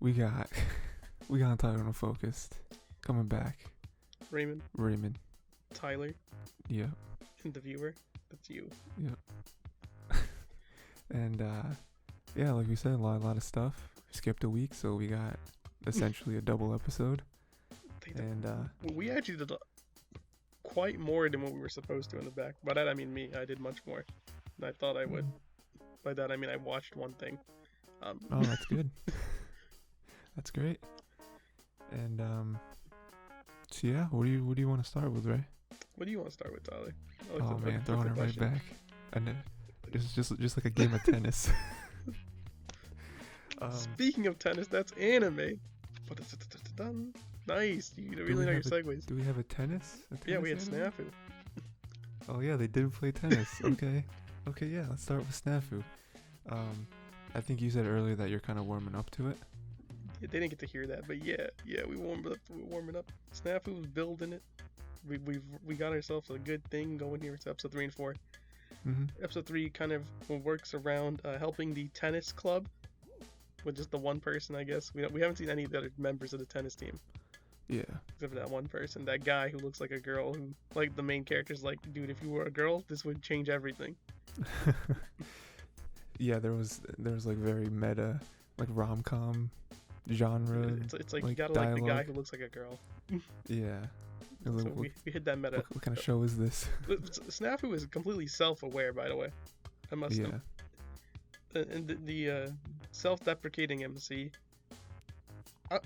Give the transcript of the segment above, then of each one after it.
we got we got untitled, unfocused coming back. Raymen, Tyler. Yep. And the viewer. That's you. Yep. And yeah, like we said, a lot of stuff. Skipped a week, so we got essentially a double episode. And we actually did quite more than what we were supposed to in the back. By that I mean me. I did much more than I thought I would. By that I mean I watched one thing. Oh, that's good. That's great. And so yeah, what do you want to start with, Ray? What do you want to start with, Tyler? Oh man, throwing it right back. And it's just like a game of tennis. Speaking of tennis, that's anime. Nice. You really know your segues. Do we have a tennis? Yeah, we had SNAFU. Oh yeah, they did play tennis. Okay, yeah. Let's start with SNAFU. I think you said earlier that you're kind of warming up to it. Yeah, they didn't get to hear that, but yeah, we warmed up. We're warming up. SNAFU was building it. We got ourselves a good thing going here. It's episode 3 and 4. Mm-hmm. Episode 3 kind of works around helping the tennis club with just the one person, I guess. We haven't seen any of the other members of the tennis team. Yeah. Except for that one person, that guy who looks like a girl, who, like, the main character's like, dude, if you were a girl, this would change everything. Yeah, there was like very meta, like rom-com genre. It's like you gotta dialogue. like the guy who looks like a girl. Yeah. So we hit that meta. What kind of show is this? SNAFU is completely self-aware, by the way. I must know. And the self-deprecating MC.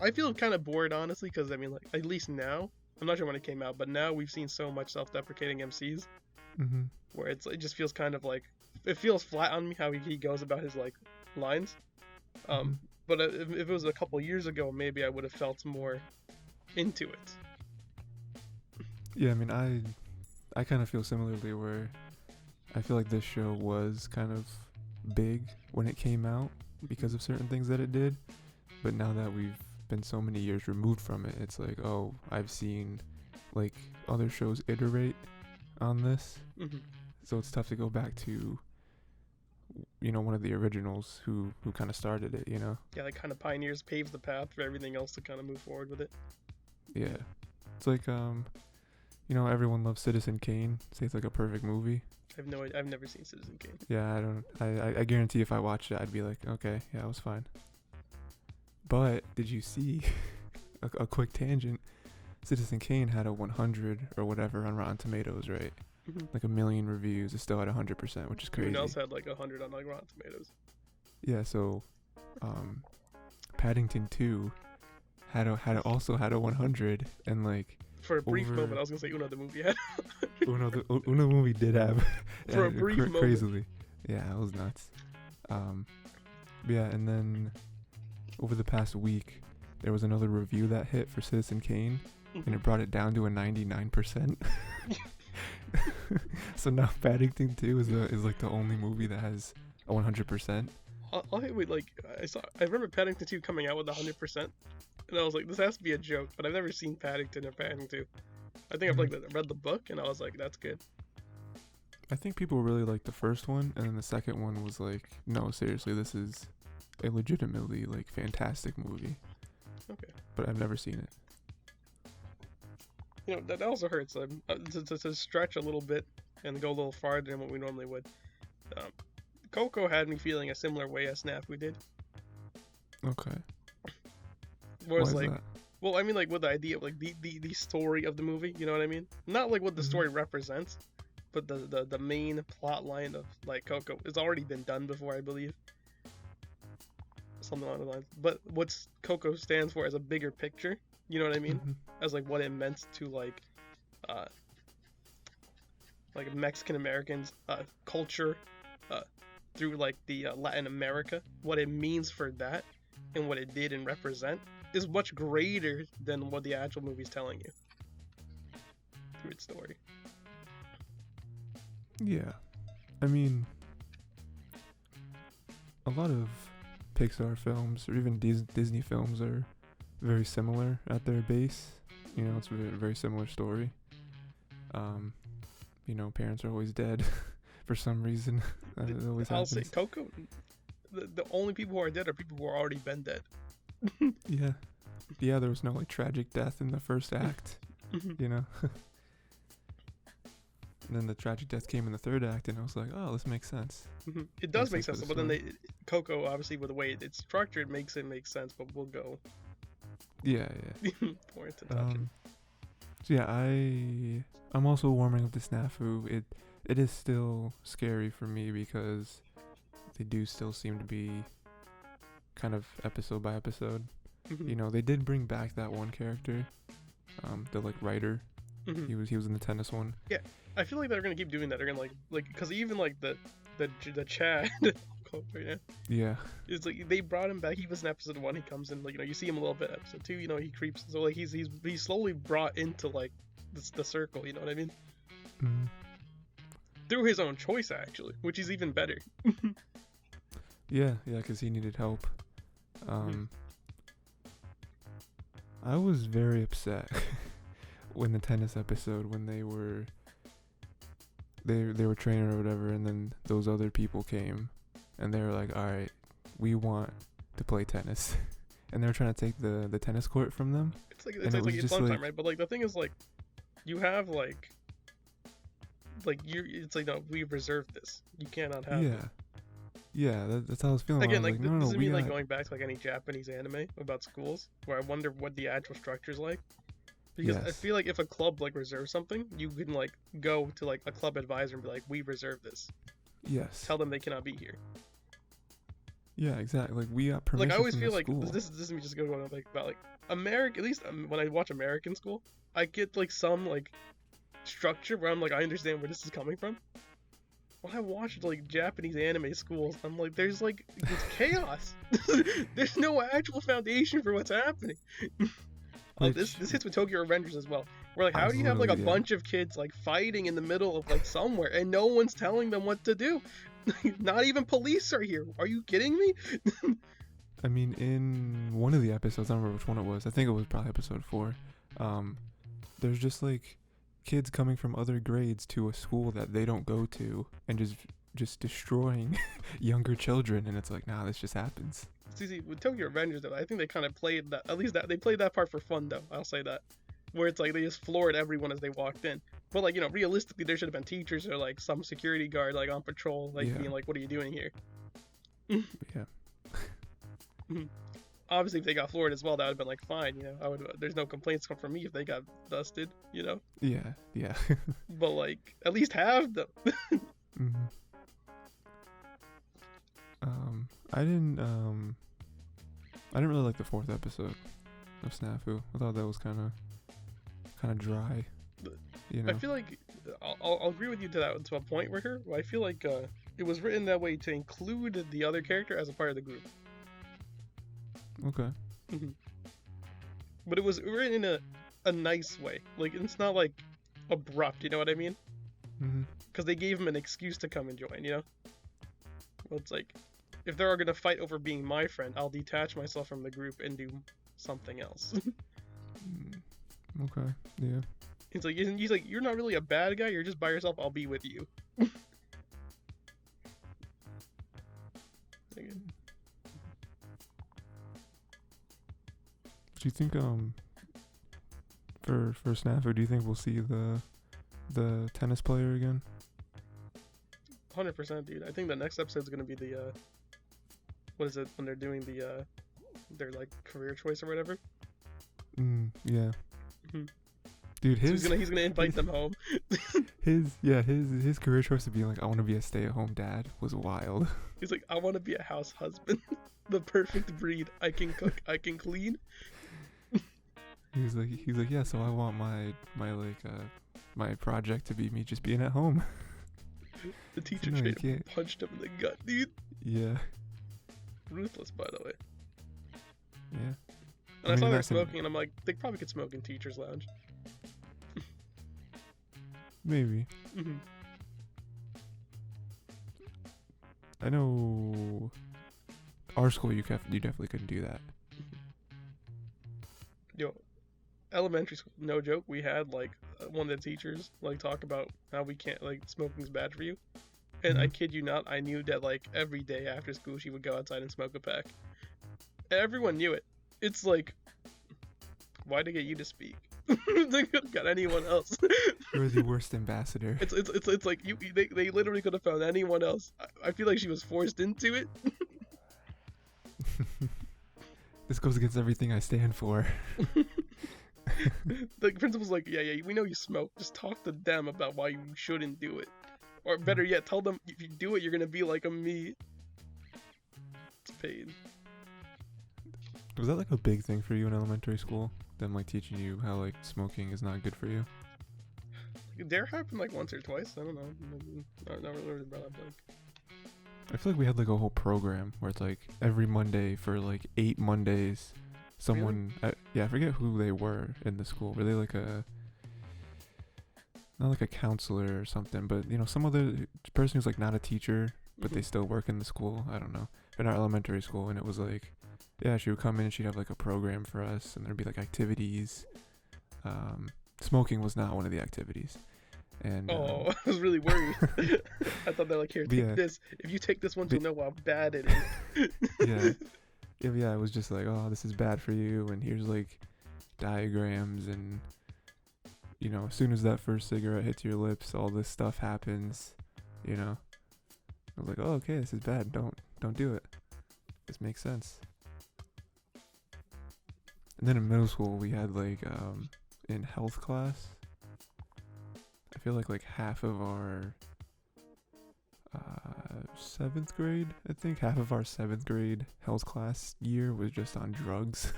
I feel kind of bored, honestly, because I mean, like, at least now, I'm not sure when it came out, but now we've seen so much self-deprecating MCs, where it just feels kind of like, it feels flat on me how he goes about his, like, lines. But if it was a couple years ago, maybe I would have felt more into it. Yeah, I mean, I kind of feel similarly, where I feel like this show was kind of big when it came out because of certain things that it did, but now that we've been so many years removed from it, it's like, oh, I've seen like other shows iterate on this, so it's tough to go back to, you know, one of the originals who kind of started it, you know. Yeah, like kind of paves the path for everything else to kind of move forward with it. Yeah, it's like you know, everyone loves Citizen Kane. Say it's like a perfect movie. I've never seen Citizen Kane. Yeah, I guarantee if I watched it, I'd be like, okay, yeah, it was fine. But did you see a quick tangent? Citizen Kane had a 100 or whatever on Rotten Tomatoes, right? Like 1 million reviews. It's still at 100%, which is crazy. Everyone else had like 100 on like Rotten Tomatoes. Yeah, so Paddington 2 also had a 100, and like for a brief moment, I was gonna say Uno the movie had. Uno movie did have for a brief moment. Crazily, yeah, it was nuts. Yeah, and then over the past week, there was another review that hit for Citizen Kane, and it brought it down to a 99%. So now Paddington 2 is like the only movie that has a 100%. I remember Paddington 2 coming out with 100%, and I was like, this has to be a joke, but I've never seen Paddington or Paddington 2. I think I've read the book, and I was like, that's good. I think people really liked the first one, and then the second one was like, no, seriously, this is a legitimately like fantastic movie. Okay. But I've never seen it. You know, that also hurts. To stretch a little bit and go a little farther than what we normally would. Coco had me feeling a similar way as SNAFU did. Okay. Whereas, like, that? Well, I mean, like, with the idea of, like, the story of the movie, you know what I mean? Not, like, what the story represents, but the main plot line of, like, Coco has already been done before, I believe. Something along the lines. But what Coco stands for as a bigger picture, you know what I mean? As, like, what it meant to, like Mexican Americans, culture, through, like, the Latin America, what it means for that, and what it did and represent, is much greater than what the actual movie's telling you through its story. Yeah. I mean, a lot of Pixar films, or even Disney films, are very similar at their base. You know, it's a very similar story. You know, parents are always dead for some reason. It always happens. I'll say Coco, the only people who are dead are people who are already been dead. Yeah. Yeah, there was no like tragic death in the first act, you know. And then the tragic death came in the third act, and I was like, oh, this makes sense. It does make sense, but then Coco, obviously, with the way it's structured, makes it make sense. But we'll go. Yeah. More into touching. So yeah, I'm also warming up to SNAFU. It is still scary for me because they do still seem to be kind of episode by episode. You know, they did bring back that one character, the like writer. He was in the tennis one. Yeah, I feel like they're gonna keep doing that. They're gonna like because even like the Chad. Right now. Yeah. It's like they brought him back. He was in episode 1. He comes in, like, you see him a little bit. Episode 2, he creeps. So like he's slowly brought into like the circle. You know what I mean? Through his own choice, actually, which is even better. Yeah, because he needed help. I was very upset when the tennis episode, when they were training or whatever, and then those other people came, and they were like, all right, we want to play tennis. And they were trying to take the tennis court from them. It's fun time, right? But like the thing is, like, you have like it's like, no, we reserved this. You cannot have it. Yeah, that's how I was feeling. Again, like, this isn't me like going back to like any Japanese anime about schools, where I wonder what the actual structure's like. Because I feel like if a club like reserves something, you can like go to like a club advisor and be like, we reserve this. Yes. Tell them they cannot be here. Yeah, exactly. Like, we got permission. Like, I always from feel the like school. this is me just going on like about like American. At least when I watch American school, I get like some like structure where I'm like, I understand where this is coming from. When I watched like Japanese anime schools, I'm like, it's chaos. There's no actual foundation for what's happening. This hits with Tokyo Revengers as well. We're like, how do you have like a bunch of kids like fighting in the middle of like somewhere and no one's telling them what to do? Not even police are here. Are you kidding me? I mean, in one of the episodes, I don't remember which one it was. I think it was probably episode 4. There's just like kids coming from other grades to a school that they don't go to and just destroying younger children, and it's like, nah, this just happens. See, with Tokyo Revengers, though, I think they kind of played that. At least that they played that part for fun, though. I'll say that, where it's like they just floored everyone as they walked in. But like, realistically, there should have been teachers or like some security guard like on patrol, like being like, "What are you doing here?" Yeah. Obviously, if they got floored as well, that would have been like fine. There's no complaints come from me if they got dusted. Yeah. But like, at least have them. I didn't really like the 4th episode of SNAFU. I thought that was kind of dry. I feel like I'll agree with you to a point where I feel like it was written that way to include the other character as a part of the group. Okay. But it was written in a nice way. Like, it's not like abrupt, you know what I mean? Because they gave him an excuse to come and join, Well, it's like, if they're gonna fight over being my friend, I'll detach myself from the group and do something else. Okay. Yeah. He's like, you're not really a bad guy. You're just by yourself. I'll be with you. Do you think for SNAFU, do you think we'll see the tennis player again? 100%, dude. I think the next episode is gonna be the what is it when they're doing their like career choice or whatever. Yeah. Dude, he's gonna invite them home. his career choice of being like, I want to be a stay-at-home dad was wild. He's like, I want to be a house husband, the perfect breed. I can cook, I can clean. He's like, yeah. So I want my project to be me just being at home. The teacher punched him in the gut, dude. Yeah. Ruthless, by the way. Yeah. And I saw they were smoking, and I'm like, they probably could smoke in teacher's lounge. Maybe. I know our school, you definitely couldn't do that. Elementary school, no joke, we had like one of the teachers like talk about how we can't, like, smoking's bad for you. And I kid you not, I knew that like every day after school she would go outside and smoke a pack. Everyone knew it. It's like, why to get you to speak? They could have got anyone else. You're the worst ambassador. It's like they literally could have found anyone else. I feel like she was forced into it. This goes against everything I stand for. The principal's like, yeah, we know you smoke. Just talk to them about why you shouldn't do it. Or better yet, tell them if you do it, you're gonna be like a me. It's paid. Was that like a big thing for you in elementary school? Them like teaching you how like smoking is not good for you? Dare happened like once or twice. I don't know. Never really brought up like. I feel like we had like a whole program where it's like every Monday for like 8 Mondays, someone, Really? I forget who they were in the school. Were they like not like a counselor or something, but you know, some other person who's like not a teacher, but they still work in the school. I don't know. In our elementary school, and it was like, yeah, she would come in and she'd have like a program for us, and there'd be like activities. Smoking was not one of the activities. And I was really worried. I thought they're like, here, take this. If you take this one, you'll know how bad it is. yeah, it was just like, oh, this is bad for you, and here's like diagrams, and you know, as soon as that first cigarette hits your lips, all this stuff happens. You know, I was like, oh, okay, this is bad. Don't do it. This makes sense. And then in middle school, we had like in health class, I feel like half of our 7th grade, I think half of our 7th grade health class year was just on drugs.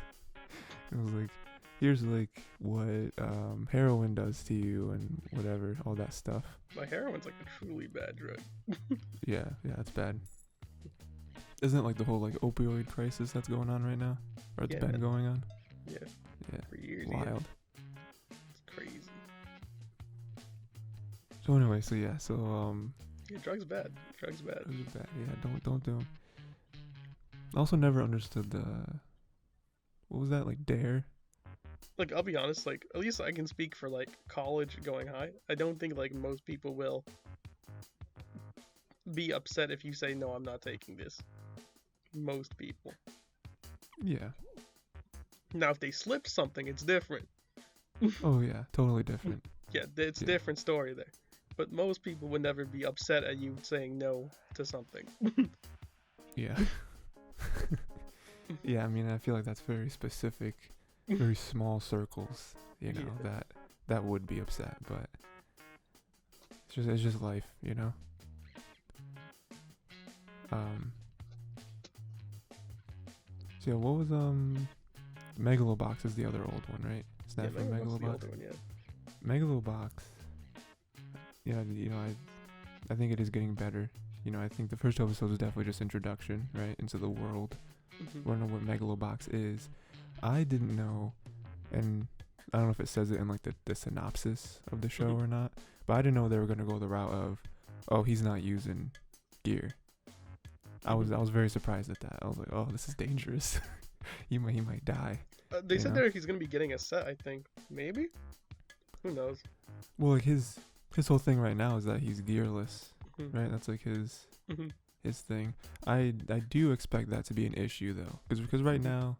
It was like, here's like what heroin does to you and whatever, all that stuff. But heroin's like a truly bad drug. Yeah, it's bad. Isn't it like the whole like opioid crisis that's going on right now? Or it's been going on? Yeah. For years. Wild. Yeah. It's crazy. So anyway, so yeah, drugs bad. Drugs bad. Yeah, don't do them. I also never understood what was that, like dare? Like, I'll be honest, like, at least I can speak for like college going high. I don't think like most people will be upset if you say, no, I'm not taking this. Most people. Yeah. Now, if they slip something, it's different. Oh yeah, totally different. Yeah, it's a different story there. But most people would never be upset at you saying no to something. Yeah. Yeah, I mean, I feel like that's very specific, very small circles, you know, that would be upset, but it's just life, you know. So yeah, what was Megalo Box is the other old one, right? SNAFU Megalo Box. Megalo Box. Yeah, you know, I think it is getting better. You know, I think the first episode was definitely just introduction, right, into the world. We don't know what Megalo Box is. I didn't know, and I don't know if it says it in like the synopsis of the show or not, but I didn't know they were gonna go the route of, oh, he's not using gear. I was very surprised at that. I was like, oh, this is dangerous. he might die. They said there he's gonna be getting a set, I think. Maybe? Who knows? Well, like his whole thing right now is that he's gearless, right? That's like his thing. I do expect that to be an issue though, because right now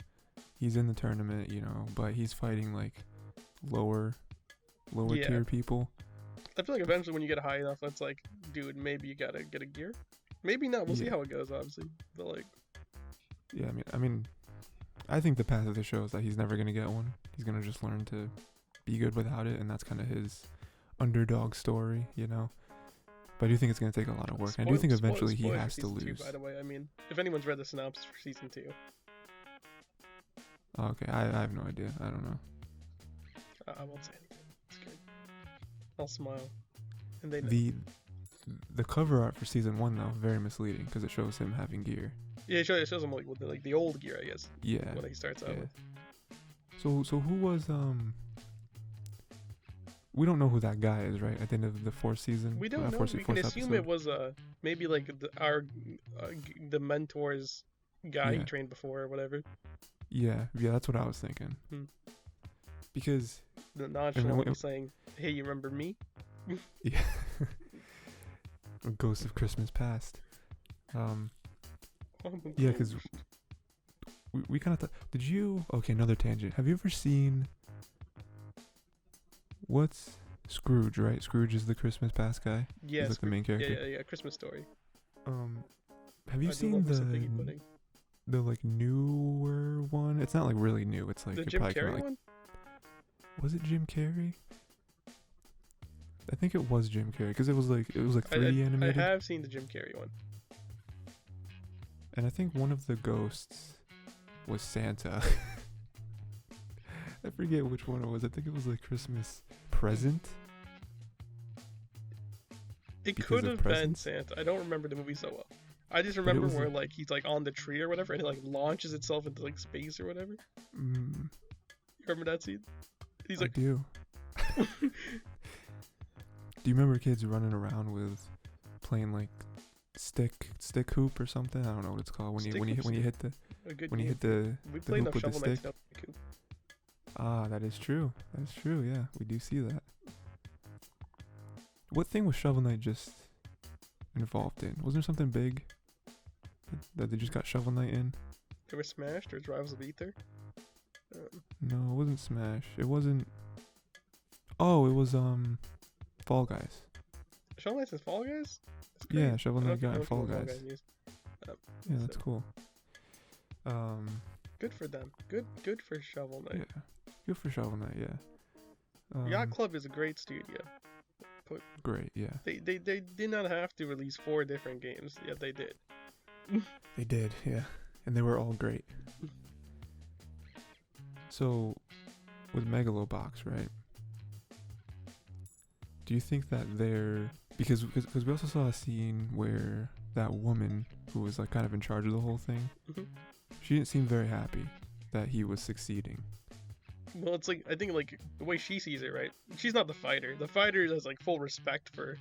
he's in the tournament, you know, but he's fighting like lower tier people. I feel like eventually when you get high enough, it's like, dude, maybe you gotta get a gear. Maybe not. We'll see how it goes, obviously. But like, yeah, I mean, I think the path of the show is that he's never gonna get one. He's gonna just learn to be good without it, and that's kind of his underdog story, you know. But I do think it's gonna take a lot of work. And I do think eventually he has to lose. 2, by the way, I mean, if anyone's read the synopsis for season 2. Oh, okay, I have no idea. I don't know. I won't say anything. It's good. I'll smile. And they know. The cover art for season 1 though, very misleading because it shows him having gear. Yeah, it shows him like with the old gear, I guess. Yeah. When he starts out with. So who was we don't know who that guy is, right? At the end of the 4th season. We don't know. We can assume it was maybe like the mentor's guy he trained before or whatever. Yeah, that's what I was thinking. Because the nonchalant saying, "Hey, you remember me?" Yeah. Ghost of Christmas Past. Yeah, because we kind of thought. Did you? Okay, another tangent. Have you ever seen? What's Scrooge? Right, Scrooge is the Christmas past guy. Yeah, He's like the main character. Yeah. Christmas Story. Have you seen the like newer one? It's not like really new. It's like the Jim Carrey one. Was it Jim Carrey? I think it was Jim Carrey because it was like 3D animated. I have seen the Jim Carrey one. And I think one of the ghosts was Santa. I forget which one it was. I think it was like Christmas Present. It could have been Santa. I don't remember the movie so well. I just remember where like he's like on the tree or whatever, and it like launches itself into like space or whatever. You remember that scene? He's like, I do. Do you remember kids running around with playing like stick hoop or something? I don't know what it's called. When you hit the we played enough Shovel Knight stick. Ah, that is true. That's true. Yeah, we do see that. What thing was Shovel Knight just involved in? Wasn't there something big that they just got Shovel Knight in? They were Smashed or Rivals of Ether? No, it wasn't Smash. It wasn't. Oh, it was Fall Guys. Shovel Knight's in Fall Guys? Yeah, Shovel Knight got in Fall Guys. Yeah, that's so cool. Good for them. Good for Shovel Knight. Yeah, good for Shovel Knight. Yeah. Yacht Club is a great studio. Great, yeah. They did not have to release 4 different games, yet they did. They did, yeah, and they were all great. So, with Megalo Box, right? Do you think that they're because we also saw a scene where that woman who was like kind of in charge of the whole thing, she didn't seem very happy that he was succeeding. Well, it's like I think like the way she sees it, right? She's not the fighter. The fighter has like full respect for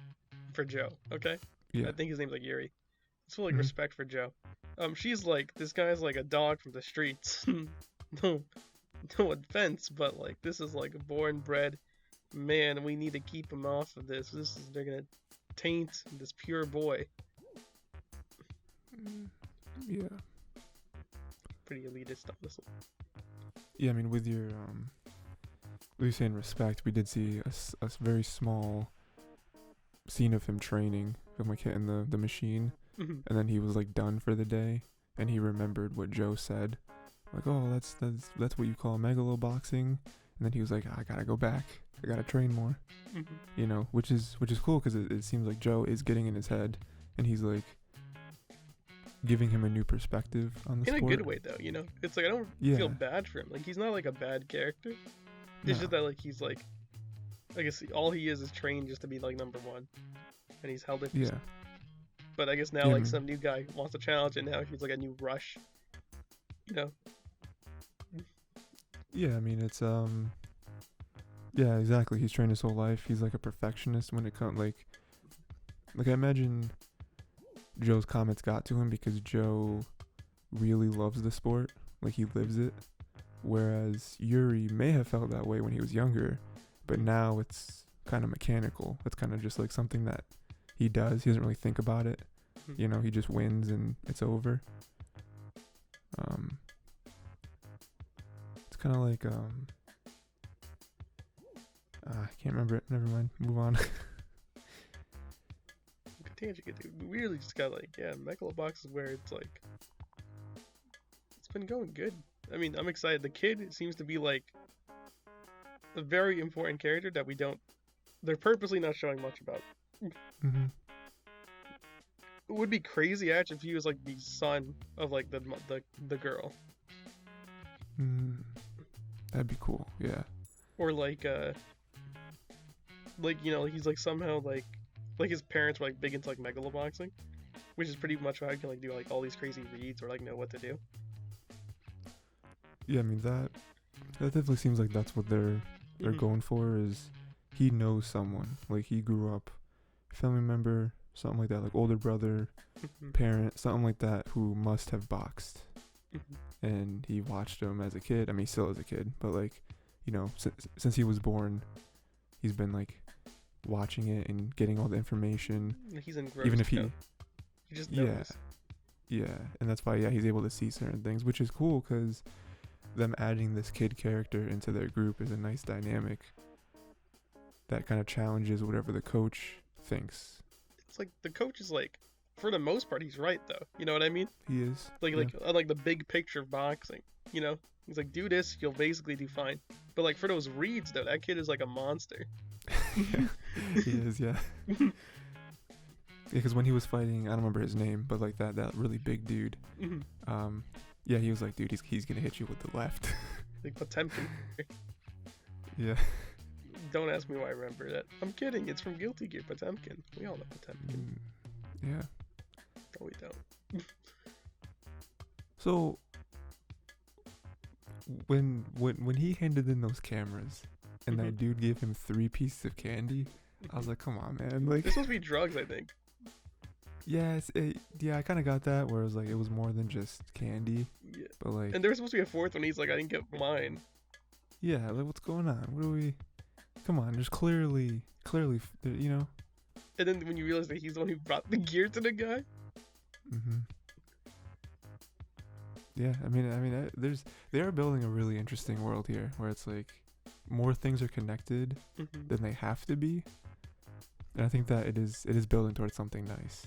Joe. Okay. Yeah. I think his name's like Yuri. It's full like respect for Joe. She's like, this guy's like a dog from the streets. No offense, but like this is like a born bred man. We need to keep him off of this. They're gonna taint this pure boy. Yeah. Pretty elitist, honestly. Yeah, I mean, with you saying respect, we did see a very small scene of him training, him like hitting the machine, and then he was like done for the day, and he remembered what Joe said, like, oh, that's what you call Megalo boxing, and then he was like, I gotta go back, I gotta train more, you know, which is cool because it seems like Joe is getting in his head, and he's like giving him a new perspective on the sport. In a good way, though, you know? It's like, I don't feel bad for him. Like, he's not, like, a bad character. It's just that, like, he's, like, I guess all he is trained just to be, like, number 1. And he's held it. Yeah. But I guess now, like, some new guy wants to challenge it now. He's, like, a new Rush. You know? Yeah, I mean, it's, yeah, exactly. He's trained his whole life. He's, like, a perfectionist when it comes, like, I imagine Joe's comments got to him because Joe really loves the sport, like he lives it, whereas Yuri may have felt that way when he was younger, but now it's kind of mechanical. It's kind of just like something that he does. He doesn't really think about it, you know, he just wins and it's over. It's kind of like I can't remember it, never mind, move on. We really just got like, Megalo Box is where it's like, it's been going good. I mean, I'm excited. The kid seems to be like a very important character that they're purposely not showing much about. It would be crazy actually if he was like the son of like the girl. That'd be cool, yeah. Or like you know, he's like somehow like his parents were like big into like Megalo boxing, which is pretty much how I can like do like all these crazy reads or like know what to do. Yeah, I mean that definitely seems like that's what they're going for, is he knows someone, like he grew up, family member, something like that, like older brother, parent, something like that, who must have boxed, and he watched him as a kid. I mean, he still is a kid, but like, you know, since he was born, he's been like watching it and getting all the information. He's engrossed. Even if he just knows. Yeah, and that's why he's able to see certain things, which is cool because them adding this kid character into their group is a nice dynamic that kind of challenges whatever the coach thinks. It's like the coach is like, for the most part, he's right though. You know what I mean? He is. Like the big picture of boxing. You know, he's like, do this, you'll basically do fine. But like for those reads though, that kid is like a monster. Yeah, he is. Yeah. Yeah, because when he was fighting, I don't remember his name, but like that really big dude. Yeah, he was like, dude, he's gonna hit you with the left. Like Potemkin. Yeah. Don't ask me why I remember that. I'm kidding. It's from Guilty Gear. Potemkin. We all know Potemkin. Yeah. No, we don't. So when he handed in those cameras and that dude gave him 3 pieces of candy, I was like, come on, man. Like, this supposed to be drugs, I think. Yes, yeah, I kind of got that where it was like it was more than just candy. Yeah. But like, and there was supposed to be a 4th one. He's like, I didn't get mine. Yeah, like what's going on? What do we? Come on, there's clearly, you know. And then when you realize that he's the one who brought the gear to the guy. Yeah, I mean, they are building a really interesting world here, where it's like more things are connected than they have to be, and I think that it is building towards something nice.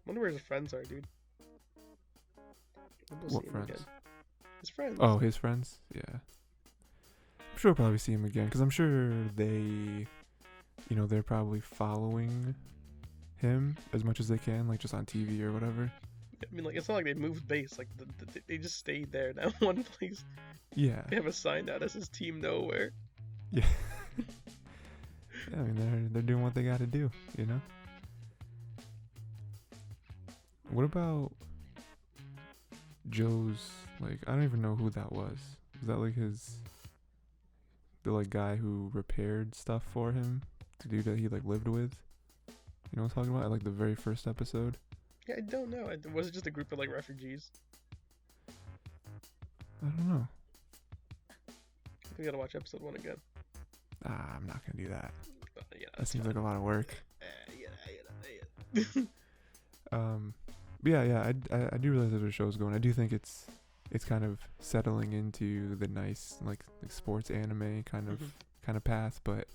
Wonder where his friends are, dude. We'll What friends? Again. His friends. Oh, his friends? Yeah. I'm sure we'll probably see him again, because I'm sure they, you know, they're probably following him as much as they can, like just on TV or whatever. I mean, like, it's not like they moved base. Like, they just stayed there now, one place. Yeah. They have a sign out that says Team Nowhere. Yeah. Yeah, I mean, they're doing what they got to do, you know? What about Joe's, like, I don't even know who that was. Was that, like, the, like, guy who repaired stuff for him? The dude that he, like, lived with? You know what I'm talking about? Like, the very first episode? Yeah, I don't know. Was it just a group of, like, refugees? I don't know. We gotta watch episode 1 again. I'm not gonna do that. Yeah, that seems like a lot of work. Yeah. But yeah, I do realize that the show's going. I do think it's kind of settling into the nice like sports anime kind of path, but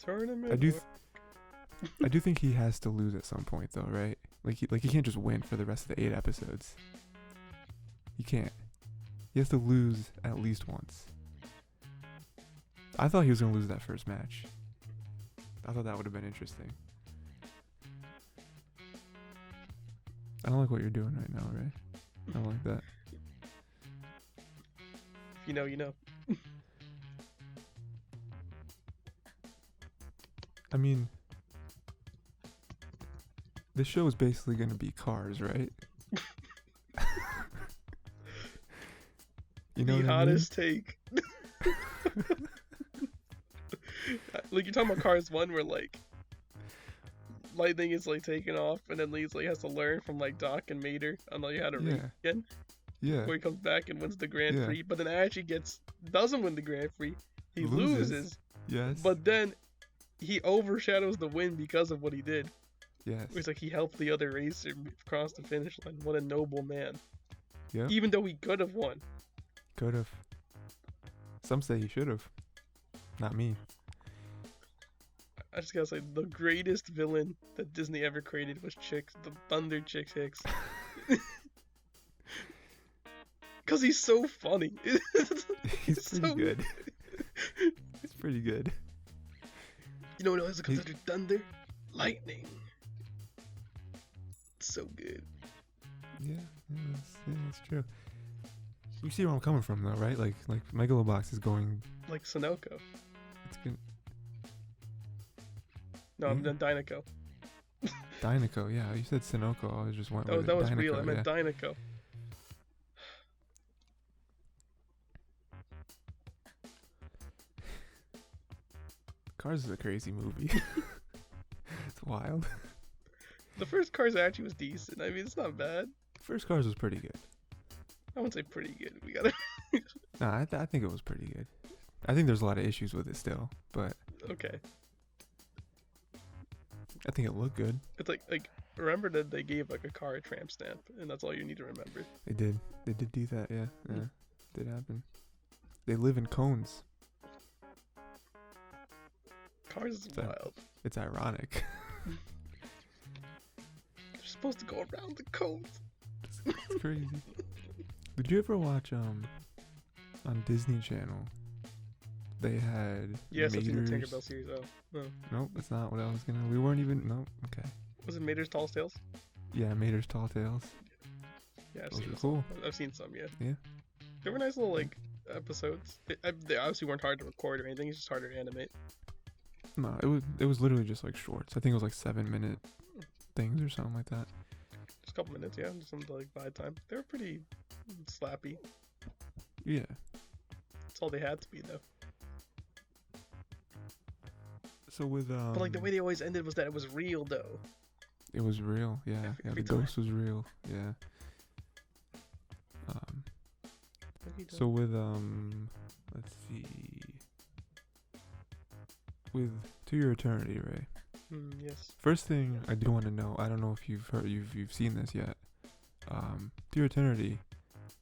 tournament. I do think he has to lose at some point though, right? Like he can't just win for the rest of the 8 episodes. He can't. He has to lose at least once. I thought he was gonna lose that first match. I thought that would have been interesting. I don't like what you're doing right now, Ray. I don't like that. If you know, you know. I mean, this show is basically going to be Cars, right? You know the hottest take. Like, you're talking about Cars 1 where, like, Lightning is, like, taking off, and then Lee's, like, has to learn from, like, Doc and Mater on, like, how to race again. Yeah. Before he comes back and wins the Grand Prix, but then actually doesn't win the Grand Prix. He loses. Yes. But then he overshadows the win because of what he did. Yes. It's like he helped the other racer cross the finish line. What a noble man. Yeah. Even though he could have won. Could have. Some say he should have. Not me. I just gotta say, the greatest villain that Disney ever created was Chicks, the Thunder Chicks Hicks. Because he's so funny. He's pretty good. He's pretty good. You know what else comes after thunder? Lightning. It's so good. Yeah, that's true. You see where I'm coming from, though, right? Like Megalo Box is going like Sunoco. It's good. No, I'm Dynaco. Dynaco, yeah. You said Sunoco. I just went with that was Dynaco, real. I meant Dynaco. Cars is a crazy movie. It's wild. The first Cars actually was decent. I mean, it's not bad. First Cars was pretty good. I wouldn't say pretty good. We gotta. Nah, I think it was pretty good. I think there's a lot of issues with it still, but okay. I think it looked good. It's like remember that they gave like a car a tramp stamp, and that's all you need to remember. They did. They did do that. Yeah. Yeah. Did happen. They live in cones. Cars is wild. It's ironic. They're supposed to go around the cones. It's crazy. Did you ever watch on Disney Channel? They had Yes, Mater's... I've seen the Tinkerbell series. Oh, no. Nope, that's not what I was gonna. We weren't even. Nope. Okay. Was it Mater's Tall Tales? Yeah, Mater's Tall Tales. Yeah, Those are cool. I've seen some. Yeah. Yeah. They were nice little like episodes. They obviously weren't hard to record or anything. It's just harder to animate. No, it was literally just like shorts. I think it was like 7-minute things or something like that. Just a couple minutes, yeah, just something to like buy time. They were pretty slappy. Yeah. That's all they had to be though. So with But like the way they always ended was that it was real though. It was real, yeah. Yeah, the ghost was real, yeah. So with let's see. With To Your Eternity, Ray. Yes. First thing I do want to know, I don't know if you've seen this yet. To Your Eternity,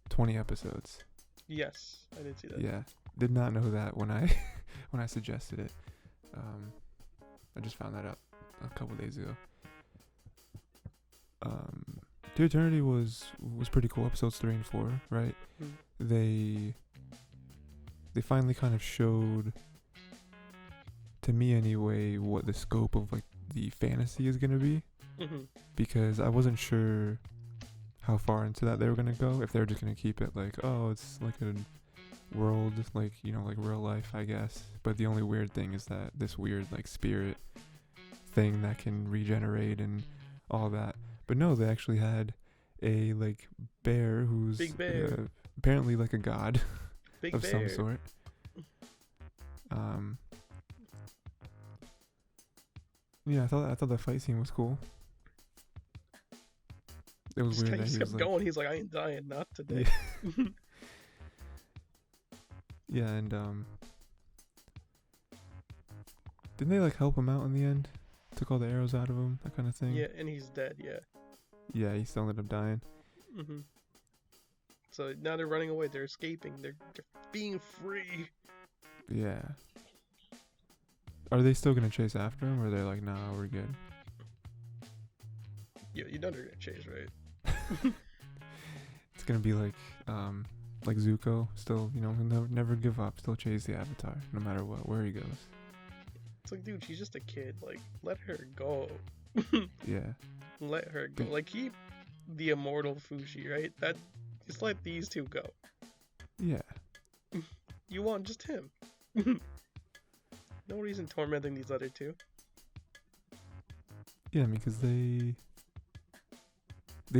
20 episodes. Yes, I did see that. Yeah, did not know that when I when I suggested it. I just found that out a couple days ago. To Your Eternity was pretty cool. Episodes 3 and 4, right? They finally kind of showed, to me anyway, what the scope of like the fantasy is gonna be, because I wasn't sure how far into that they were gonna go. If they were just gonna keep it like, oh, it's like a world, like, you know, like real life, I guess. But the only weird thing is that this weird like spirit thing that can regenerate and all that. But no, they actually had a like bear who's Big bear. Apparently like a god Big of bear. some sort. Yeah, I thought the fight scene was cool. It was weird that He he just was kept like, going. He's like, I ain't dying, not today. yeah, and didn't they like help him out in the end? Took all the arrows out of him, that kind of thing. Yeah, and he's dead. Yeah. Yeah, he still ended up dying. So now they're running away. They're escaping. They're being free. Yeah. Are they still gonna chase after him, or they're like, nah, we're good? Yeah, you know they're gonna chase, right? It's gonna be like Zuko, still, you know, never give up, still chase the Avatar, no matter what, where he goes. It's like, dude, she's just a kid. Like, let her go. Yeah. Let her go. Like, keep the immortal Fushi, right? Just let these two go. Yeah. You want just him. No reason tormenting these other two. Yeah, I mean, because they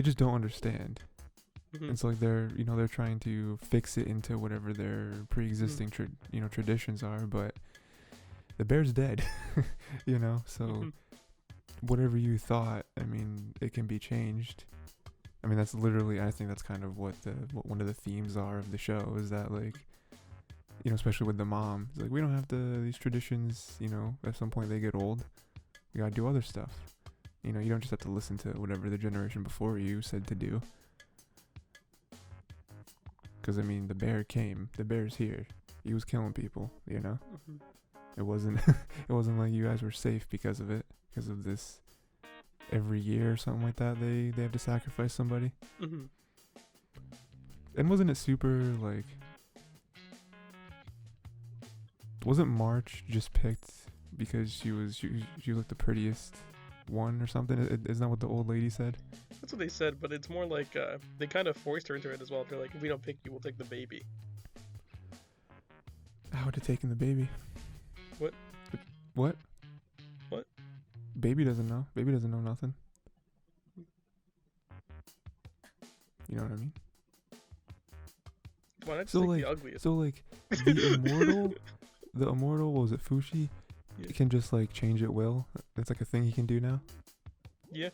just don't understand. It's like they're trying to fix it into whatever their pre-existing traditions are, but the bear's dead. You know, so whatever you thought, I mean, it can be changed. I mean, that's literally, I think that's kind of what one of the themes are of the show, is that, like, you know, especially with the mom, it's like, we don't have these traditions, you know, at some point they get old, we gotta do other stuff. You know, you don't just have to listen to whatever the generation before you said to do. Because, I mean, the bear's here, he was killing people, you know. It wasn't like you guys were safe because of it, because of this. Every year or something like that, they have to sacrifice somebody. And wasn't it super, like, wasn't March just picked because she looked the prettiest one or something? Isn't that what the old lady said? That's what they said, but it's more like they kind of forced her into it as well. They're like, if we don't pick you, we'll take the baby. How would it taken the baby? What? What? What? Baby doesn't know. Baby doesn't know nothing. You know what I mean? Why not just take the ugliest? So, like, the immortal, what was it, Fushi? Yeah. Can just, like, change at will. That's, like, a thing he can do now? Yeah.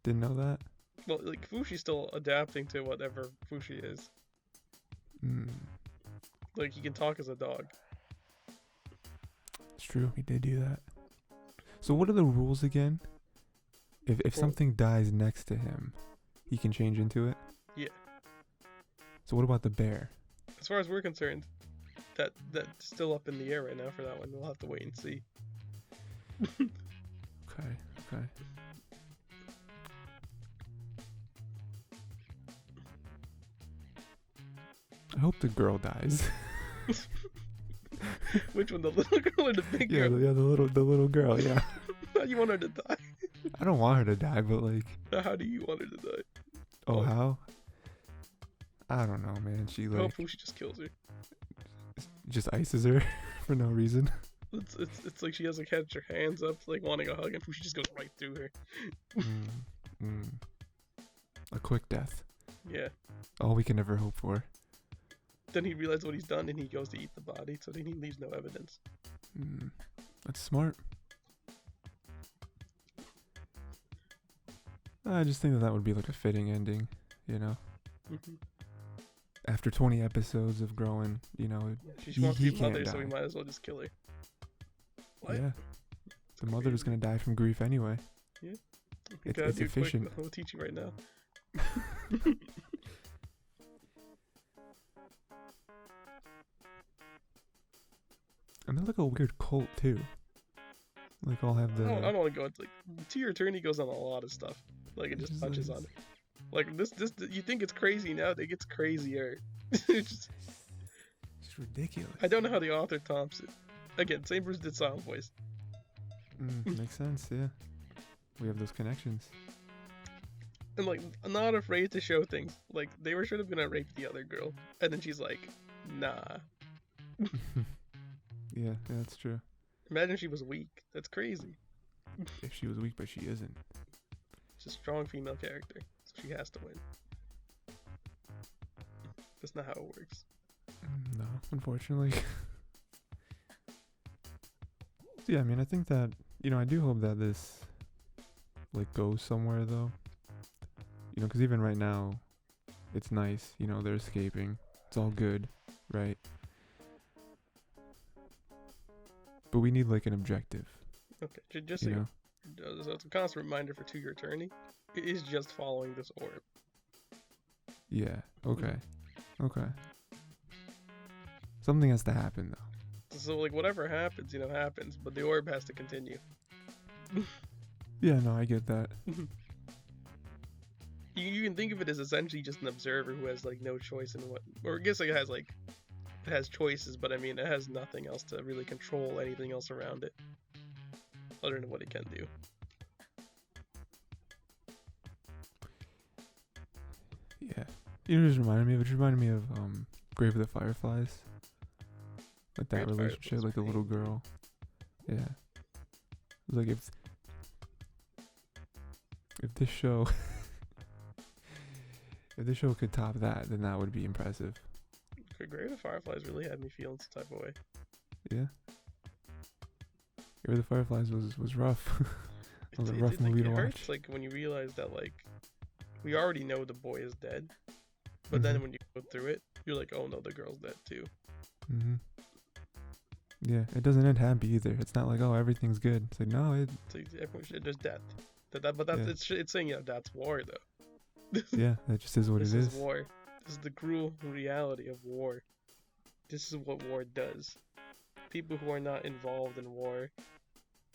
Didn't know that? Well, like, Fushi's still adapting to whatever Fushi is. Like, he can talk as a dog. It's true, he did do that. So what are the rules again? If Well, something dies next to him, he can change into it? yeah. So what about the bear? As far as we're concerned, that's still up in the air right now for that one. We'll have to wait and see. Okay. I hope the girl dies. Which one, the little girl or the big Yeah, girl? the little girl, yeah. How do you want her to die? I don't want her to die, but like, How do you want her to die? oh, how? I don't know, man. She like Hopefully she just kills her. just ices her for no reason. It's like she has like had her hands up, like wanting a hug, and she just goes right through her. A quick death. Yeah. All we can ever hope for. Then he realizes what he's done, and he goes to eat the body, so then he leaves no evidence. That's smart. I just think that would be like a fitting ending, you know? Mm-hmm. After 20 episodes of growing, you know, She wants to he be mother, can't so we die. might as well just kill her. What? Yeah. The mother was going to die from grief anyway. Yeah. It's efficient. Quick, I'll teach you right now. And they're like a weird cult, too. Like, all have the... I don't want to go into, like, To Your Eternity goes on a lot of stuff. Like, it just touches on it. Like, this, you think it's crazy now, it gets crazier. It's ridiculous. I don't know how the author tops it. Again, same person did Silent Voice. Makes sense, yeah. We have those connections. And, like, I'm not afraid to show things. Like, they were sure of gonna rape the other girl. And then she's like, nah. Yeah, that's true. Imagine she was weak. That's crazy. If she was weak, but she isn't. She's a strong female character, so she has to win. That's not how it works. No, unfortunately. Yeah, I mean, I think that, you know, I do hope that this, like, goes somewhere, though. You know, because even right now, it's nice. You know, they're escaping. It's all good, right? But we need, like, an objective. Okay, just so you know, so it's a constant reminder for To Your Eternity. It is just following this orb. Yeah, okay. Okay. Something has to happen, though. So, like, whatever happens, you know, happens, but the orb has to continue. Yeah, no, I get that. You can think of it as essentially just an observer who has, like, no choice in what... Or I guess, like, it has choices, but I mean, it has nothing else to really control anything else around it. Other than what it can do. Yeah. You know, it just reminded me of Grave of the Fireflies. Like that relationship, like the little girl. Yeah. It was like if this show if this show could top that, then that would be impressive. Grave of the Fireflies really had me feeling some type of way. Yeah. Grave of the Fireflies was rough. It was a rough movie to watch. It hurts, like, when you realize that, like, we already know the boy is dead, but then when you go through it, you're like, oh no, the girl's dead too. Yeah, it doesn't end happy either. It's not like, oh, everything's good. It's like, no, there's death. But that's it's saying, you know, that's war though. Yeah, that just is what it is. This is war. This is the cruel reality of war. This is what war does. People who are not involved in war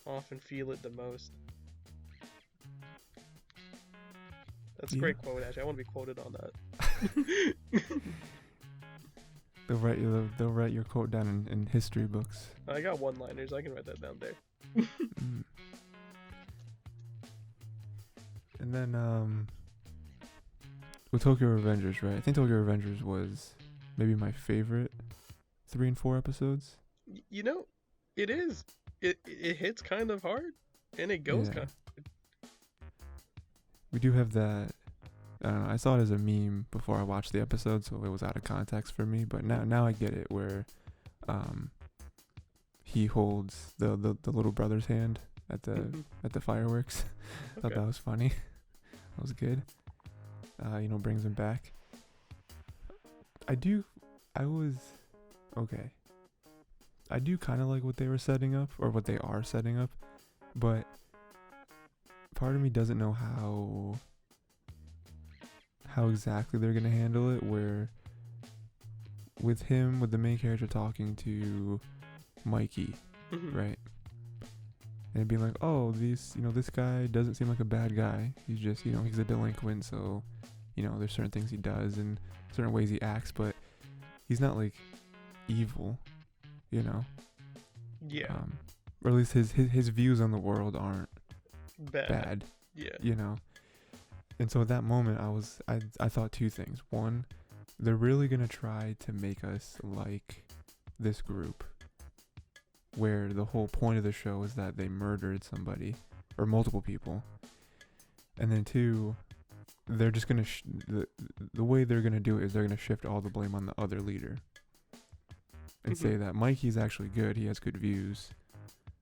often feel it the most. That's a great quote, actually. I want to be quoted on that. They'll write your quote down in history books. I got one-liners. I can write that down there. And then with Tokyo Revengers, right? I think Tokyo Revengers was maybe my favorite 3 and 4 episodes. You know, it is. It hits kind of hard, and it goes kind of. We do have that. I don't know. I saw it as a meme before I watched the episode, so it was out of context for me. But now I get it, where he holds the little brother's hand at the fireworks. I thought that was funny. That was good. You know, brings him back. I do kind of like what they were setting up, or what they are setting up, But part of me doesn't know how exactly they're gonna handle it, where with the main character talking to Mikey, right? And being like, oh, this guy doesn't seem like a bad guy. He's just, he's a delinquent, so, there's certain things he does and certain ways he acts, but he's not like evil, Yeah. Or at least his views on the world aren't bad. Yeah. And so at that moment, I thought two things. One, they're really gonna try to make us like this group, where the whole point of the show is that they murdered somebody or multiple people. And then two, they're just gonna the way they're gonna do it is they're gonna shift all the blame on the other leader and say that Mikey's actually good, he has good views,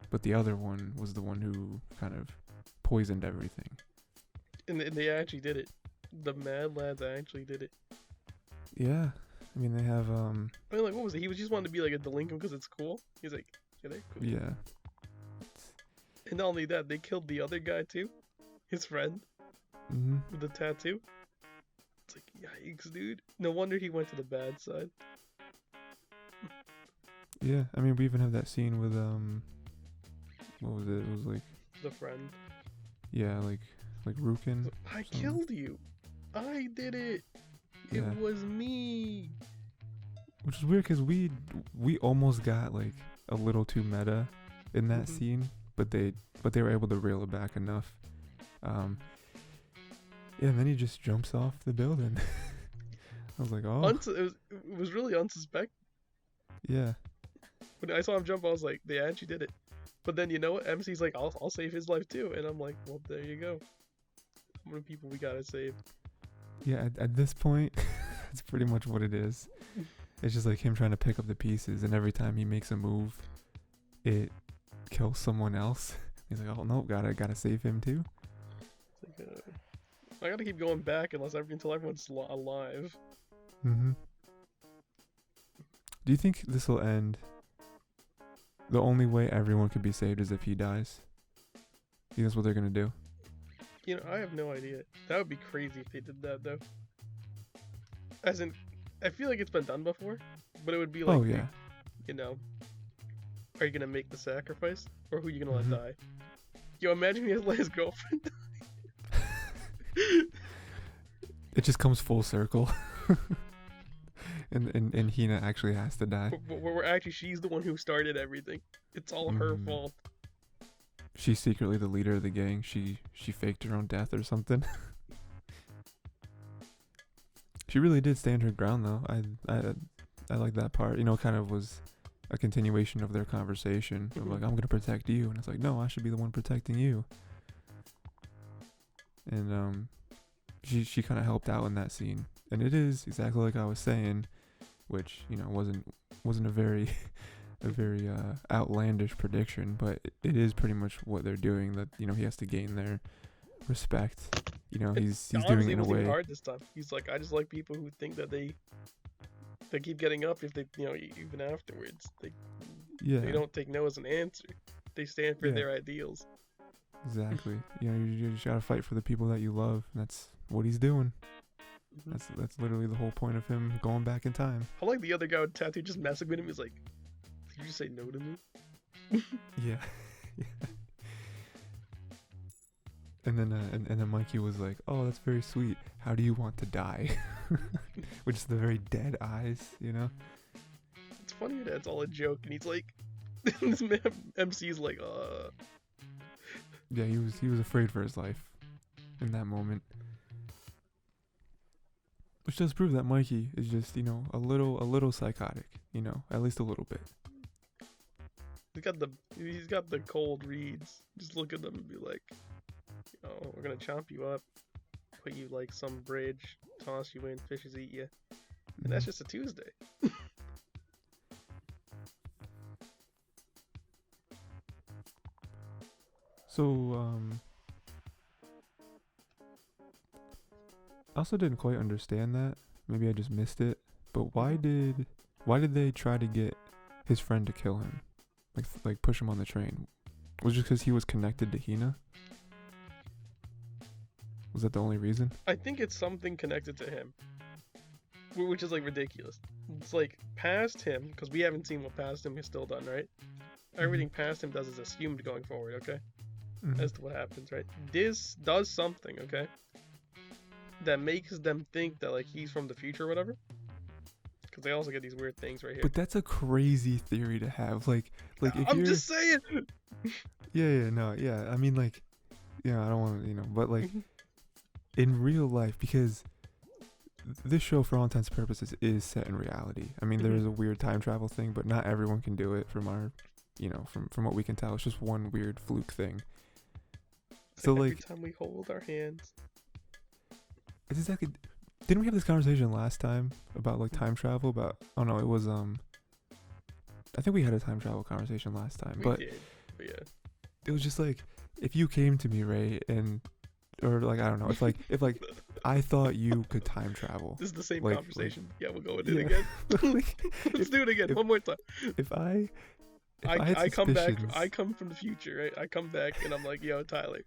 but the other one was the one who kind of poisoned everything. And they actually did it. The Mad Lads actually did it. Yeah, I mean they have like, what was it? He was just wanted to be like a delinquent because it's cool. He's like, yeah, they're cool. Yeah. And not only that, they killed the other guy too, his friend, with the tattoo. It's like, yikes, dude. No wonder he went to the bad side. Yeah, I mean we even have that scene with what was it? It was like the friend. Yeah, like Rukin. I killed you. I did it. It was me. Which is weird because we almost got like a little too meta in that scene, but they were able to reel it back enough. And then he just jumps off the building. I was like, oh. It was really unsuspected. Yeah. When I saw him jump, I was like, they actually did it. But then you know what? MC's like, I'll save his life too, and I'm like, well, there you go. How many people we gotta save? Yeah, at this point, that's pretty much what it is. It's just like him trying to pick up the pieces, and every time he makes a move, it kills someone else. He's like, oh no, gotta save him too. It's like, I gotta keep going back until everyone's alive. Do you think this will end? The only way everyone could be saved is if he dies. You think that's what they're gonna do? I have no idea. That would be crazy if they did that, though. As in, I feel like it's been done before, but it would be like, oh yeah, are you gonna make the sacrifice, or who are you gonna let die? Yo, imagine he has let his girlfriend die. It just comes full circle. And Hina actually has to die. Where actually she's the one who started everything. It's all her fault. She's secretly the leader of the gang. She faked her own death or something. She really did stand her ground though. I like that part. Kind of was a continuation of their conversation of like, I'm gonna protect you, and it's like, no, I should be the one protecting you. And she kind of helped out in that scene, and it is exactly like I was saying, which wasn't a very outlandish prediction, but it is pretty much what they're doing. That he has to gain their respect. He's doing it in a way. Hard this time. He's like, I just like people who think that they keep getting up if they even afterwards. They don't take no as an answer. They stand for their ideals. Exactly. You just gotta fight for the people that you love, and that's what he's doing. That's literally the whole point of him going back in time. I like the other guy with tattoo just messing with him. He's like, did you just say no to me? Yeah. And then Mikey was like, oh, that's very sweet. How do you want to die? Which is the very dead eyes, It's funny that it's all a joke, and he's like, this MC's like, Yeah, he was afraid for his life in that moment. Which does prove that Mikey is just, a little psychotic, at least a little bit. He's got the cold reads. Just look at them and be like, we're gonna chomp you up, put you like some bridge, toss you in, fishes eat you, and that's just a Tuesday. So, I also didn't quite understand that. Maybe I just missed it. But why did they try to get his friend to kill him? Like push him on the train? Was it just because he was connected to Hina? Was that the only reason? I think it's something connected to him, which is like ridiculous. It's like past him, because we haven't seen what past him is still done, right? Everything past him does is assumed going forward, okay? As to what happens, right? This does something, okay? That makes them think that like he's from the future or whatever. Because they also get these weird things right here. But that's a crazy theory to have. Like if I'm you're... just saying. I mean, like, I don't want to, but like, in real life, because this show, for all intents and purposes, is set in reality. I mean, there is a weird time travel thing, but not everyone can do it from our, from what we can tell. It's just one weird fluke thing. So every like, time we hold our hands. It's exactly... Didn't we have this conversation last time about like time travel? Oh no, it was I think we had a time travel conversation last time, We did, but yeah. It was just like, if you came to me, Ray, or like, I don't know, if I thought you could time travel. This is the same like, conversation. Yeah, we'll go with it again. Let's do it again. One more time. If I come back, I come from the future, right? I come back and I'm like, yo, Tyler,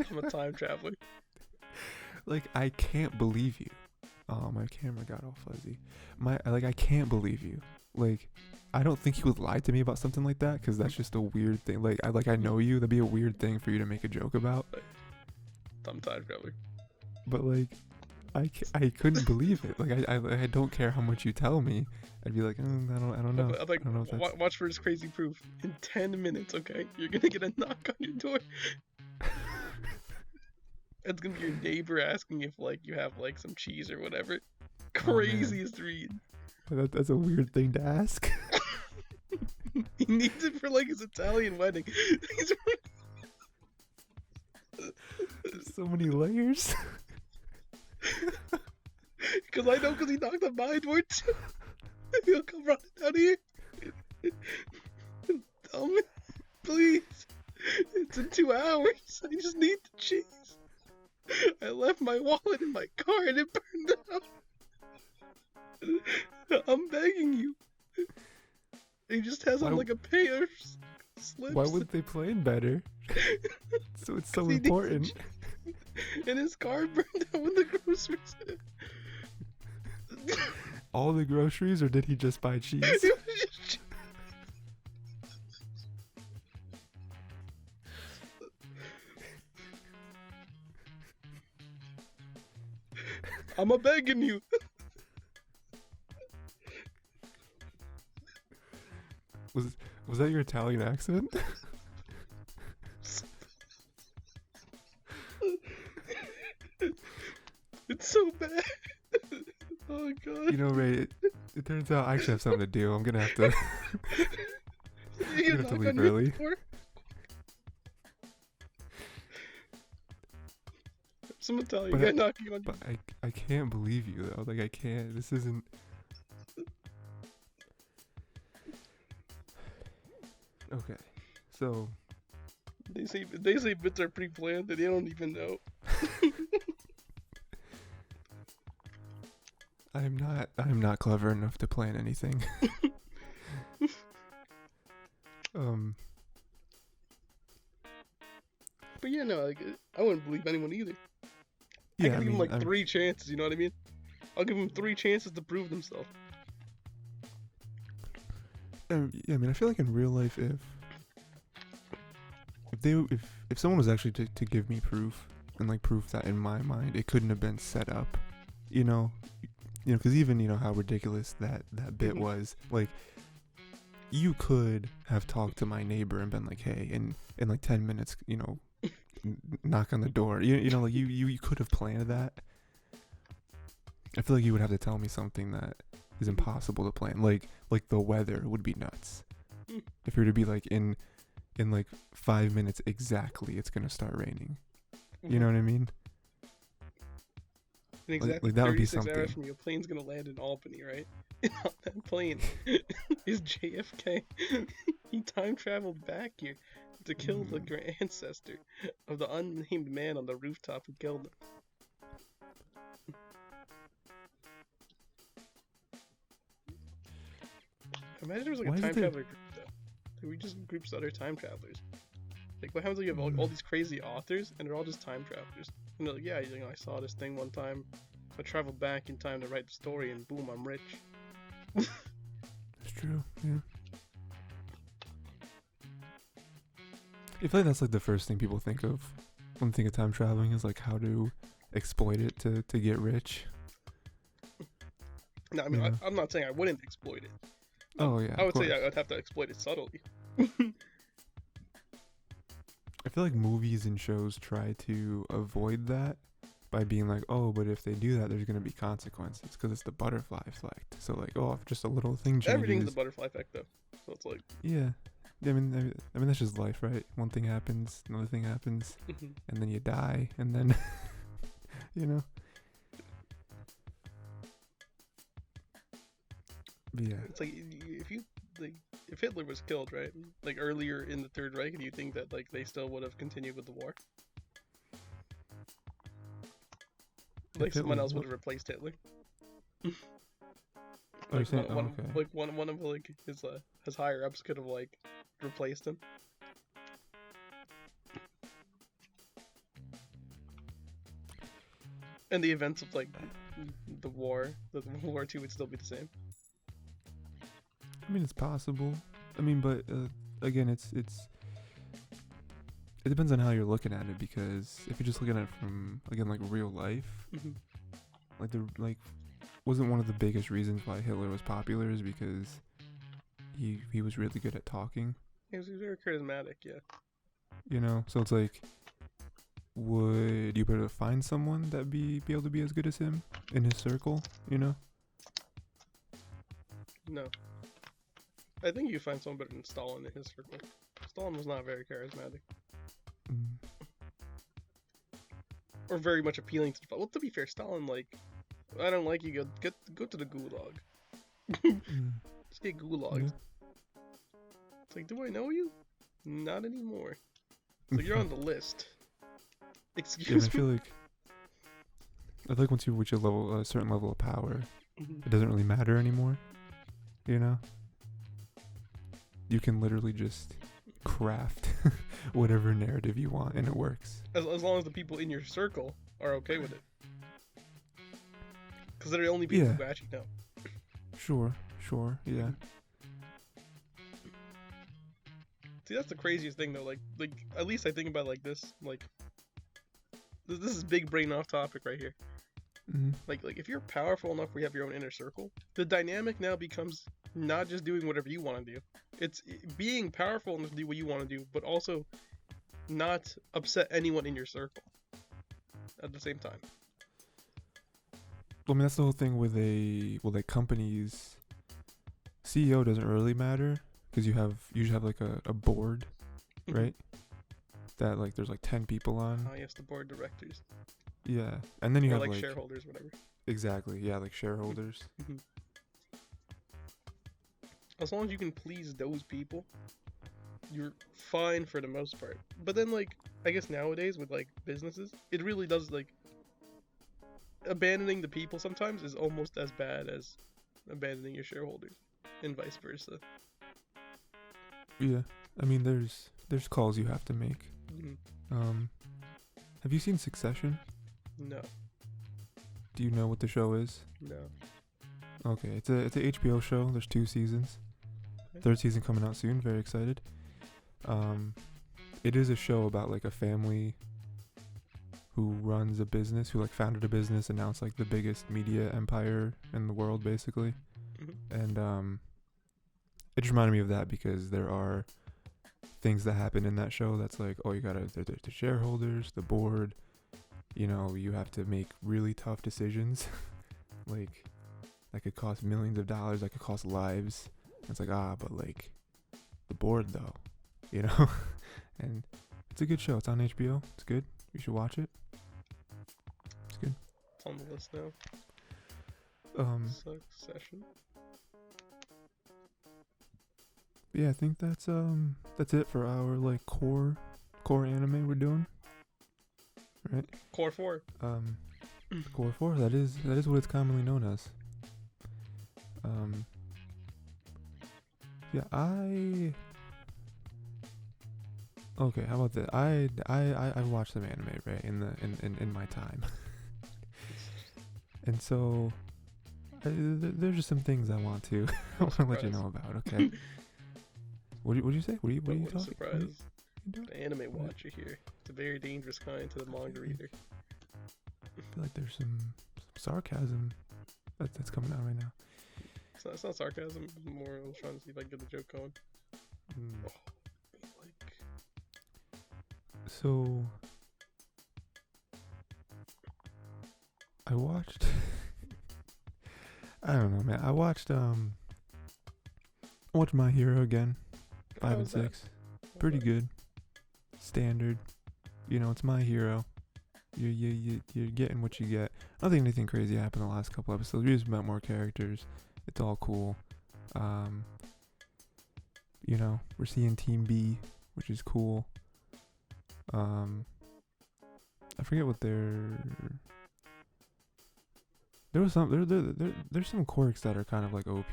I'm a time traveler. Like, I can't believe you. Oh, my camera got all fuzzy. I can't believe you. Like, I don't think you would lie to me about something like that, because that's just a weird thing. Like, I know you. That'd be a weird thing for you to make a joke about. I'm time traveler. But like, I couldn't believe it. Like, I don't care how much you tell me. I'd be like, I don't know. I'm like, I don't know if that's... Watch for this crazy proof. In 10 minutes, okay, you're gonna get a knock on your door. It's gonna be your neighbor asking if like you have like some cheese or whatever. Craziest read. That's a weird thing to ask. He needs it for like his Italian wedding. There's so many layers. Because he knocked on my door too. He'll come running down here. Tell me, please. It's in 2 hours. I just need the cheese. I left my wallet in my car and it burned out. I'm begging you. He just has on like a pair of slips. Why would they plan better? So it's so important. And his car burned out when the groceries. All the groceries, or did he just buy cheese? I'm a begging you. Was that your Italian accent? It's so bad. Oh god. Ray, it turns out I actually have something to do. I'm gonna have to. I'm gonna have to leave early. Some Italian guy knocking on you. But I can't believe you though. Like, I can't. This isn't. Okay, so. They say bits are pre-planned and they don't even know. I'm not clever enough to plan anything. But yeah, no, like, I wouldn't believe anyone either. Yeah, I give him like 3 chances, you know what I mean? I'll give him 3 chances to prove themselves. Yeah, I mean, I feel like in real life, if someone was actually to give me proof, and like proof that in my mind it couldn't have been set up, because even how ridiculous that bit was, like, you could have talked to my neighbor and been like, hey, in like 10 minutes, knock on the door. Like you could have planned that. I feel like you would have to tell me something that is impossible to plan. Like the weather would be nuts. If you were to be like in like 5 minutes exactly, it's gonna start raining. You know what I mean? In exactly like that would be 36 something. hours from you, a plane's gonna land in Albany, right? And on that plane is JFK. He time traveled back here to kill the ancestor of the unnamed man on the rooftop who killed him. Imagine there was like a time traveler group though. We just groups other time travelers. Like, what happens when you have all these crazy authors and they're all just time travelers? And they're like, yeah, I saw this thing one time. I traveled back in time to write the story, and boom, I'm rich. That's true. Yeah. I feel like that's like the first thing people think of when they think of time traveling is like how to exploit it to get rich. No, I mean, I'm not saying I wouldn't exploit it. Oh yeah. I would say I'd have to exploit it subtly. I feel like movies and shows try to avoid that by being like, oh, but if they do that, there's going to be consequences because it's the butterfly effect. So like, oh, if just a little thing changes. Everything's the butterfly effect, though. So it's like. Yeah. I mean that's just life, right? One thing happens, another thing happens, and then you die, and then, But yeah. It's like if Hitler was killed, right? Like earlier in the Third Reich, do you think that like they still would have continued with the war? Like someone else would have replaced Hitler. Like one of like his higher ups could have like replaced him. And the events of like the World War II would still be the same. I mean, it's possible. I mean, but again, it depends on how you're looking at it, because if you're just looking at it from again like real life, wasn't one of the biggest reasons why Hitler was popular is because he was really good at talking. He was very charismatic, yeah. So it's like, would you be able to find someone that'd be able to be as good as him in his circle? No. I think you find someone better than Stalin in his circle. Stalin was not very charismatic. Or very much appealing to the public. Well, to be fair, Stalin, like, I don't like you, go to the gulag. Just get gulagged. It's like, do I know you? Not anymore. So you're on the list. Excuse me? I feel like once you reach a certain level of power, it doesn't really matter anymore. You can literally just craft whatever narrative you want, and it works. As long as the people in your circle are okay with it. Because they're the only people who actually know. Sure, yeah. See, that's the craziest thing, though. Like at least I think about it like this. Like, this is big brain off topic right here. Like if you're powerful enough where you have your own inner circle, the dynamic now becomes not just doing whatever you want to do. It's being powerful enough to do what you want to do, but also not upset anyone in your circle at the same time. Well, I mean, that's the whole thing with a company's CEO doesn't really matter, because you usually have like a board, right? That like there's like 10 people on. Oh, yes, the board directors. Yeah, and then you have like shareholders, whatever. Exactly, yeah, like shareholders. As long as you can please those people, you're fine for the most part. But then, like, I guess nowadays with like businesses, it really does like abandoning the people sometimes is almost as bad as abandoning your shareholders, and vice versa. Yeah, I mean, there's calls you have to make. Have you seen Succession? No. Do you know what the show is? No. Okay, it's a HBO show. There's 2 seasons. Okay. 3rd season coming out soon. Very excited. It is a show about like a family who runs a business, who like founded a business, and now it's like the biggest media empire in the world, basically. And it just reminded me of that, because there are things that happen in that show that's like, oh, you gotta, the shareholders, the board, you have to make really tough decisions. Like, that could cost millions of dollars, that could cost lives. And it's like, but like, the board though, And it's a good show. It's on HBO. It's good. You should watch it. It's good. It's on the list now. Succession. Yeah, I think that's it for our like core anime we're doing. Right? Core 4. Core 4. That is what it's commonly known as. Yeah, Okay, how about this? I watched some anime, right, in my time. And so there's just some things I want to let you know about, okay? What do you say? What are you What a talking? surprise. The anime watcher here. It's a very dangerous kind to the manga reader. I feel like there's some sarcasm that's coming out right now. It's not sarcasm. It's more I was trying to see if I can get the joke going. Oh, So I watched I don't know, man. I watched My Hero again. 5 and 6. Pretty good. Standard. You know, it's My Hero. You're getting what you get. I don't think anything crazy happened in the last couple episodes. We just met more characters. It's all cool. You know, we're seeing Team B, which is cool. I forget what there's some quirks that are kind of like OP.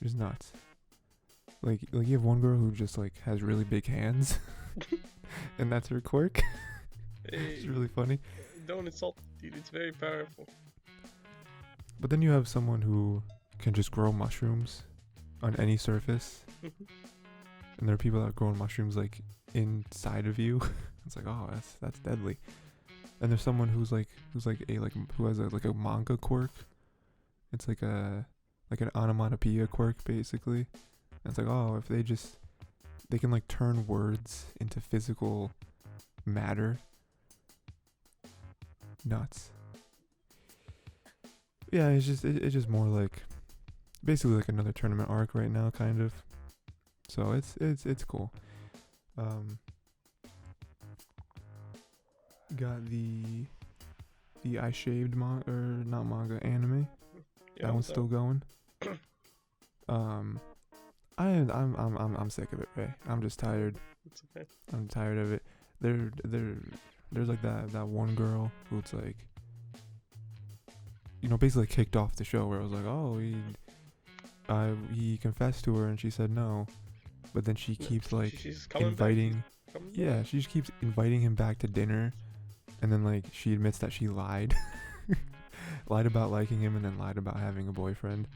Just nuts. Like you have one girl who just like has really big hands, and that's her quirk. It's really funny. Don't insult, dude. It's very powerful. But then you have someone who can just grow mushrooms on any surface, and there are people that grow mushrooms like inside of you. It's like, oh, that's deadly. And there's someone who has a manga quirk. It's like an onomatopoeia quirk basically. And it's like, oh, if they can like turn words into physical matter. Nuts. Yeah, it's just more like basically like another tournament arc right now, kind of. So it's cool. Got the I Shaved anime. Yeah, that one's still going. I'm sick of it, Ray. I'm just tired. It's okay. I'm tired of it. There's like that one girl who it's like, you know, basically kicked off the show where it was like, oh, he confessed to her and she said no, but then she keeps like inviting. Yeah, she just keeps inviting him back to dinner, and then like she admits that she lied, lied about liking him, and then lied about having a boyfriend.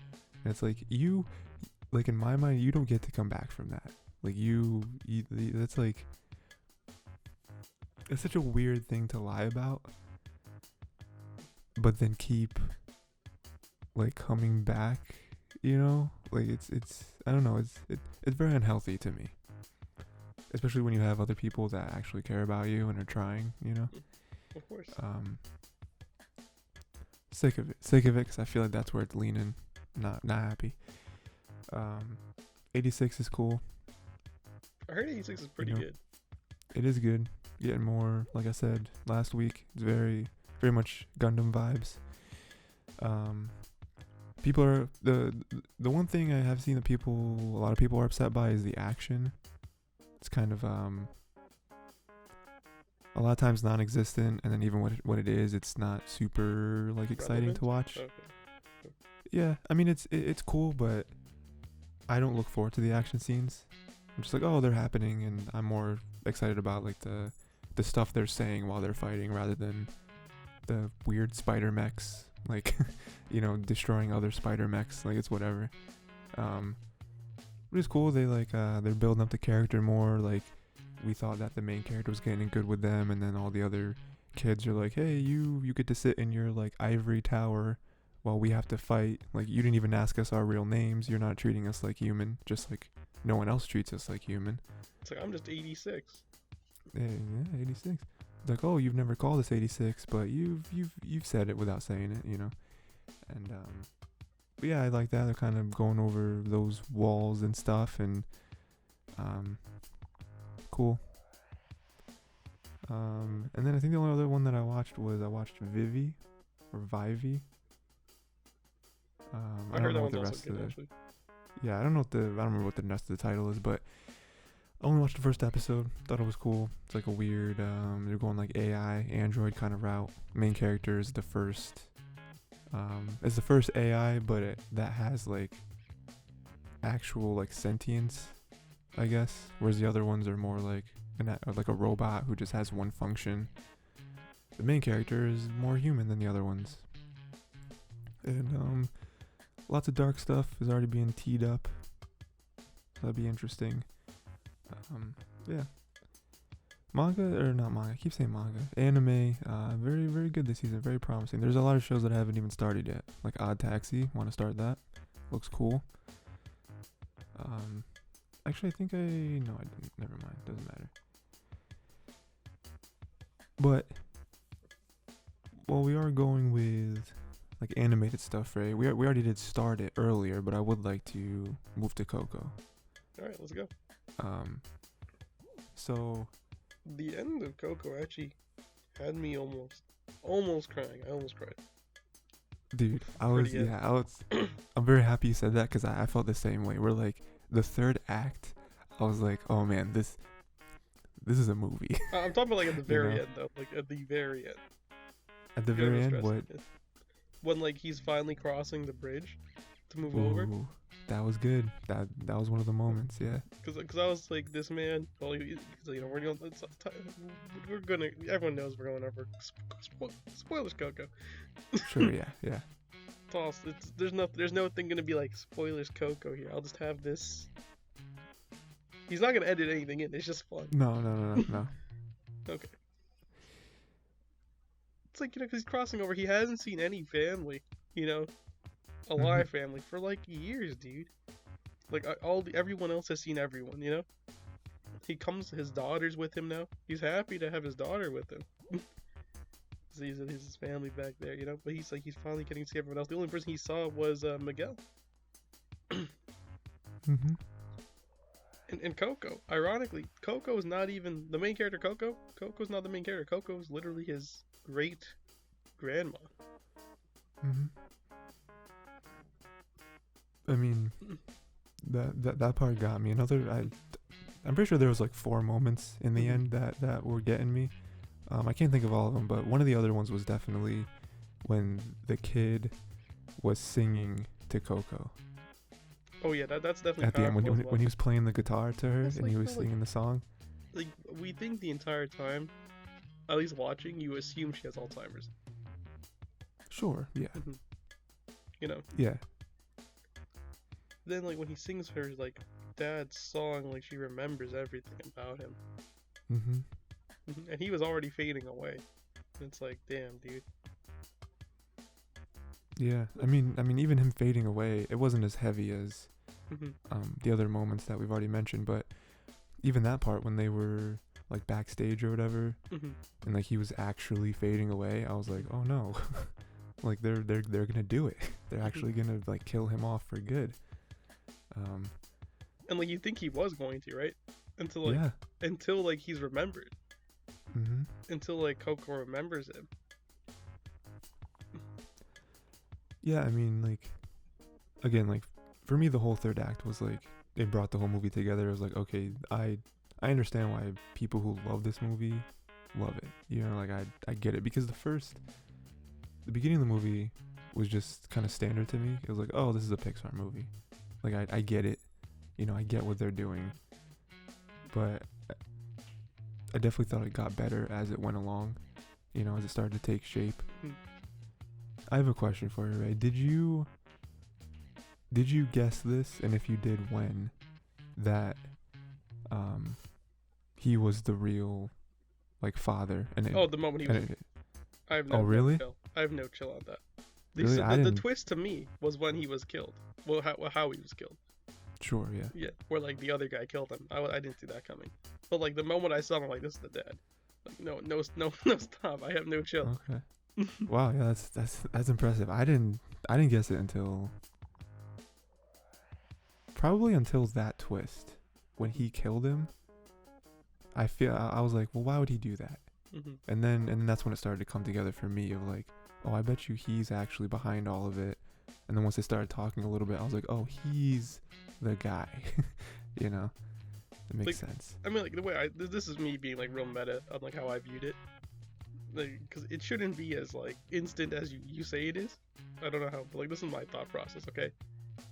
And it's like like in my mind, you don't get to come back from that. Like that's like, it's such a weird thing to lie about, but then keep like coming back. You know, like it's I don't know. It's very unhealthy to me. Especially when you have other people that actually care about you and are trying, you know? Of course. Sick of it because I feel like that's where it's leaning. Not happy. 86 is cool. I heard 86 is pretty good. It is good. Getting more, like I said last week, it's very, very much Gundam vibes. People are, the one thing I have seen that a lot of people are upset by is the action. It's kind of a lot of times non-existent, and then even what it is, it's not super like exciting to watch. Okay. Yeah, I mean it's cool, but I don't look forward to the action scenes. I'm just like, oh, they're happening, and I'm more excited about like the stuff they're saying while they're fighting rather than the weird spider mechs, like you know, destroying other spider mechs. Like it's whatever. It was cool. They they're building up the character more. Like we thought that the main character was getting good with them, and then all the other kids are like, hey, you get to sit in your like ivory tower while we have to fight. Like you didn't even ask us our real names. You're not treating us like human, just like no one else treats us like human. It's like, I'm just 86. Yeah, 86. It's like, oh, you've never called us 86, but you've said it without saying it, you know. And but yeah, I like that. They're kind of going over those walls and stuff, and cool. And then I think the only other one that I watched Vivi or Vivi. I heard that one's also good, actually. Yeah, I don't remember what the rest of the title is, but I only watched the first episode. Thought it was cool. It's like a weird, they're going like AI, Android kind of route. Main character is the first AI, but that has like actual like sentience, I guess. Whereas the other ones are more like like a robot who just has one function. The main character is more human than the other ones. And lots of dark stuff is already being teed up. So that'd be interesting. Yeah. Manga, or not manga, I keep saying manga. Anime, very, very good this season, very promising. There's a lot of shows that I haven't even started yet. Like Odd Taxi, want to start that. Looks cool. Actually, I didn't. Never mind, doesn't matter. But, well, we are going with like animated stuff, right? We already did start it earlier, but I would like to move to Coco. Alright, let's go. So the end of Coco actually had me almost crying. I almost cried. Dude, I'm very happy you said that, because I felt the same way. We're like, the third act, I was like, oh man, this is a movie. I'm talking about like at the very end though, like at the very end. At the very end, what? When like he's finally crossing the bridge to move over. That was good. That was one of the moments, yeah. Because I was like, this man. Well, we're gonna. Everyone knows we're going over spoilers, Coco. Sure, yeah. There's nothing gonna be like spoilers, Coco here. I'll just have this. He's not gonna edit anything in. It's just fun. No. Okay. It's like, because he's crossing over. He hasn't seen any family, alive family for like years, dude. Like everyone else has seen everyone, his daughter's with him now. He's happy to have his daughter with him. He's his family back there, but he's finally getting to see everyone else. The only person he saw was Miguel. And Coco, ironically, Coco is not even the main character. Coco's not the main character. Coco is literally his great grandma. I mean, that part got me. I'm pretty sure there was like 4 moments in the end that were getting me. I can't think of all of them, but one of the other ones was definitely when the kid was singing to Coco. Oh yeah, that's definitely at the end when he was playing the guitar to her and he was singing the song. Like, we think the entire time, at least watching, you assume she has Alzheimer's. Sure, yeah. Yeah. Then like when he sings her like dad's song, like she remembers everything about him. And he was already fading away. And it's like, damn, dude. Yeah, I mean, even him fading away, it wasn't as heavy as the other moments that we've already mentioned. But even that part when they were like backstage or whatever, and like he was actually fading away, I was like, oh no, like they're gonna do it. They're actually gonna like kill him off for good. And like you think he was going to, right? Until like he's remembered. Until like Coco remembers him. Yeah, I mean, like, again, like, for me, the whole third act was like, it brought the whole movie together. It was like, okay, I understand why people who love this movie love it. Like, I get it. Because the beginning of the movie was just kind of standard to me. It was like, oh, this is a Pixar movie. Like, I get it. I get what they're doing. But I definitely thought it got better as it went along, as it started to take shape. I have a question for you, Ray. Did you guess this, and if you did, when, that he was the real like father? And the moment he was. I have no. Oh really? Chill. I have no chill on that. Really? The twist to me was when he was killed. Well, how he was killed. Sure. Yeah. Yeah. Where like the other guy killed him. I didn't see that coming. But like the moment I saw him, I'm like, this is the dad. Like, no, stop. I have no chill. Okay. Wow, yeah, that's impressive. I didn't guess it until that twist when he killed him. I was like, well, why would he do that? And then that's when it started to come together for me of like, oh, I bet you he's actually behind all of it. And then once they started talking a little bit, I was like, oh, he's the guy. It makes sense. I mean, like the way this is me being like real meta on like how I viewed it. Because it shouldn't be as like instant as you say it is. I don't know how, but like this is my thought process. Okay,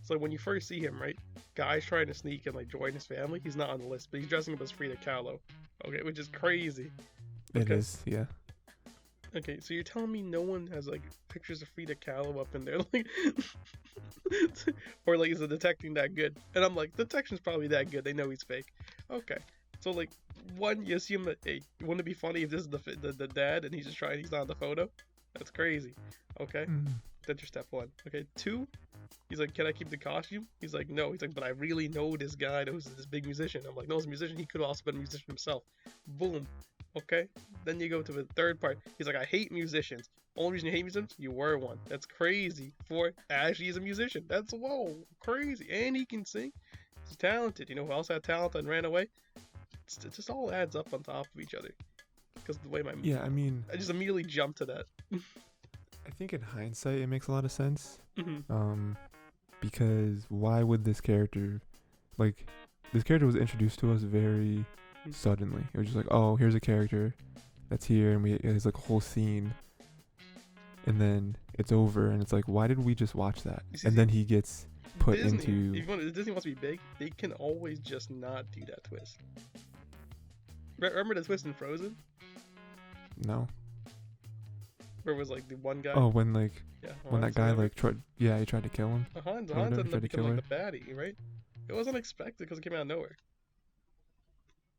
so when you first see him, right, guy's trying to sneak and like join his family. He's not on the list, but he's dressing up as Frida Kahlo, Okay, which is crazy. It is, yeah. Okay, so you're telling me no one has like pictures of Frida Kahlo up in there, like, or like is the detecting that good? And I'm like, detection's probably that good. They know he's fake. Okay, so like, one, you assume that, hey, wouldn't it be funny if this is the dad and he's just trying, he's not in the photo? That's crazy. Okay, that's your step one. Okay, two, he's like, can I keep the costume? He's like, no. He's like, but I really know this guy who's this big musician. I'm like, no, he's a musician. He could have also been a musician himself. Boom. Okay. Then you go to the third part. He's like, I hate musicians. Only reason you hate musicians, you were one. That's crazy. For Ashley is a musician. That's whoa, crazy. And he can sing. He's talented. You know who else had talent and ran away? It just all adds up on top of each other. Because the way I mean, I just immediately jumped to that. I think in hindsight it makes a lot of sense. Mm-hmm. Because why would this character was introduced to us very suddenly. It was just like, oh, here's a character that's here, and it's like a whole scene, and then it's over, and it's like, why did we just watch that? And then he gets put into. If Disney wants to be big, they can always just not do that twist. Remember the twist in Frozen? No. Where it was like the one guy. Oh, when that guy whatever. he tried to kill him. Hans ended up becoming like the baddie, right? It wasn't expected because it came out of nowhere.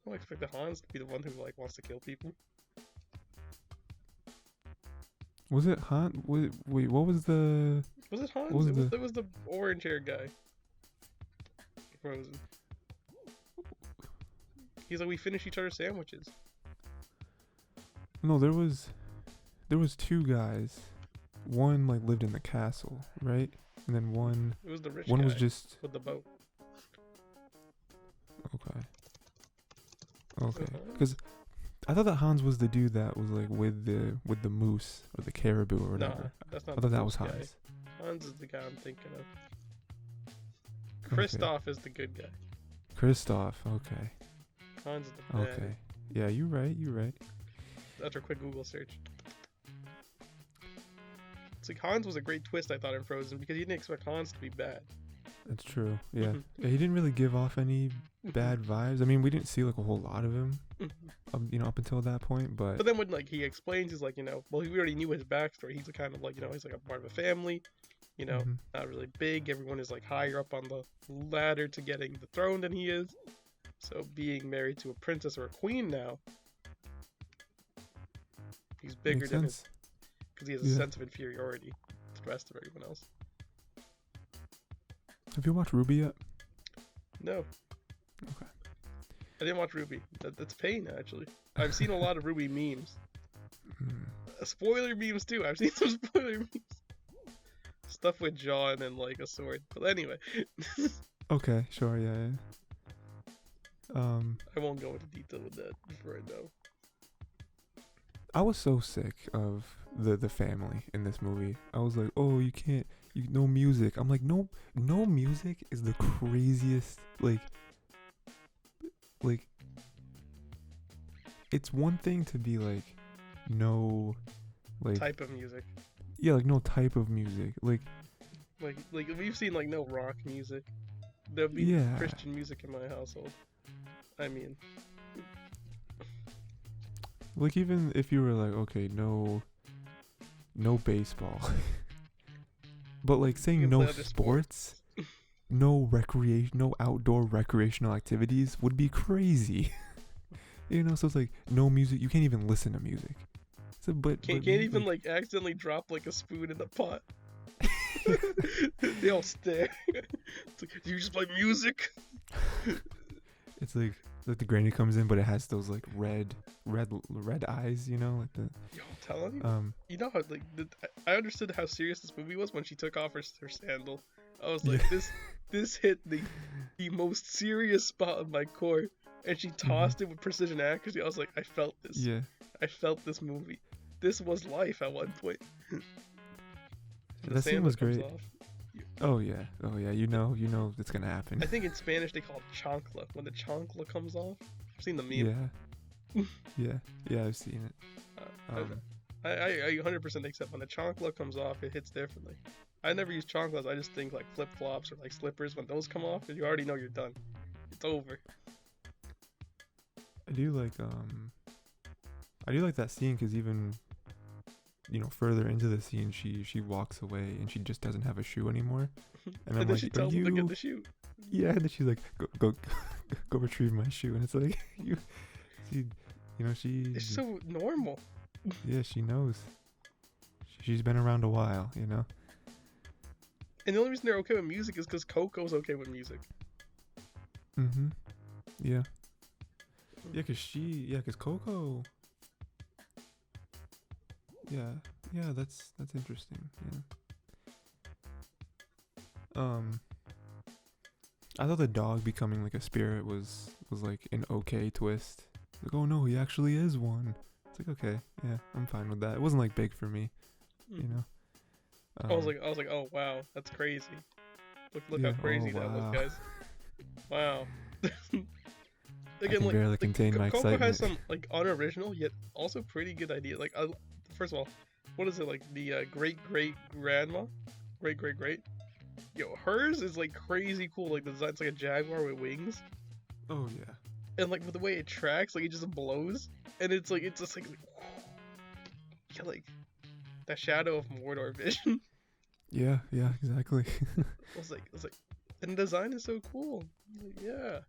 I don't expect the Hans to be the one who like wants to kill people. Was it Hans? Wait, what was the? Was it Hans? It was the orange hair guy. Frozen. He's like, we finish each other's sandwiches. No, there was two guys. One like lived in the castle, right? And then one. It was the rich one guy was just with the boat. Okay. Because I thought that Hans was the dude that was like with the moose or the caribou or whatever. Nah, that's not. I thought that was Hans. Hans is the guy I'm thinking of. Kristoff is the good guy. Kristoff, okay. Hans is the bad. Okay. Yeah, you're right. After a quick Google search. It's like Hans was a great twist, I thought, in Frozen because you didn't expect Hans to be bad. That's true. Yeah. Yeah, he didn't really give off any bad vibes. I mean, we didn't see like a whole lot of him, up until that point. But then when like he explains, he's like, well, we already knew his backstory. He's a kind of like, he's like a part of a family, not really big. Everyone is like higher up on the ladder to getting the throne than he is. So being married to a princess or a queen now, he's bigger than his, because he has a sense of inferiority to the rest of everyone else. Have you watched Ruby yet? No. Okay. I didn't watch Ruby. That's pain, actually. I've seen a lot of Ruby memes. Spoiler memes, too. I've seen some spoiler memes. Stuff with John and, like, a sword. But anyway. Okay, sure, yeah. I won't go into detail with that for right now. I was so sick of the family in this movie. I was like, oh, no music. I'm like, no music is the craziest, like, it's one thing to be like, no, like, type of music. Yeah, like, no type of music. Like we've seen, like, no rock music. There'll be Christian music in my household. I mean, like, even if you were like, okay, no baseball. But like saying no sports, no outdoor recreational activities would be crazy. So it's like no music. You can't even listen to music. So, can't even like accidentally drop like a spoon in the pot. They all stare. It's like, do you just play music? It's like the granny comes in, but it has those like red eyes, like the. Yo, I'm telling you. How like I understood how serious this movie was when she took off her sandal. I was like, this hit the most serious spot of my core, and she tossed it with precision accuracy. I was like, I felt this. Yeah. I felt this movie. This was life at one point. That scene was great. Oh yeah. You know it's gonna happen. I think in Spanish they call it chancla. When the chancla comes off, I've seen the meme. Yeah, I've seen it. I 100% accept when the chancla comes off, it hits differently. I never use chanclas. I just think like flip flops or like slippers. When those come off, you already know you're done. It's over. I do like that scene because even further into the scene, she walks away and she just doesn't have a shoe anymore, and I'm then like, she tells him to get the shoe. Yeah, and then she's like, go retrieve my shoe, and it's like she. It's so normal. Yeah, she knows. She's been around a while, And the only reason they're okay with music is because Coco's okay with music. Mm-hmm. Yeah. Yeah, because Coco. Yeah, that's interesting. Yeah. I thought the dog becoming like a spirit was like an okay twist. Like, oh no, he actually is one. It's like, okay, yeah, I'm fine with that. It wasn't like big for me, I was like, oh wow, that's crazy. Look how crazy that was, guys. Wow. Again, I can barely contain my excitement. Coco has some like unoriginal yet also pretty good idea. Like, first of all, what is it, like the great grandma, great. Yo, hers is like crazy cool. Like the design's like a jaguar with wings. Oh yeah. And like with the way it tracks, like it just blows, and it's just like yeah, like that Shadow of Mordor vision. Yeah, exactly. I was like, and the design is so cool. Like, yeah.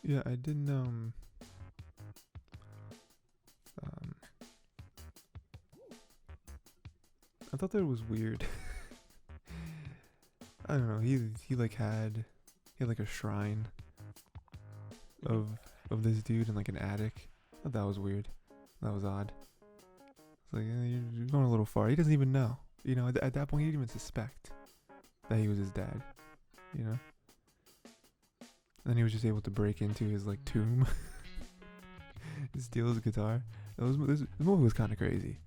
Yeah, I didn't I thought that it was weird. I don't know. He like had like a shrine of this dude in like an attic. I thought that was weird. That was odd. It's like, you're going a little far. He doesn't even know. At that point he didn't even suspect that he was his dad. And then he was just able to break into his like tomb, steal his guitar. This movie was kind of crazy.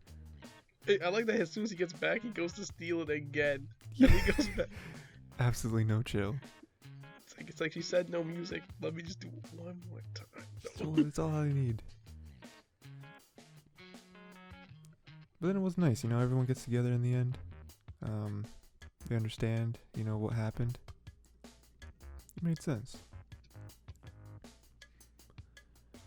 I like that as soon as he gets back, he goes to steal it again. And he goes back. Absolutely no chill. It's like she said no music. Let me just do one more time. That's all I need. But then it was nice, everyone gets together in the end. They understand, what happened. It made sense.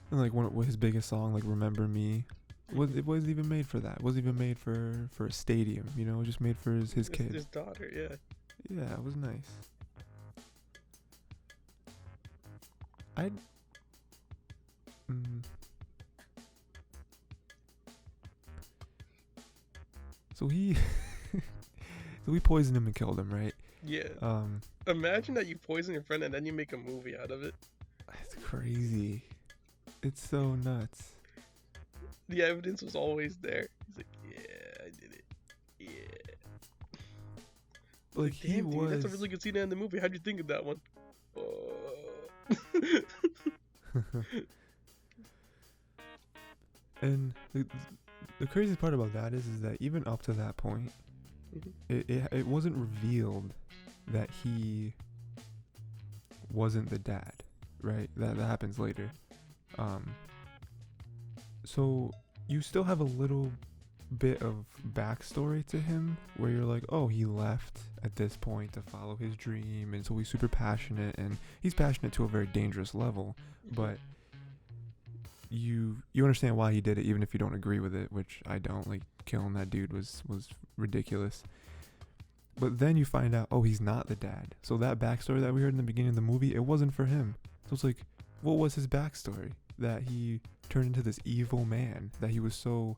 And like his biggest song, like "Remember Me," it wasn't even made for that. It wasn't even made for a stadium. It was just made for his kid. His daughter, yeah. Yeah, it was nice. So he poisoned him and killed him, right? Yeah. Imagine that you poison your friend and then you make a movie out of it. That's crazy. It's so nuts. The evidence was always there. He's like, yeah, I did it. Yeah. Like he was. Dude, that's a really good scene in the movie. How'd you think of that one? And the craziest part about that is that even up to that point, it wasn't revealed that he wasn't the dad, right? That happens later. So you still have a little bit of backstory to him where you're like, oh, he left at this point to follow his dream, and so he's super passionate, and he's passionate to a very dangerous level, but you understand why he did it even if you don't agree with it, which I don't. Like, killing that dude was ridiculous. But then you find out, oh, he's not the dad. So that backstory that we heard in the beginning of the movie, it wasn't for him. So it's like, what was his backstory? That he turned into this evil man, that he was so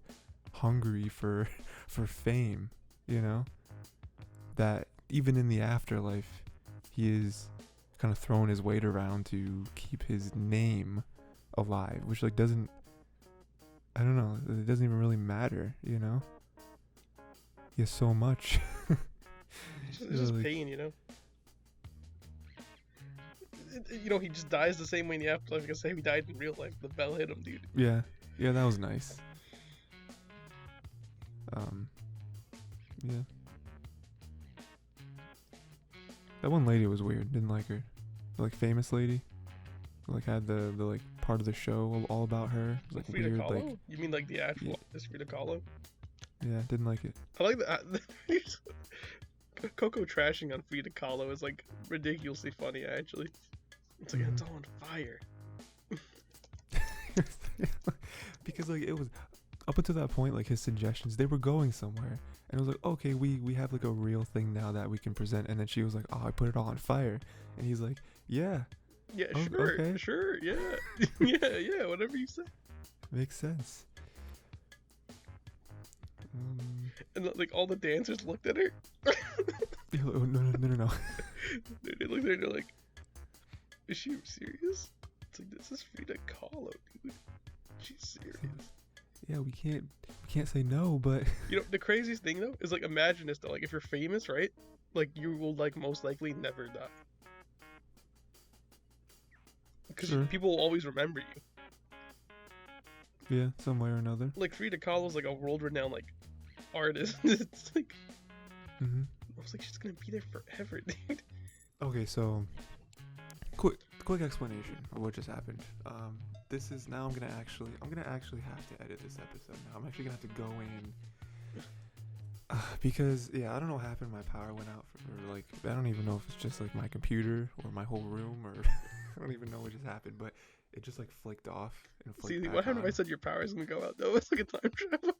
hungry for fame, that even in the afterlife he is kind of throwing his weight around to keep his name alive, which like doesn't, I don't know, it doesn't even really matter, He has so much. It's just like, pain, he just dies the same way in the afterlife because he died in real life. The bell hit him, dude. Yeah, that was nice. Yeah. That one lady was weird. Didn't like her. The, like, famous lady. Like, had the like part of the show all about her. It was, like, Frida weird. Kahlo? Like, you mean like the actual artist Frida Kahlo? Yeah, didn't like it. I like that. Coco trashing on Frida Kahlo is like ridiculously funny, actually. It's like, it's all on fire. Because like it was up until that point, like his suggestions, they were going somewhere, and it was like, okay, we have like a real thing now that we can present. And then she was like, oh, I put it all on fire, and he's like, yeah, sure, okay. sure, yeah. yeah, whatever you say. Makes sense. And like all the dancers looked at her. No. They looked at her and they're like, is she serious? It's like, this is Frida Kahlo, dude. She's serious. Yeah, we can't say no, but you know the craziest thing though is like, imagine this though, like if you're famous, right? Like you will like most likely never die. Because people will always remember you. Yeah, some way or another. Like Frida Kahlo's like a world-renowned like artist. It's like, I was like, she's gonna be there forever, dude. Okay, so quick explanation of what just happened. This is now I'm gonna actually have to edit this episode now. I'm actually gonna have to go in because I don't know what happened. My power went out for like, I don't even know if it's just like my computer or my whole room, or I don't even know what just happened, but it just like flicked off and flicked back what happened on. if I said your power is gonna go out though? It's like a time travel.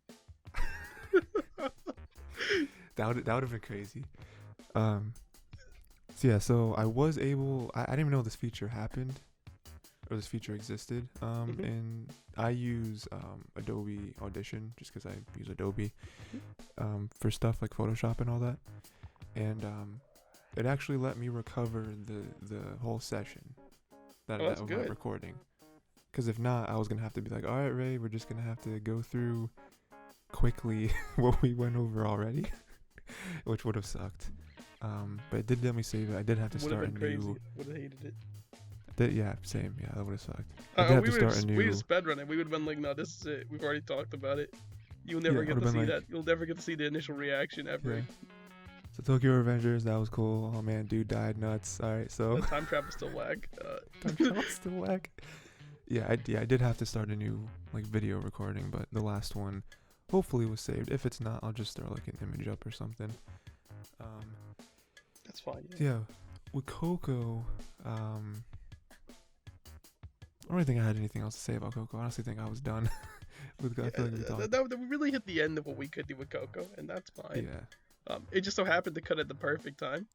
That would have been crazy. So I was able. I didn't even know this feature happened, or this feature existed. And I use Adobe Audition just because I use Adobe for stuff like Photoshop and all that. And it actually let me recover the whole session that of my recording. Because if not, I was gonna have to be like, all right, Ray, we're just gonna have to go through quickly what we went over already, which would have sucked. But it did let me save it. I did have to start a new. Would have hated it. Yeah, same. Yeah, that would have sucked. We would have sped run it. We would have been like, no, this is it. We've already talked about it. You'll never get to see that. You'll never get to see the initial reaction ever. Yeah. So Tokyo Revengers, that was cool. Oh man, dude died nuts. All right, so. The time travel still whack. Time travel still whack. Yeah, I did have to start a new like video recording, but the last one hopefully was saved. If it's not, I'll just throw like an image up or something. That's fine. Yeah, with Coco, I don't really think I had anything else to say about Coco. I honestly think I was done. I feel like we talked. We really hit the end of what we could do with Coco, and that's fine. Yeah. It just so happened to cut at the perfect time.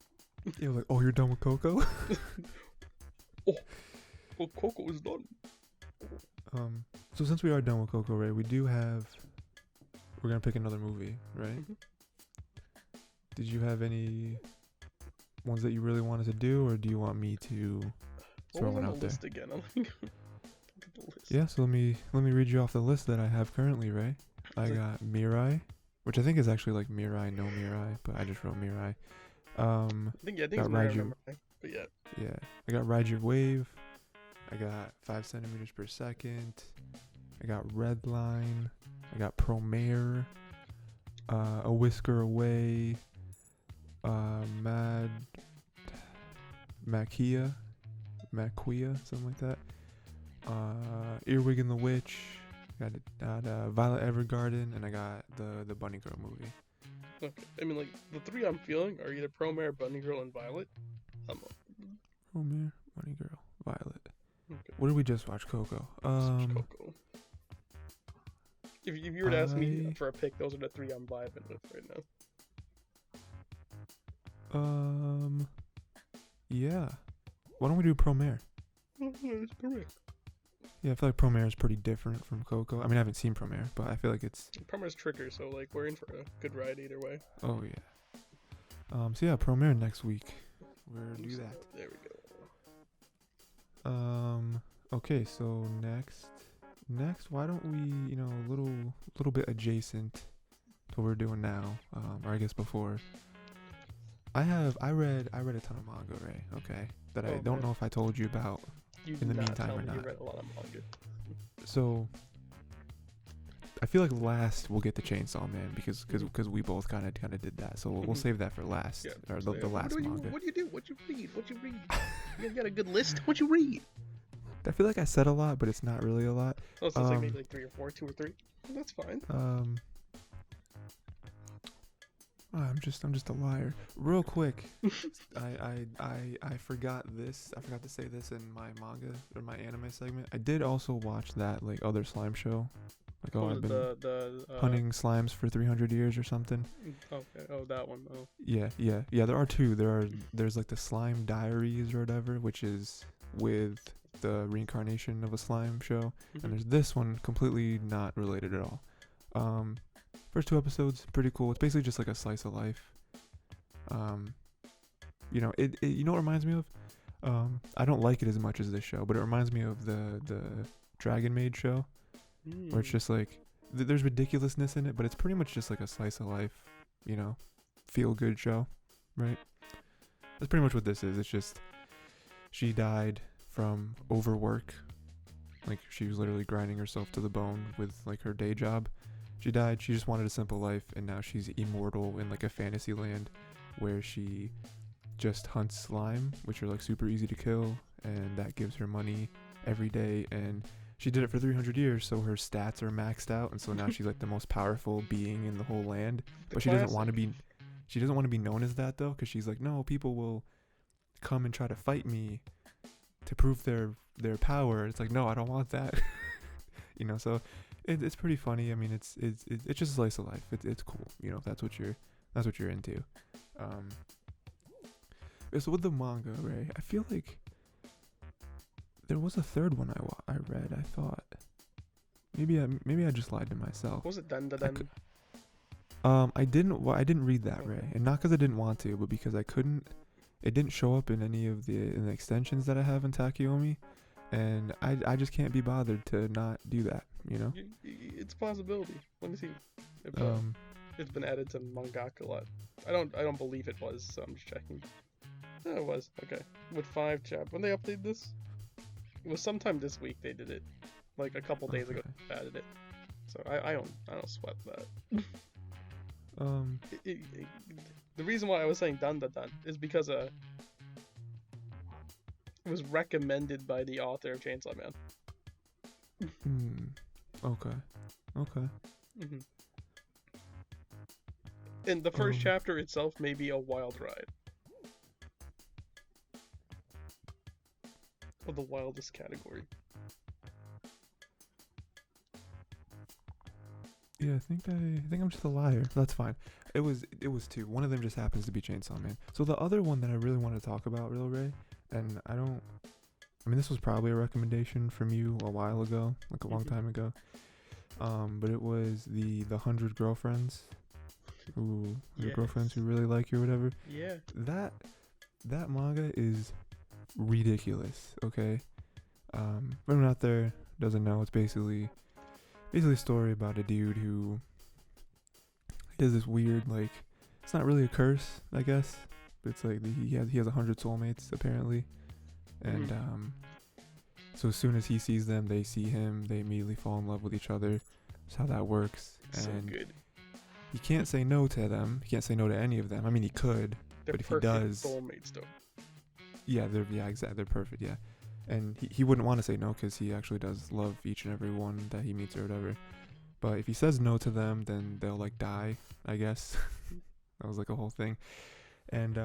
Yeah, like, oh, you're done with Coco? Well, Coco is done. So since we are done with Coco, Ray, we're gonna pick another movie, right? Did you have any ones that you really wanted to do, or do you want me to throw one out there? List again? I'm like, look at the list. Yeah, so let me read you off the list that I have currently, Ray. I got Mirai, which I think is actually like Mirai no Mirai, but I just wrote Mirai. I think it's Mirai, but yeah. Yeah, I got Ride Your Wave. I got 5 centimeters per second. I got Redline. I got Promare. A Whisker Away. Maquia, something like that. Earwig and the Witch. Got Violet Evergarden, and I got the Bunny Girl movie. Okay, I mean, like, the three I'm feeling are either Promare, Bunny Girl, and Violet. Promare, Bunny Girl, Violet. Okay. What did we just watch? Coco. Coco. If you were to ask me for a pick, those are the three I'm vibing with right now. Yeah. Why don't we do Promare? It's correct. Yeah, I feel like Promare is pretty different from Coco. I mean, I haven't seen Promare, but I feel like it's... Promare's trigger, so, like, we're in for a good ride either way. Oh, yeah. So, yeah, Promare next week. We'll do that. There we go. Okay, so next, why don't we, a little bit adjacent to what we're doing now, or I guess before. I read a ton of manga, Ray, okay, that I don't know if I told you about in the meantime or not. You read a lot of manga. So I feel like last we'll get the Chainsaw Man because we both kind of did that. So we'll save that for last, or the last manga. What do you do? What you read? You got a good list? What you read? I feel like I said a lot, but it's not really a lot. Oh, so it's like maybe like 3 or 4, 2 or 3. That's fine. I'm just a liar. Real quick, I forgot this. I forgot to say this in my manga or my anime segment. I did also watch that like other slime show. Like I've been the hunting slimes for 300 years or something. Okay. Oh, that one. Oh. Yeah. There are two. There's like the Slime Diaries or whatever, which is with the reincarnation of a slime show, and there's this one completely not related at all. First 2 episodes pretty cool. It's basically just like a slice of life. You know, it you know what it reminds me of? I don't like it as much as this show, but it reminds me of the Dragon Maid show, where it's just like there's ridiculousness in it, but it's pretty much just like a slice of life, you know, feel good show, right? That's pretty much what this is. It's just she died from overwork. Like she was literally grinding herself to the bone with like her day job. She died. She just wanted a simple life, and now she's immortal in like a fantasy land where she just hunts slime, which are like super easy to kill, and that gives her money every day. And she did it for 300 years, so her stats are maxed out, and so now she's like the most powerful being in the whole land. But she doesn't want to be. She doesn't want to be known as that though, because she's like, no, people will come and try to fight me to prove their power. It's like, no, I don't want that. You know, so it's pretty funny. I mean, it's just a slice of life. It's cool, you know, if that's what you're into. So with the manga, Ray, I feel like there was a third one I read. I thought maybe I just lied to myself. Was it Dan? I didn't read that, Ray, and not because I didn't want to, but because I couldn't. It didn't show up in any of the extensions that I have in Takeyomi, and I just can't be bothered to not do that, you know? It's a possibility. Let me see if it's been added to Mangaka a lot. I don't believe it was, so I'm just checking. Oh, it was. Okay. With 5 chapters. When they updated this? It was sometime this week they did it. Like a couple days ago they added it. So I don't sweat that. The reason why I was saying dun is because it was recommended by the author of Chainsaw Man. Okay. Mm-hmm. And the first chapter itself may be a wild ride. Of the wildest category. Yeah, I think I'm just a liar. That's fine. It was 2. One of them just happens to be Chainsaw Man. So the other one that I really want to talk about, Real Ray, and I mean this was probably a recommendation from you a while ago, like a long time ago. But it was the 100 girlfriends who girlfriends who really like you or whatever. Yeah. That manga is ridiculous, okay? Everyone out there doesn't know, it's basically a story about a dude who does this weird, like, it's not really a curse, I guess, but it's like he has 100 soulmates apparently, and so as soon as he sees them, they see him, they immediately fall in love with each other. That's how that works. So and good. He can't say no to them. He can't say no to any of them. I mean, he could, They're but if he does, soulmates though. Yeah, exactly. They're perfect. Yeah, and he wouldn't want to say no because he actually does love each and every one that he meets or whatever. But if he says no to them, then they'll like die, I guess. That was like a whole thing. And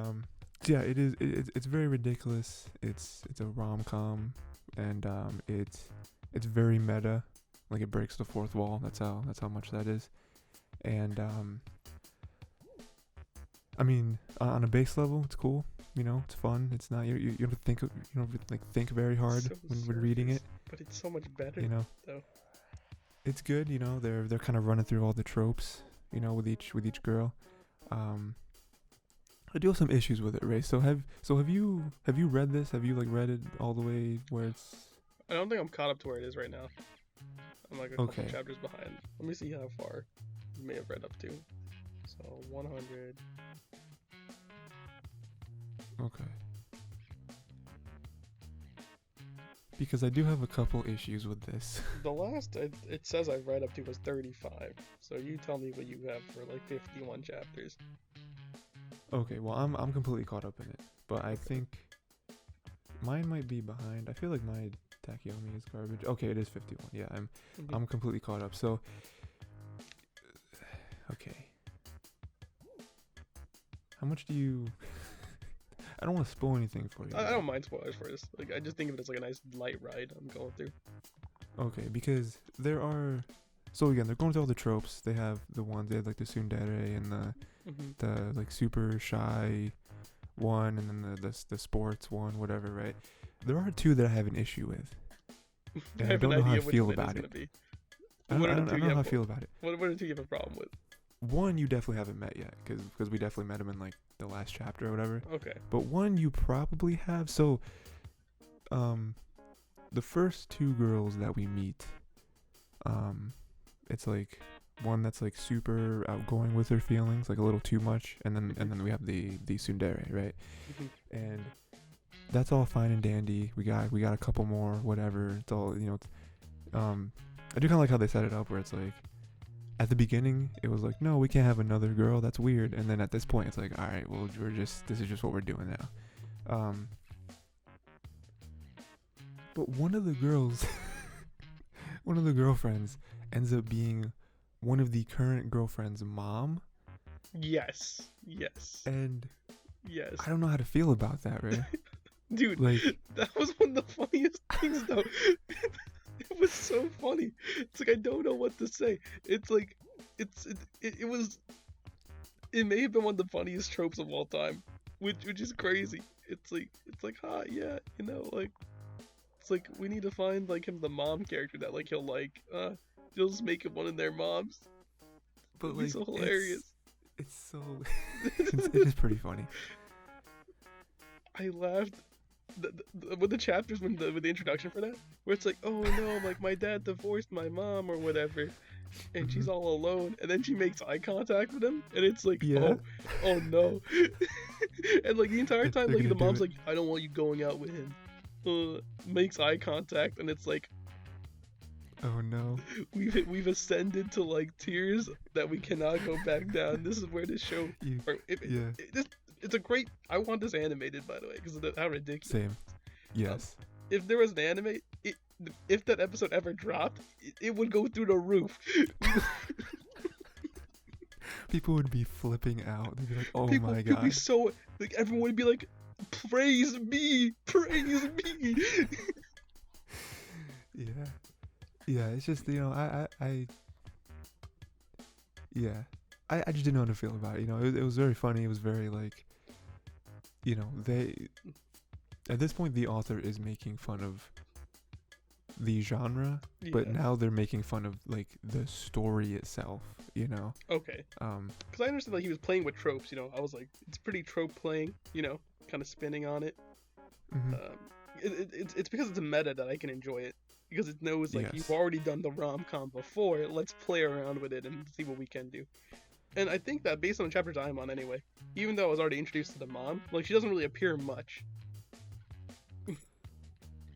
yeah, it's very ridiculous. It's a rom-com, and it's very meta. Like it breaks the fourth wall. That's how much that is. And I mean, on a base level, it's cool. You know, it's fun. It's not you don't think very hard when reading it. But it's so much better. You know, though. It's good. You know, they're kind of running through all the tropes. You know, with each girl. I do have some issues with it, Ray. So have you read this? Have you like read it all the way where it's? I don't think I'm caught up to where it is right now. I'm like a couple chapters behind. Let me see how far you may have read up to. So 100. Okay. Because I do have a couple issues with this. The last it says I've read up to was 35. So you tell me what you have for like 51 chapters. Okay, well I'm completely caught up in it, but I think mine might be behind. I feel like my Takeyomi is garbage. Okay, it is 51. Yeah, I'm completely caught up. So okay. How much do you? I don't want to spoil anything for you. I don't mind spoilers for this. Like, I just think of it as like a nice light ride I'm going through. Okay, because there are. So again, they're going through all the tropes. They have the ones they have like the tsundere and the like super shy one, and then the sports one, whatever. Right? There are two that I have an issue with. And I don't know how I feel about it. I don't know how I feel about it. What are the two you have a problem with? One you definitely haven't met yet, because we definitely met him in like the last chapter or whatever. Okay. But one you probably have. So, the first two girls that we meet, it's like one that's like super outgoing with her feelings, like a little too much, and then we have the tsundere, right? And that's all fine and dandy. We got a couple more, whatever. It's all, you know. I do kind of like how they set it up, where it's like, at the beginning it was like, no, we can't have another girl. That's weird. And then at this point, it's like, all right, well, this is just what we're doing now. But one of the girls, one of the girlfriends, ends up being one of the current girlfriend's mom. Yes. And yes. I don't know how to feel about that, right? Dude, like, that was one of the funniest things, though. It was so funny. It's like, I don't know what to say. It's like, it may have been one of the funniest tropes of all time, which is crazy. It's like, yeah, you know, like, it's like, we need to find, like, him the mom character that, like, he'll like, you'll just make him one of their moms. But it'd like, be so hilarious. It's so, it is pretty funny. I laughed. With the chapters, with the introduction for that, where it's like, oh no, like my dad divorced my mom or whatever, and she's all alone, and then she makes eye contact with him, and it's like, oh no. And like the entire time, like the mom's like, I don't want you going out with him. Makes eye contact, and it's like, oh no, we've ascended to like tears that we cannot go back down. This is where this show, it's a great. I want this animated, by the way, because of how ridiculous. Same. Yes. If there was an anime, if that episode ever dropped, it would go through the roof. People would be flipping out. They'd be like, "Oh my god!" People would be so like, everyone would be like, "Praise me, praise me." Yeah. It's just, you know, I just didn't know how to feel about it. You know, it was very funny. It was very like, you know, at this point the author is making fun of the genre, but now they're making fun of like the story itself, you know. Okay. Because I understand that he was playing with tropes, you know. I was like, it's pretty trope playing, you know, kind of spinning on it. It's because it's a meta that I can enjoy it, because it knows like, you've already done the rom-com before, let's play around with it and see what we can do. And I think that based on the chapters I'm on anyway, even though I was already introduced to the mom, like, she doesn't really appear much.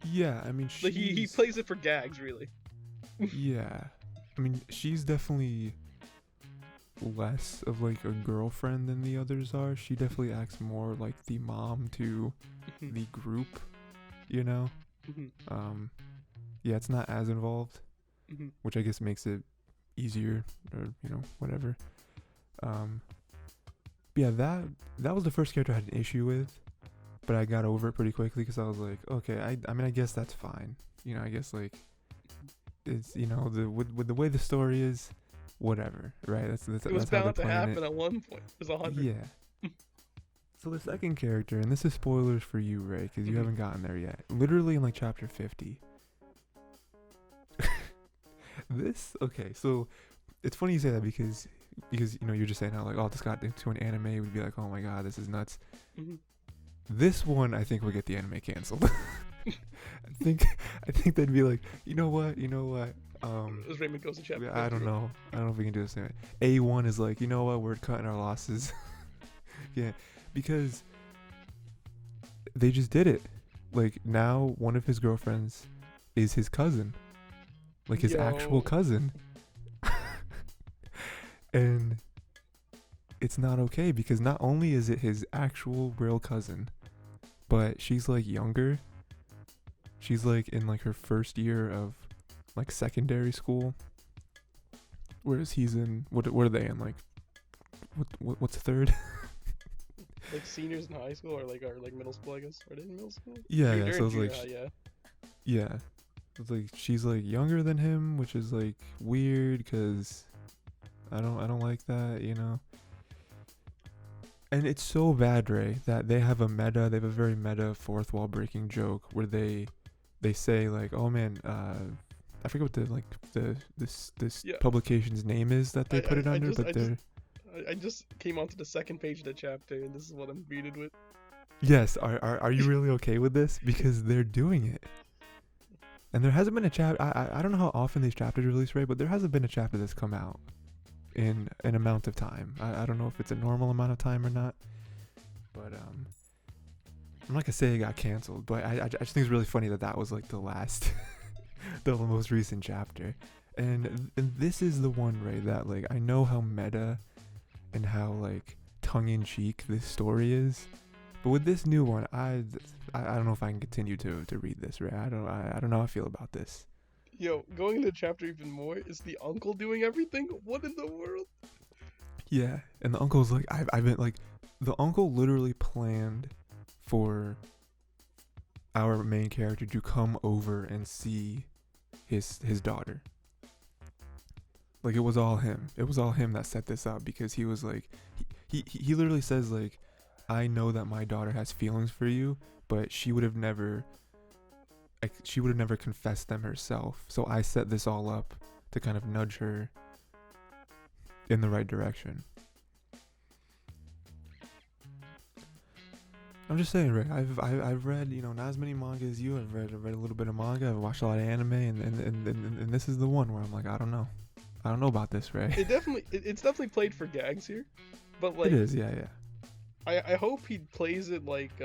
Yeah, I mean, like, he plays it for gags, really. Yeah. I mean, she's definitely less of like a girlfriend than the others are. She definitely acts more like the mom to the group, you know? Yeah, it's not as involved, which I guess makes it easier, or, you know, whatever. Yeah, that was the first character I had an issue with, but I got over it pretty quickly, because I was like, okay, I mean, I guess that's fine. You know, I guess, like, it's, you know, with the way the story is, whatever, right? It was bound to happen at one point. It was 100. Yeah. So the second character, and this is spoilers for you, Ray, because you haven't gotten there yet. Literally in like chapter 50. Okay, so it's funny you say that, because you know, you're just saying how like, oh, this got into an anime, we'd be like, oh my god, this is nuts. This one, I think, would get the anime canceled. I think they'd be like, you know what? As Raymen goes to chapter, I don't know if we can do this anyway. A1 is like, you know what? We're cutting our losses. Yeah, because they just did it. Like, now one of his girlfriends is his cousin, like his actual cousin. And it's not okay, because not only is it his actual real cousin, but she's like younger. She's like in like her first year of like secondary school, whereas he's in what are they in, like what's third? like seniors in high school or like middle school, I guess. Are they in middle school? Yeah. So it's junior like, high, yeah. yeah, it's like she's like younger than him, which is like weird because I don't like that, you know. And it's so bad, Ray, that they have a very meta fourth wall breaking joke where they say like, oh man, I forget what this Yeah. publication's name is that they put it under, but they're. I just came onto the second page of the chapter, and this is what I'm greeted with. Yes, are you really okay with this? Because they're doing it. And there hasn't been a chapter. I don't know how often these chapters release, Ray, but there hasn't been a chapter that's come out in an amount of time. I don't know if it's a normal amount of time or not, but I'm not gonna say it got canceled, but I just think it's really funny that was like the last, the most recent chapter, and this is the one, Ray, that like I know how meta and how like tongue-in-cheek this story is, but with this new one, I don't know if I can continue to read this, Ray. I don't know how I feel about this. Yo, going into the chapter even more, is the uncle doing everything? What in the world? Yeah, and the uncle's like, I've been like, the uncle literally planned for our main character to come over and see his daughter. Like it was all him. It was all him that set this up because he was like, he literally says like, I know that my daughter has feelings for you, but she would have never confessed them herself. So I set this all up to kind of nudge her in the right direction. I'm just saying, Rick. I've read, you know, not as many manga as you. I've read a little bit of manga. I've watched a lot of anime, and this is the one where I'm like, I don't know about this, Ray. It's definitely played for gags here, but like it is, yeah. I hope he plays it like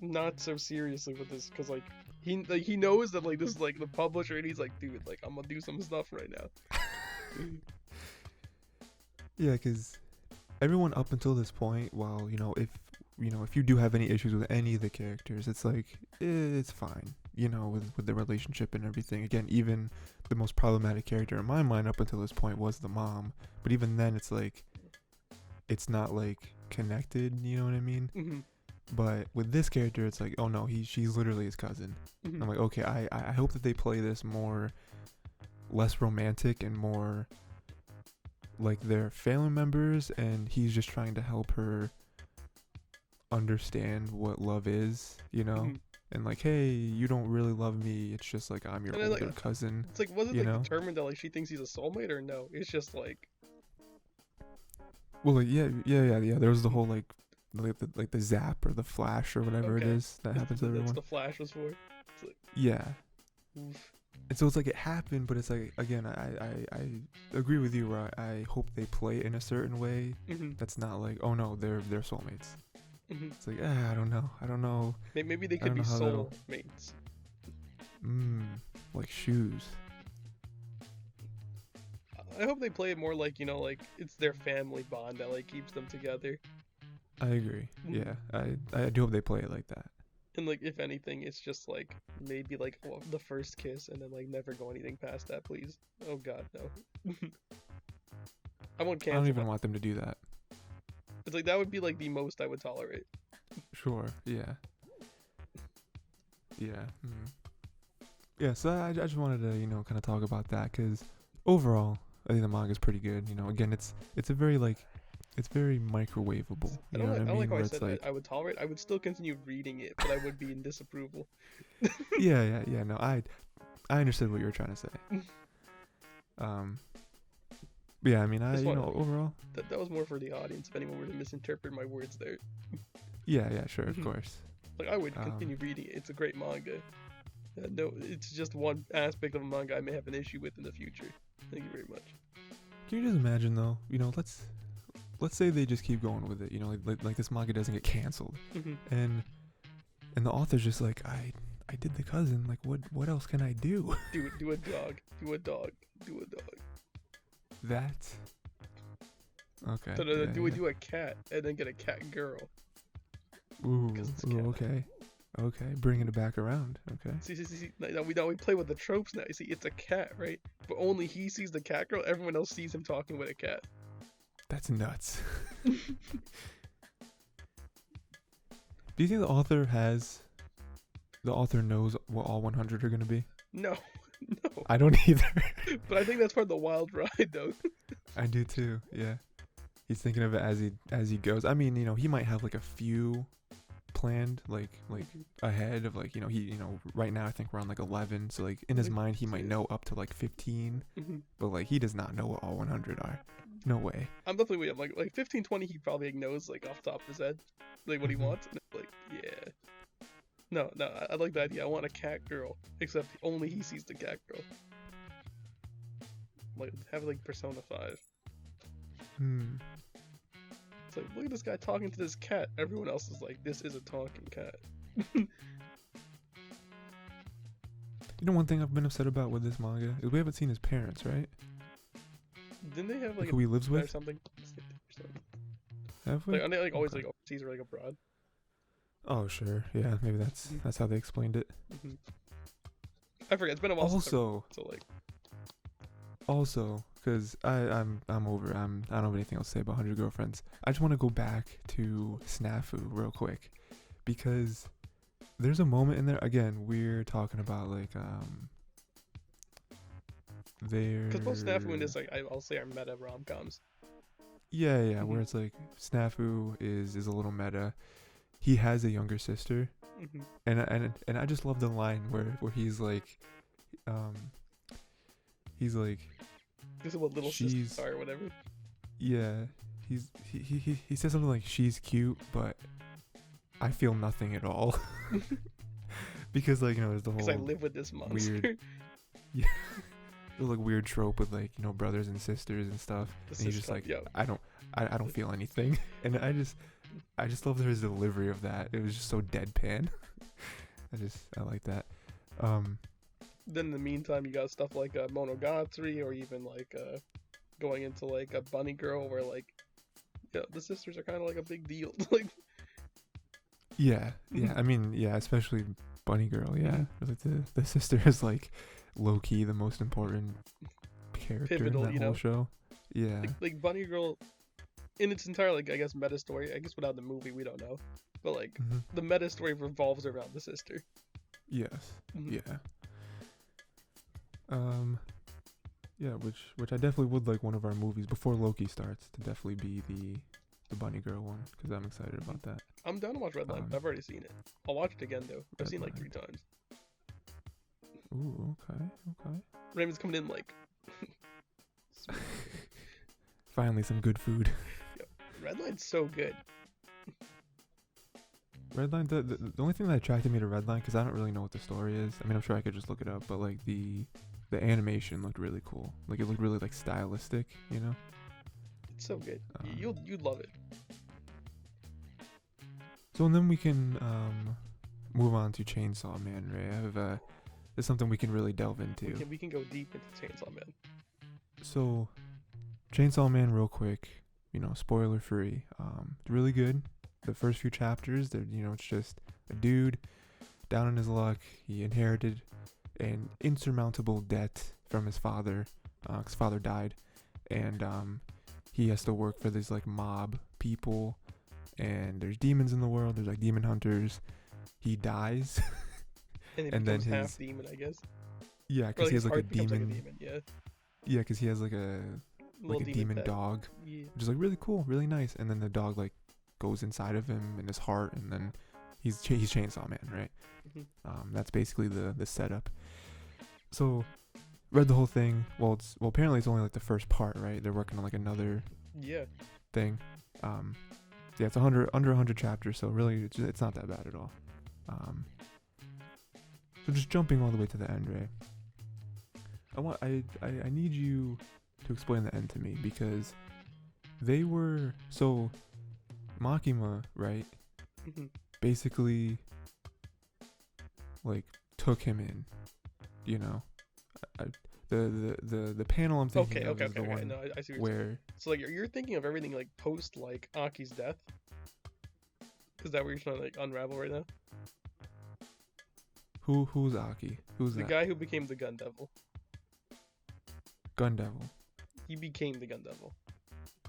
not so seriously with this, because like he knows that like this is like the publisher, and he's like, dude, like I'm gonna do some stuff right now. Yeah, because everyone up until this point, while if you do have any issues with any of the characters, it's like it's fine, you know, with the relationship and everything. Again, even the most problematic character in my mind up until this point was the mom, but even then, it's like it's not like connected. You know what I mean? Mm-hmm. But with this character, it's like, oh no, she's literally his cousin. Mm-hmm. I'm like, okay, I hope that they play this less romantic and more like they're family members, and he's just trying to help her understand what love is, you know. Mm-hmm. And like, hey, you don't really love me, it's just like I'm your older cousin. It's like, was it like determined that like she thinks he's a soulmate, or no? It's just like, well, like yeah, there was the whole like the zap or the flash or whatever it is that happens to everyone. That's the flash was for. Like, yeah. Oof. And so it's like it happened, but it's like, again, I agree with you, where I hope they play it in a certain way that's not like, oh no, they're soulmates. It's like, I don't know. Maybe they could be soulmates. Like shoes. I hope they play it more like, you know, like it's their family bond that like keeps them together. I agree. Yeah, I do hope they play it like that. And like, if anything, it's just like maybe like the first kiss, and then like never go anything past that, please. Oh God, no. I won't cancel. I don't even want them to do that. It's like that would be like the most I would tolerate. Sure. Yeah. Yeah. Yeah. So I just wanted to, you know, kind of talk about that, because overall I think the manga is pretty good. You know, again, it's a very like. It's very microwavable. You know what I mean? I like how I said that I would tolerate. I would still continue reading it, but I would be in disapproval. Yeah. No, I understood what you were trying to say. Yeah, I mean, overall. That was more for the audience. If anyone were to misinterpret my words there. Yeah, sure, of course. Like, I would continue reading it. It's a great manga. No, it's just one aspect of a manga I may have an issue with in the future. Thank you very much. Can you just imagine, though? You know, let's say they just keep going with it, you know, like this manga doesn't get canceled, and the author's just like, I did the cousin, like what else can I do? do a dog. That okay. So do a cat, and then get a cat girl. Ooh, okay, bringing it back around. Okay. See. Now we play with the tropes now. You see, it's a cat, right? But only he sees the cat girl. Everyone else sees him talking with a cat. That's nuts. Do you think the author knows what all 100 are gonna be? No, no. I don't either. But I think that's part of the wild ride, though. I do too. Yeah. He's thinking of it as he goes. I mean, he might have like a few planned, like ahead of like, he, right now I think we're on like 11. So like in his mind he might know up to like 15, but like he does not know what all 100 are. No way. I'm definitely with him. Like 15, 20, he probably knows like off the top of his head, like what he wants. And it's like, yeah. No, I like the idea. I want a cat girl, except only he sees the cat girl. Like have like Persona 5. It's like, look at this guy talking to this cat. Everyone else is like, this is a talking cat. One thing I've been upset about with this manga is we haven't seen his parents, right? Didn't they have like who he lives with or something? Have we? Like, are they like always like overseas or like abroad? Oh sure, yeah, maybe that's how they explained it. I forget. It's been a while. Also, because I'm over. I don't have anything else to say about 100 Girlfriends. I just want to go back to SNAFU real quick, because there's a moment in there. Again, we're talking about like because both SNAFU and this, like, I'll say, are meta rom-coms. Yeah, where it's like SNAFU is a little meta. He has a younger sister, and I just love the line where he's like, this is what little sisters are or whatever. Yeah, he says something like, she's cute, but I feel nothing at all. Because like, there's the whole, because I live with this monster. Weird, yeah, the like weird trope with like, brothers and sisters and stuff. And he's just like, I don't feel anything. And I just love his delivery of that. It was just so deadpan. I like that. Then in the meantime, you got stuff like Monogatari, or even like going into like a Bunny Girl, where like, the sisters are kind of like a big deal. Like, yeah. I mean, yeah, especially Bunny Girl. Yeah, like the sister is like low key the most important character pivotal, in that whole show. Yeah, like Bunny Girl, in its entire, like, I guess, meta story. I guess without the movie, we don't know, but like the meta story revolves around the sister. Yes. Yeah. Yeah, which I definitely would like one of our movies before Loki starts to definitely be the Bunny Girl one, because I'm excited about that. I'm down to watch Redline. I've already seen it. I'll watch it again though. I've seen it like 3 times. Ooh, okay. Raymen's coming in like. Finally, some good food. Redline's so good. Redline, the only thing that attracted me to Redline, because I don't really know what the story is. I mean, I'm sure I could just look it up, but like the animation looked really cool. Like it looked really like stylistic, It's so good. You'd love it. So and then we can move on to Chainsaw Man, Ray. I have there's something we can really delve into. We can go deep into Chainsaw Man. So, Chainsaw Man, real quick, spoiler free. It's really good. The first few chapters, it's just a dude down on his luck. He inherited an insurmountable debt from his father. His father died, and he has to work for these like mob people. And there's demons in the world. There's like demon hunters. He dies, and then half demon, I guess. Yeah, because he has like a demon. Like a demon. Yeah. Yeah, because he has like a demon dog, which is like really cool, really nice. And then the dog like goes inside of him in his heart, and then he's Chainsaw Man, right? That's basically the setup. So read the whole thing. Well, apparently it's only like the first part, right? They're working on like another thing. Yeah, it's under 100 chapters, so really it's not that bad at all. So just jumping all the way to the end, Ray. I need you to explain the end to me, because they were Makima, right? Basically, like took him in, the panel I'm thinking of is the one no, I see what where. You're saying. So like you're thinking of everything like post like Aki's death. Is that what you're trying to like unravel right now? Who's Aki? Who's the guy who became the Gun Devil? Gun Devil. He became the Gun Devil.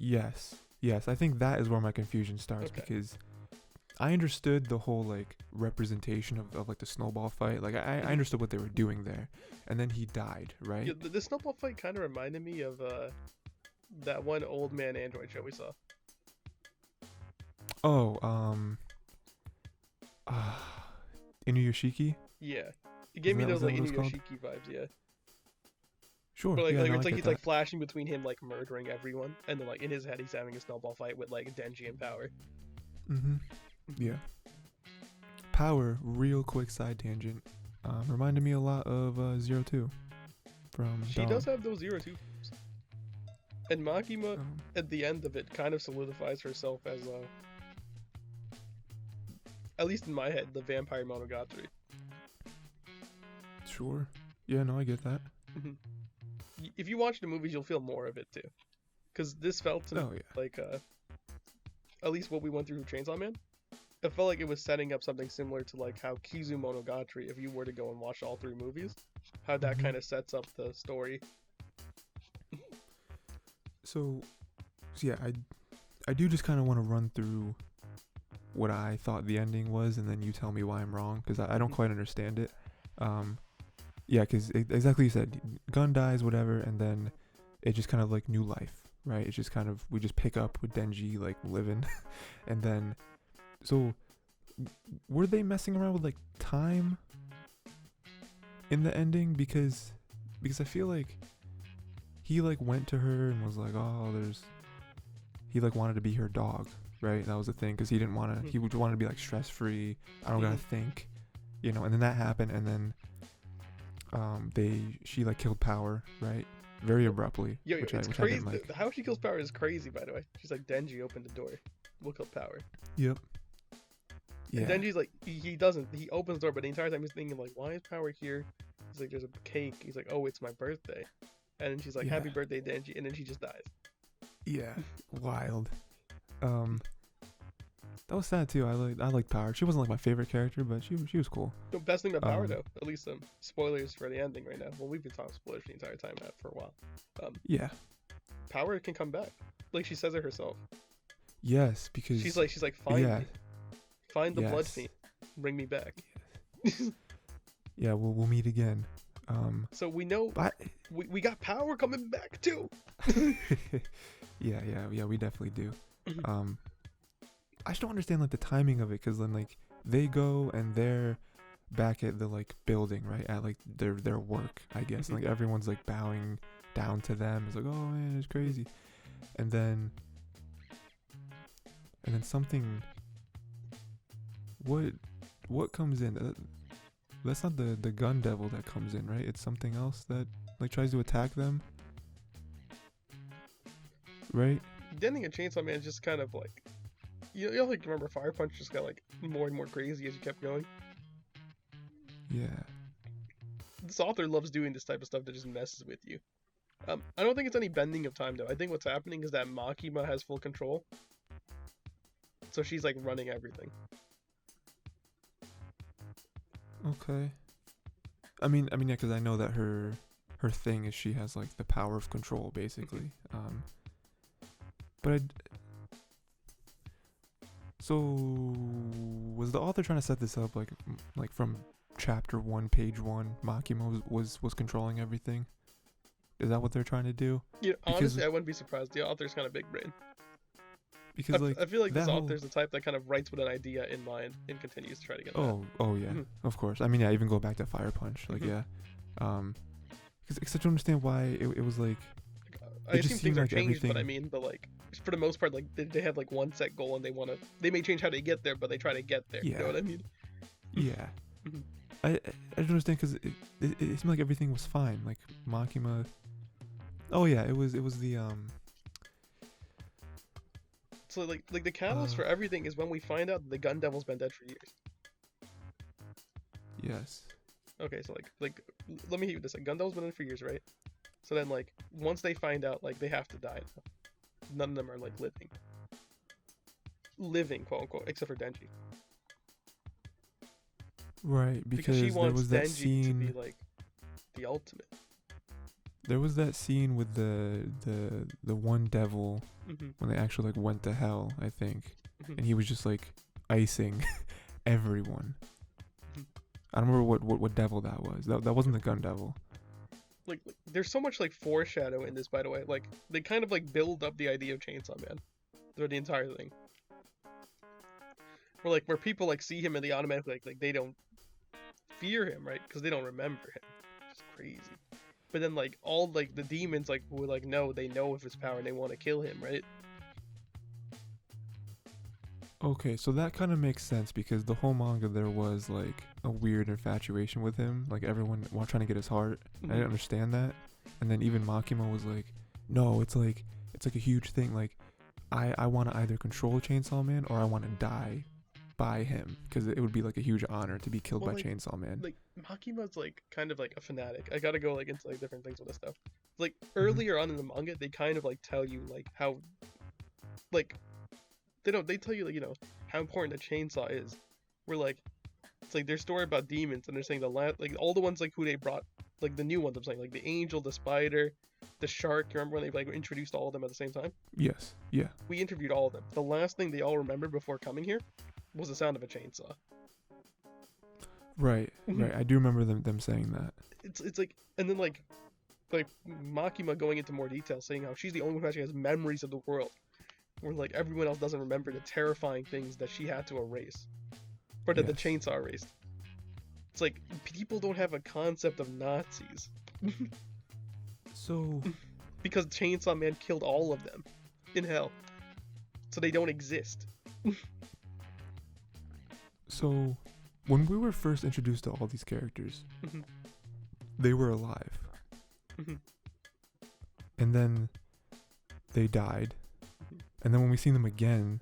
Yes. I think that is where my confusion starts, because I understood the whole like representation of like the snowball fight. Like I understood what they were doing there, and then he died, right? Yeah, the snowball fight kind of reminded me of that one old man android show we saw. Oh, Inuyashiki. Yeah, it gave me Was those that like what it was called? Inuyashiki vibes. Yeah, Sure. but like Yeah, like no, I it's like get he's that. like flashing between him like murdering everyone, and then like in his head he's having a snowball fight with like Denji and Power. Mhm. Yeah. Power. Real quick side tangent. Reminded me a lot of 02 from She Dawn. does have those 02 vibes. And Makima at the end of it kind of solidifies herself as at least in my head, the vampire Monogatari. Sure. Yeah, no, I get that. If you watch the movies, you'll feel more of it too, because this felt to me like at least what we went through with Chainsaw Man. It felt like it was setting up something similar to like how Kizu Monogatari, if you were to go and watch all 3 movies, how that kind of sets up the story. So yeah, I do just kind of want to run through what I thought the ending was, and then you tell me why I'm wrong, because I don't quite understand it. Yeah, because exactly you said, Gun dies, whatever, and then it just kind of like new life, right? It's just kind of, we just pick up with Denji like living, and then so were they messing around with like time in the ending? Because I feel like he like went to her and was like, oh, he like wanted to be her dog, right? That was the thing, because he didn't want to, he would want to be like stress free. I don't gotta think, you know. And then that happened, and then she like killed Power, right? Very abruptly. It's crazy. I didn't like. How she kills Power is crazy, by the way. She's like, Denji opened the door. We'll kill Power. Yep. Yeah. And Denji's like, he doesn't. He opens the door, but the entire time he's thinking like, why is Power here? He's like, there's a cake. He's like, oh, it's my birthday. And then she's like, happy birthday, Denji. And then she just dies. Yeah. Wild. That was sad too. I liked Power. She wasn't like my favorite character, but she was cool. The best thing about Power though, at least some spoilers for the ending right now. Well, we've been talking spoilers the entire time for a while. Yeah. Power can come back. Like she says it herself. Yes, because she's like find me. Find the blood fiend. Bring me back. Yeah, we'll meet again. So we know we got Power coming back too. yeah, we definitely do. I just don't understand like the timing of it, because then like they go and they're back at the like building, right, at like their work, I guess. And, like everyone's like bowing down to them. It's like, oh man, it's crazy. And then something. What comes in? That's not the gun devil that comes in, right? It's something else that like tries to attack them, right? The ending of Chainsaw Man is just kind of like, you know, like remember Fire Punch just got like more and more crazy as you kept going. Yeah. This author loves doing this type of stuff that just messes with you. I don't think it's any bending of time though. I think what's happening is that Makima has full control, so she's like running everything. Okay. I mean, yeah, because I know that her thing is she has like the power of control, basically. But so was the author trying to set this up like from chapter 1, page 1, Makima was controlling everything? Is that what they're trying to do? Yeah, honestly, I wouldn't be surprised. The author's kind of big brain. Because like I feel like this author's the type that kind of writes with an idea in mind and continues to try to get that. Oh yeah, of course. I mean, yeah, even go back to Fire Punch, like yeah. Because I don't understand why it was like. I assume things are changed, but I mean, but like for the most part, like they have like one set goal and they may change how they get there, but they try to get there. Yeah. You know what I mean? Yeah. I don't understand, because it seemed like everything was fine. Like Makima. Oh yeah, it was the So like the catalyst for everything is when we find out that the Gun Devil's been dead for years. Yes. Okay, so like let me hit you with this. Like, Gun Devil's been dead for years, right? So then like once they find out, like they have to die. None of them are like living, quote unquote, except for Denji. Right, because she there wants was that Denji scene to be like the ultimate. There was that scene with the one devil when they actually like went to hell, I think, and he was just like icing everyone. I don't remember what devil that was. That wasn't the gun devil. Like there's so much like foreshadow in this, by the way. Like they kind of like build up the idea of Chainsaw Man through the entire thing. Where people like see him and they automatically like they don't fear him, right? Because they don't remember him. It's crazy. But then like all like the demons like were like no, they know of his power and they want to kill him, right? Okay, so that kind of makes sense because the whole manga there was like a weird infatuation with him, like everyone trying to get his heart. I didn't understand that, and then even Makima was like, "No, it's like a huge thing. Like, I want to either control Chainsaw Man or I want to die by him because it would be like a huge honor to be killed by Chainsaw Man." Like Makima's like kind of like a fanatic. I gotta go like into like different things with this stuff. Like earlier on in the manga, they kind of like tell you like how like. They tell you like, you know, how important a chainsaw is. We're like, it's like their story about demons and they're saying like all the ones like who they brought, like the new ones I'm saying, like the angel, the spider, the shark. You remember when they like introduced all of them at the same time? Yes. Yeah. We interviewed all of them. The last thing they all remembered before coming here was the sound of a chainsaw. Right. Right. I do remember them saying that. It's like, and then like Makima going into more detail saying how she's the only one who actually has memories of the world. Where like everyone else doesn't remember the terrifying things that she had to erase, or that the chainsaw erased. It's like people don't have a concept of Nazis. So because Chainsaw Man killed all of them in hell, so they don't exist. So when we were first introduced to all these characters, they were alive, and then they died. And then when we see them again,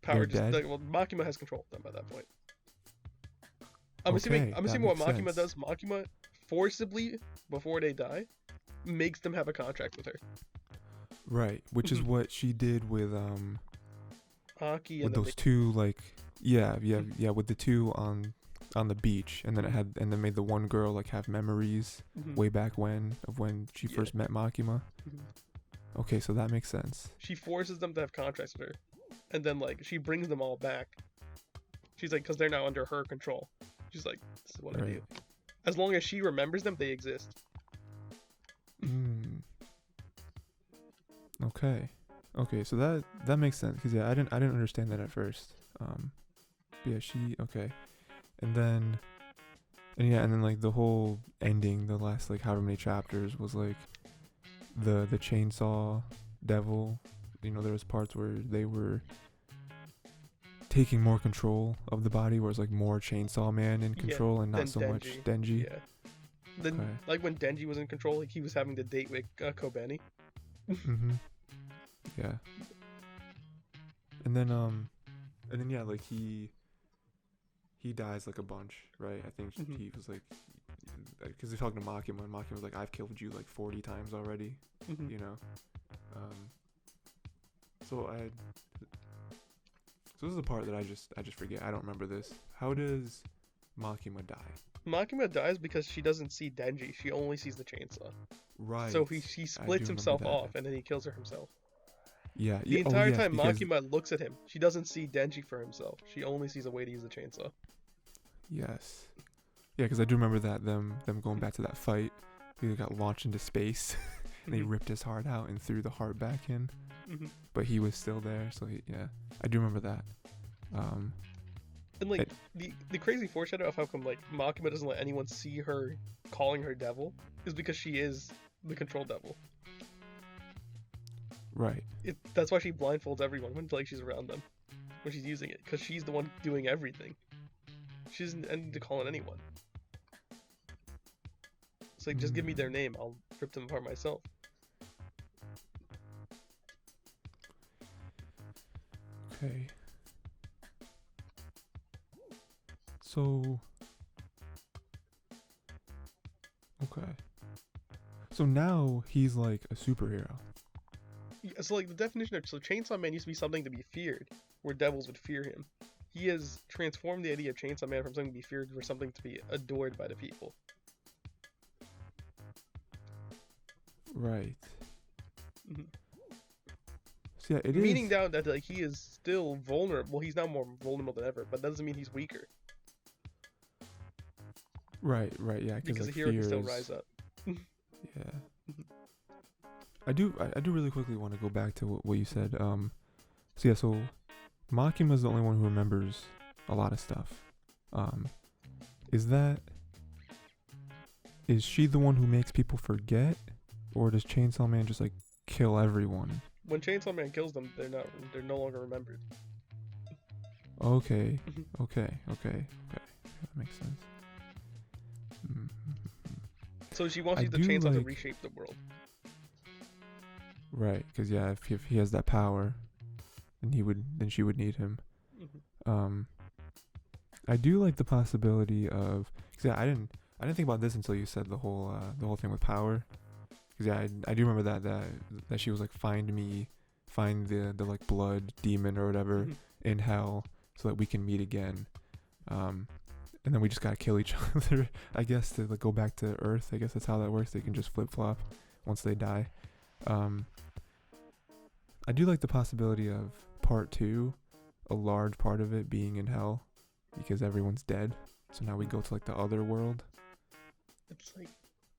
they're dead. Like, well, Makima has control of them by that point. I'm assuming what Makima does. Makima forcibly, before they die, makes them have a contract with her. Right, which is what she did with Aki with those two like with the two on the beach, and then made the one girl like have memories way back when she first met Makima. Okay, so that makes sense. She forces them to have contracts with her, and then like she brings them all back. She's like, because they're now under her control. She's like, this is what I do. As long as she remembers them, they exist. Okay, so that makes sense because I didn't understand that at first. And then like the whole ending, the last like however many chapters was like. The chainsaw devil, you know, there was parts where they were taking more control of the body, where it's like more Chainsaw Man in control and not so Denji. Much Denji. Yeah. Then like when Denji was in control, like he was having to date with Kobeni. Yeah. And then yeah, like he dies like a bunch, right? I think he was like. Because they're talking to Makima, and Makima was like, "I've killed you like 40 times already," you know. So this is the part that I just forget. I don't remember this. How does Makima die? Makima dies because she doesn't see Denji. She only sees the chainsaw. Right. So he splits himself off, and then he kills her himself. Yeah. The entire time Makima looks at him, she doesn't see Denji for himself. She only sees a way to use the chainsaw. Yes. Yeah, because I do remember that them going back to that fight. He got launched into space, and they ripped his heart out and threw the heart back in. But he was still there, so I do remember that. And like the crazy foreshadow of how come like Makima doesn't let anyone see her calling her devil is because she is the control devil. Right. That's why she blindfolds everyone when like she's around them, when she's using it, because she's the one doing everything. She doesn't need to call on anyone. It's like, just give me their name. I'll rip them apart myself. Okay. So. Okay. So now he's like a superhero. Yeah, so like the definition of Chainsaw Man used to be something to be feared, where devils would fear him. He has transformed the idea of Chainsaw Man from something to be feared for something to be adored by the people. Right. So yeah, it Meaning is. down that like he is still vulnerable. He's now more vulnerable than ever, but that doesn't mean he's weaker. Right, yeah, Because like a hero can still fears. rise up. Yeah. I do really quickly want to go back to what you said. So yeah, so Makima's the only one who remembers a lot of stuff. Is she the one who makes people forget, or does Chainsaw Man just like kill everyone? When Chainsaw Man kills them, they're no longer remembered. Okay. That makes sense. Mm-hmm. So she wants you to chainsaw to reshape the world. Right, because yeah, if he has that power, then she would need him. Mm-hmm. I do like the possibility of, cause yeah, I didn't think about this until you said the whole thing with power. Cause yeah, I do remember that she was like, find the like blood demon or whatever in hell so that we can meet again. And then we just gotta kill each other, I guess, to like go back to Earth. I guess that's how that works. They can just flip flop once they die. I do like the possibility of part 2, a large part of it being in hell because everyone's dead. So now we go to like the other world. It's like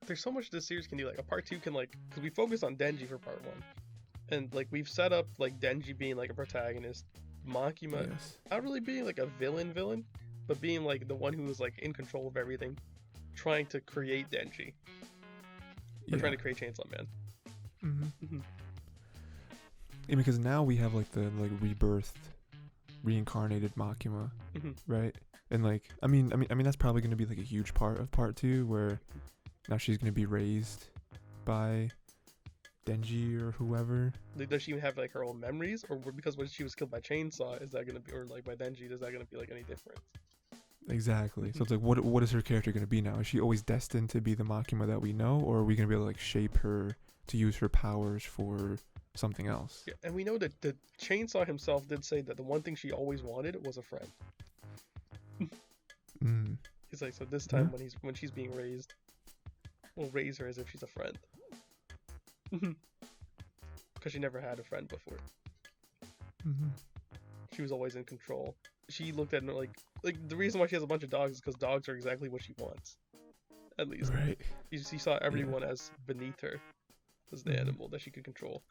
there's so much this series can do. Like a part 2 can like, because we focus on Denji for part 1, and like we've set up like Denji being like a protagonist, Makima not really being like a villain, but being like the one who is like in control of everything, trying to create Denji. We're trying to create Chainsaw Man. Mm-hmm. Yeah, because now we have like the like rebirthed, reincarnated Makima, right? And like I mean that's probably going to be like a huge part of part 2, where now she's going to be raised by Denji or whoever. Does she even have like her own memories, or because when she was killed by Chainsaw, is that going to be, or like by Denji, is that going to be like any different? Exactly. So it's like, what is her character going to be now? Is she always destined to be the Makima that we know, or are we going to be able to like shape her to use her powers for something else? Yeah, and we know that the Chainsaw himself did say that the one thing she always wanted was a friend. He's like, so this time when she's being raised, we'll raise her as if she's a friend. Because she never had a friend before. She was always in control. She looked at like the reason why she has a bunch of dogs is because dogs are exactly what she wants. At least. Right. She saw everyone as beneath her, as the animal that she could control.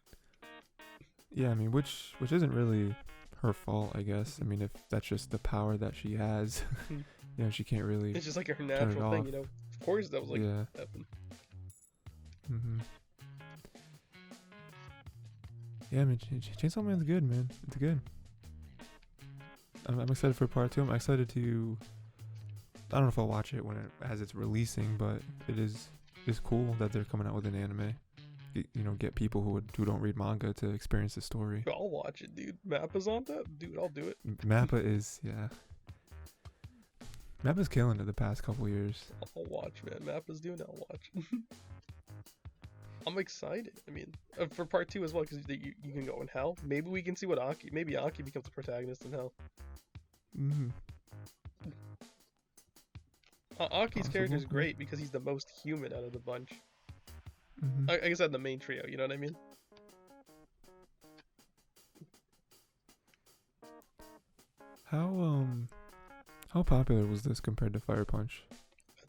Yeah, I mean, which isn't really her fault, I guess. I mean, if that's just the power that she has, she can't really. It's just like her natural thing, Of course, that was like happen. Yeah, I mean, Chainsaw Man's good, man. It's good. I'm excited for part 2. I'm excited to. I don't know if I'll watch it as it's releasing, but it's cool that they're coming out with an anime. Get people who don't read manga to experience the story. I'll watch it, dude. Mappa's on that, dude. I'll do it. Mappa is Mappa's killing it the past couple years. I'll watch, man. Mappa's doing it. I'll watch. I'm excited. I mean, for part 2 as well, because you can go in hell. Maybe we can see what Aki. Maybe Aki becomes the protagonist in hell. Aki's character is great because he's the most human out of the bunch. I guess out of the main trio, you know what I mean? How popular was this compared to Fire Punch?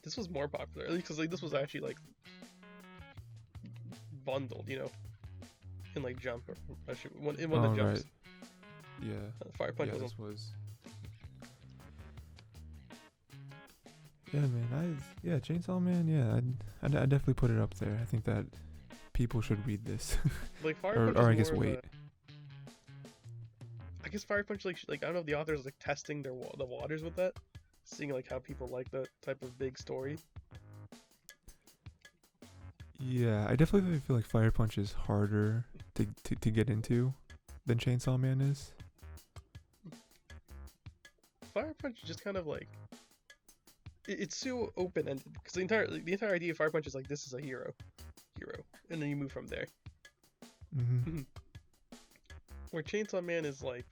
This was more popular, at least because like this was actually like bundled, in like Jump or in one of the jumps. Right. Yeah. Fire Punch was. Yeah, man. Chainsaw Man. Yeah, I definitely put it up there. I think that people should read this. Like Fire Punch, or I guess wait. I guess Fire Punch, like I don't know if the authors like testing the waters with that, seeing like how people like that type of big story. Yeah, I definitely feel like Fire Punch is harder to get into than Chainsaw Man is. Fire Punch is just kind of like it's so open-ended because the entire idea of Fire Punch is like, this is a hero, and then you move from there. Where Chainsaw Man is like,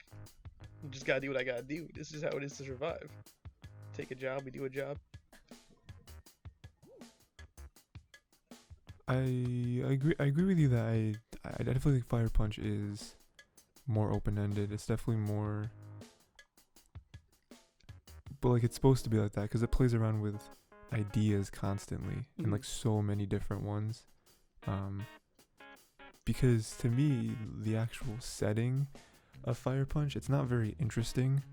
you just gotta do what I gotta do. This is how it is to survive. Take a job, we do a job. I agree with you that I definitely think Fire Punch is more open-ended. It's definitely more, but like it's supposed to be like that because it plays around with ideas constantly and like so many different ones. Because to me, the actual setting of Fire Punch, it's not very interesting.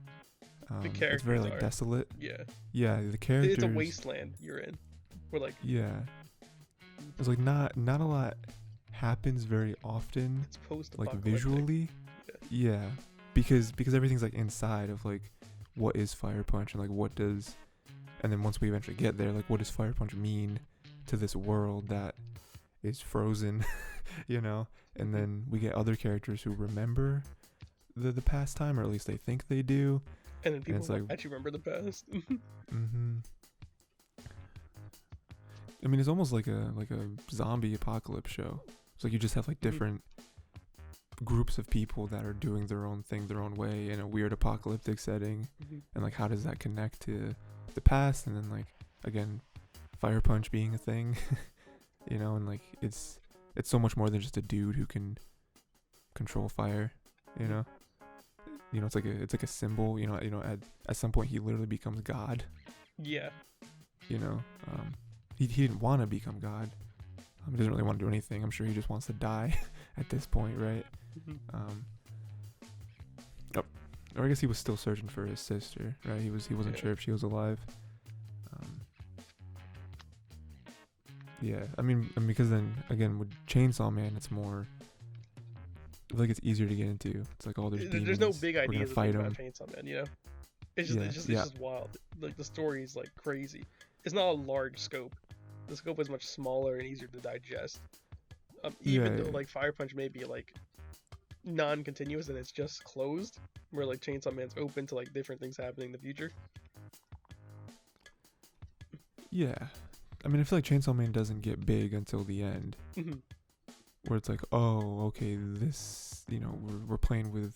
The characters it's very like are desolate. Yeah. Yeah, the characters. It's a wasteland you're in. We're like. Yeah. It's like not a lot happens very often. It's post like visually. Yeah. Because everything's like inside of like what is Fire Punch and like what does, and then once we eventually get there, like what does Fire Punch mean to this world that is frozen, you know? And then we get other characters who remember the past time, or at least they think they do. And then people actually remember the past. Mm-hmm. I mean, it's almost like a zombie apocalypse show. It's like you just have like different groups of people that are doing their own thing their own way in a weird apocalyptic setting. And like how does that connect to the past? And then like again, Fire Punch being a thing, you know, and like it's so much more than just a dude who can control fire, you know. It's like a symbol, you know, at some point he literally becomes God. Yeah. You know, he didn't want to become God. He doesn't really want to do anything. I'm sure he just wants to die at this point, right? Or I guess he was still searching for his sister, right? He wasn't sure if she was alive. Yeah, I mean, because then again with Chainsaw Man, it's more. I feel like it's easier to get into. It's like there's demons. There's no big ideas about Chainsaw Man, you know. It's just wild. Like the story's like crazy. It's not a large scope. The scope is much smaller and easier to digest. Even though like Fire Punch may be like non-continuous and it's just closed, where like Chainsaw Man's open to like different things happening in the future. Yeah, I mean, I feel like Chainsaw Man doesn't get big until the end, where it's like, oh, okay, this, you know, we're playing with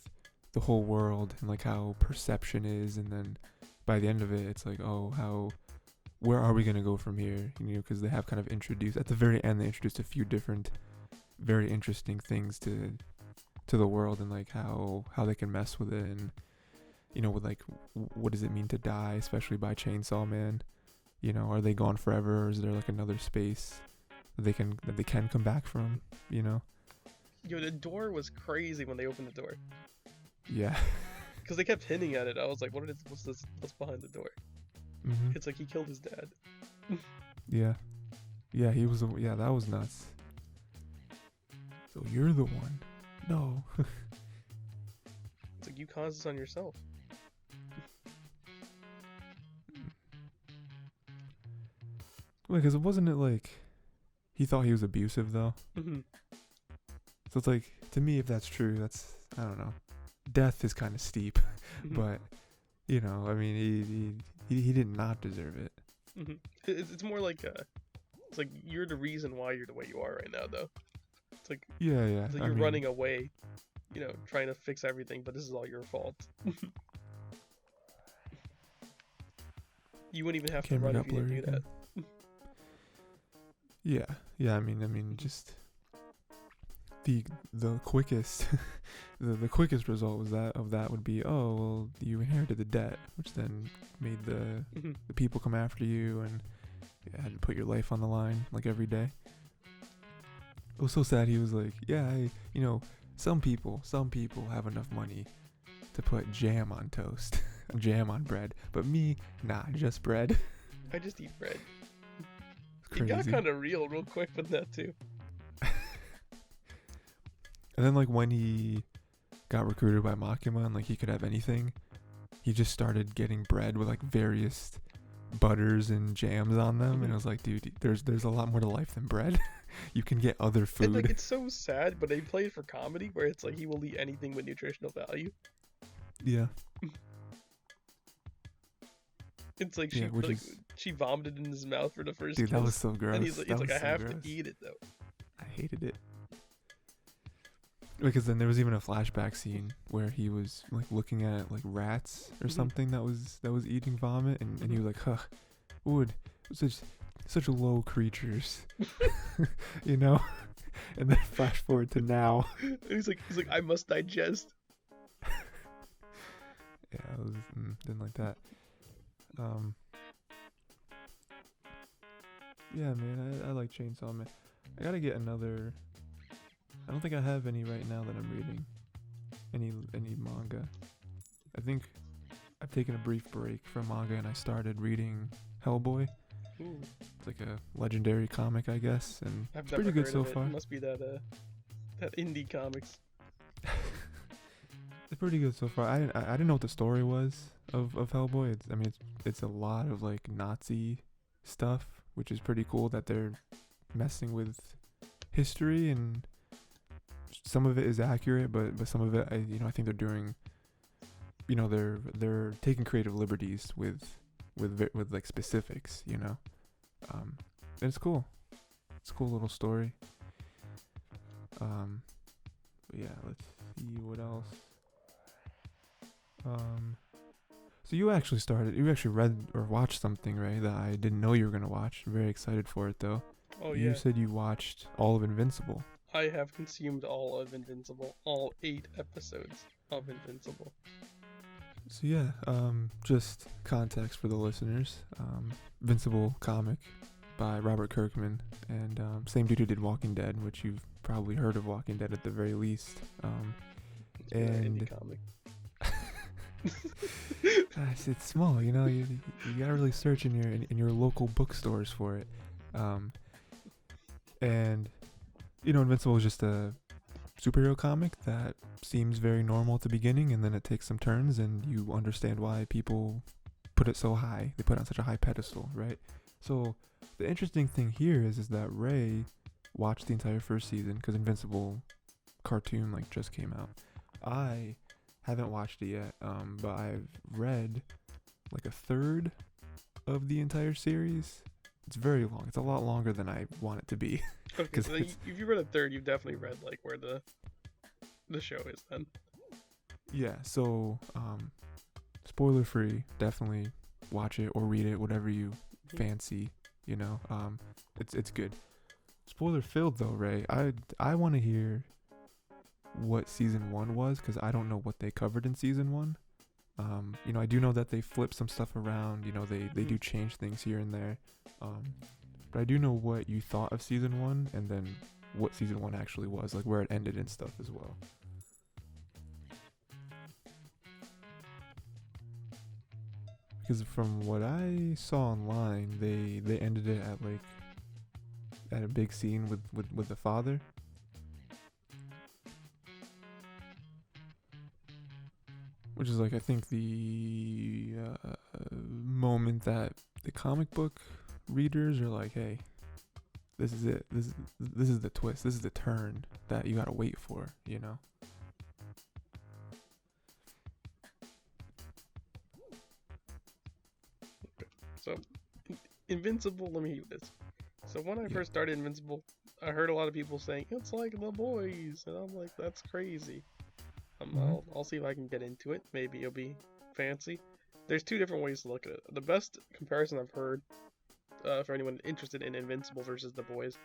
the whole world and like how perception is, and then by the end of it, it's like, oh, where are we gonna go from here? You know, because they have kind of introduced at the very end, they introduced a few different, very interesting things to the world and like how they can mess with it, and you know, with like what does it mean to die, especially by Chainsaw Man. You know, are they gone forever, or is there like another space that they can come back from? You know. Yo, the door was crazy when they opened the door. Yeah. Because they kept hinting at it. I was like, what's this? What's behind the door? It's like he killed his dad. Yeah. Yeah, he was. Yeah, that was nuts. So you're the one. No. It's like you caused this on yourself. Because wasn't it like he thought he was abusive though? So it's like, to me, if that's true, that's, I don't know. Death is kind of steep, but you know, I mean, he did not deserve it. It's more like it's like you're the reason why you're the way you are right now, though. It's like yeah. It's like you're running away, you know, trying to fix everything, but this is all your fault. You wouldn't even have to run if you didn't do that. Yeah. I mean, just the quickest, the quickest result was that would be, oh well, you inherited the debt, which then made the people come after you, and you had to put your life on the line like every day. It was so sad. He was like, yeah, you know, some people have enough money to put jam on toast, jam on bread, but me, nah, just bread. I just eat bread. It got kind of real quick with that too. And then like when he got recruited by Makima and like he could have anything, he just started getting bread with like various butters and jams on them, and I was like, dude, there's a lot more to life than bread. You can get other food. And like it's so sad, but they play it for comedy, where it's like he will eat anything with nutritional value. Yeah. It's like she vomited in his mouth for the first. Dude, kiss, that was so gross. And he's like, I have to eat it though. I hated it. Because then there was even a flashback scene where he was like looking at like rats or something that was eating vomit, and he was like, huh, wood, such low creatures. You know? And then flash forward to now. And he's like, I must digest. Yeah, I was, didn't like that. Yeah, man, I like Chainsaw Man. I gotta get another. I don't think I have any right now that I'm reading. Any manga. I think I've taken a brief break from manga and I started reading Hellboy. Ooh. It's like a legendary comic, I guess, and I've it's pretty good so far. It must be that indie comics. It's pretty good so far. I didn't know what the story was of Hellboy. It's a lot of like Nazi stuff, which is pretty cool that they're messing with history, and some of it is accurate, but some of it I think they're doing, they're taking creative liberties with like specifics, and it's cool. It's a cool little story. Yeah, let's see what else. So you actually read or watched something, right, that I didn't know you were gonna watch. I'm very excited for it though. Oh yeah. You said you watched all of Invincible. I have consumed all of Invincible, all 8 episodes of Invincible. So yeah, just context for the listeners. Invincible comic by Robert Kirkman, and same dude who did Walking Dead, which you've probably heard of Walking Dead at the very least. It's an indie comic. It's small, you gotta really search in your local bookstores for it. And Invincible is just a superhero comic that seems very normal at the beginning, and then it takes some turns, and you understand why people put it so high. They put it on such a high pedestal, right? So the interesting thing here is that Ray watched the entire first season because Invincible cartoon just came out. I haven't watched it yet, but I've read like a third of the entire series. It's very long. It's a lot longer than I want it to be. Okay, so if you read a third, you've definitely read where the show is then. Yeah, so spoiler free, definitely watch it or read it, whatever you fancy, it's good. Spoiler filled though, Ray. I want to hear what season 1 was, because I don't know what they covered in season 1. I do know that they flip some stuff around, they do change things here and there. But I do know what you thought of season 1, and then what season 1 actually was, like where it ended and stuff as well. Because from what I saw online, they ended it at a big scene with the father. Which is I think the moment that the comic book readers are like, hey, this is it. This is the twist. This is the turn that you gotta wait for, So, Invincible, let me hear this. So when I first started Invincible, I heard a lot of people saying, it's like The Boys, and I'm like, that's crazy. I'll see if I can get into it. Maybe it'll be fancy. There's 2 different ways to look at it. The best comparison I've heard for anyone interested in Invincible versus The Boys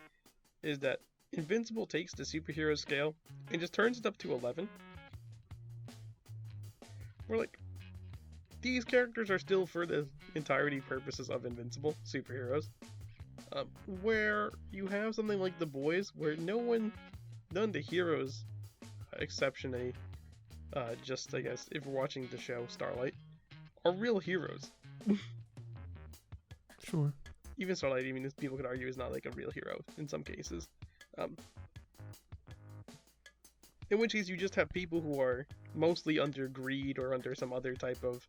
is that Invincible takes the superhero scale and just turns it up to 11. We're these characters are still for the entirety purposes of Invincible superheroes. Where you have something like The Boys, where none of the heroes, exception just I guess if we're watching the show Starlight, are real heroes. Sure. Even Starlight, people could argue, is not a real hero in some cases. In which case you just have people who are mostly under greed or under some other type of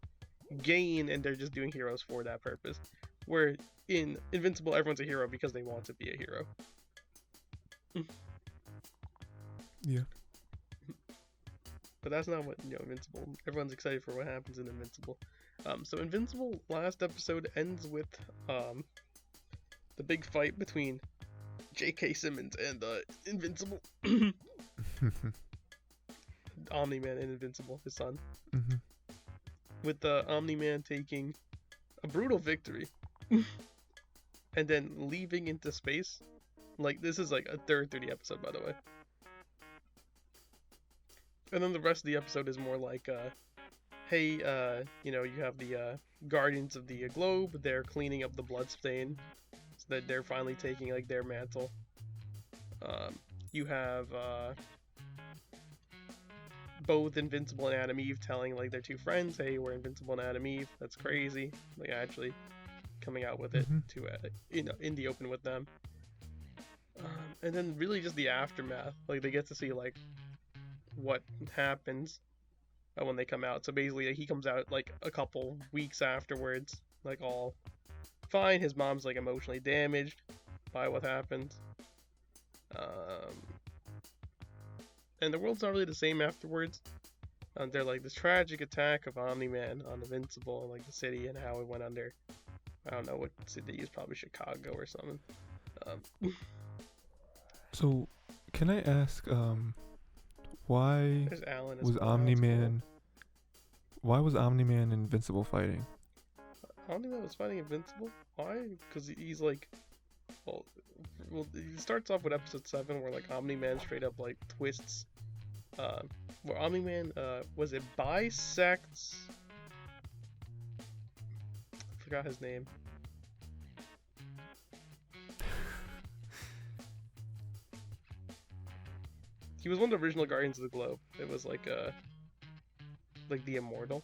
gain, and they're just doing heroes for that purpose. Where in Invincible, everyone's a hero because they want to be a hero. Yeah. But that's not what, Invincible. Everyone's excited for what happens in Invincible. So Invincible last episode ends with the big fight between J.K. Simmons and Invincible. Omni-Man and Invincible, his son. Mm-hmm. With the Omni-Man taking a brutal victory and then leaving into space. This is a third through the episode, by the way. And then the rest of the episode is more hey, you have the Guardians of the Globe. They're cleaning up the bloodstain, so that they're finally taking like their mantle. You have both Invincible and Adam Eve telling like their two friends, "Hey, we're Invincible and Adam Eve." That's crazy. Like actually coming out with it to in the open with them. And then really just the aftermath. Like they get to see like what happens when they come out. So basically, he comes out like a couple weeks afterwards, like all fine. His mom's like emotionally damaged by what happened. And the world's not really the same afterwards. They're like this tragic attack of Omni-Man on Invincible, like the city, and how it went under. I don't know what city is, probably Chicago or something. So, can I ask, why was Omni-Man? Why was Omni-Man Invincible fighting? Omni-Man was fighting Invincible? Why? Because he's like, well, he starts off with episode 7 where like Omni-Man straight up like twists. Where Omni-Man, was it bisects? I forgot his name. He was one of the original Guardians of the Globe. It was like the Immortal.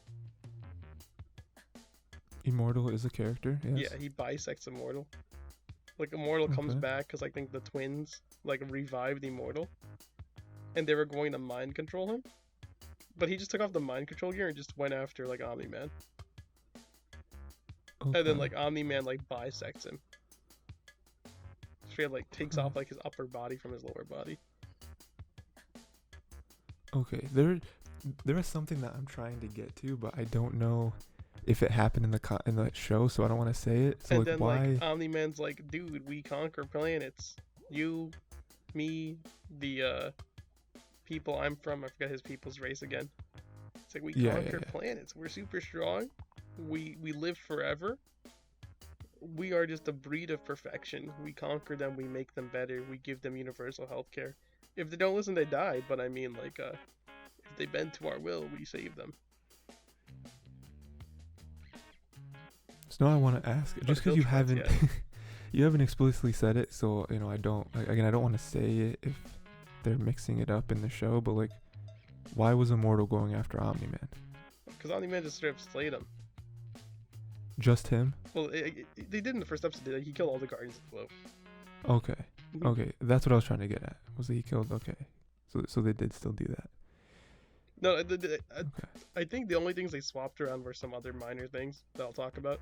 Immortal is a character, yes. Yeah, he bisects Immortal. Like Immortal comes back because I think the twins like revived Immortal, and they were going to mind control him, but he just took off the mind control gear and just went after like Omni-Man. And then like Omni-Man like bisects him. Straight like takes off like his upper body from his lower body. Okay, there is something that I'm trying to get to, but I don't know if it happened in the show, so I don't want to say it. So and like, then why? Like Omni-Man's like, dude, we conquer planets. You, me, the people I'm from. I forget his people's race again. It's like we conquer planets. We're super strong. We live forever. We are just a breed of perfection. We conquer them. We make them better. We give them universal healthcare. If they don't listen, they die. But I mean, like, if they bend to our will, we save them. So now I want to ask, just because you haven't, you haven't explicitly said it, so I don't. Again, I don't want to say it if they're mixing it up in the show. But like, why was Immortal going after Omni-Man? Because Omni-Man just straight up slayed him. Just him? Well, they did in the first episode. He killed all the Guardians of the Globe. Okay. Okay, that's what I was trying to get at. Was that he killed? Okay, so they did still do that. No, I think the only things they swapped around were some other minor things that I'll talk about.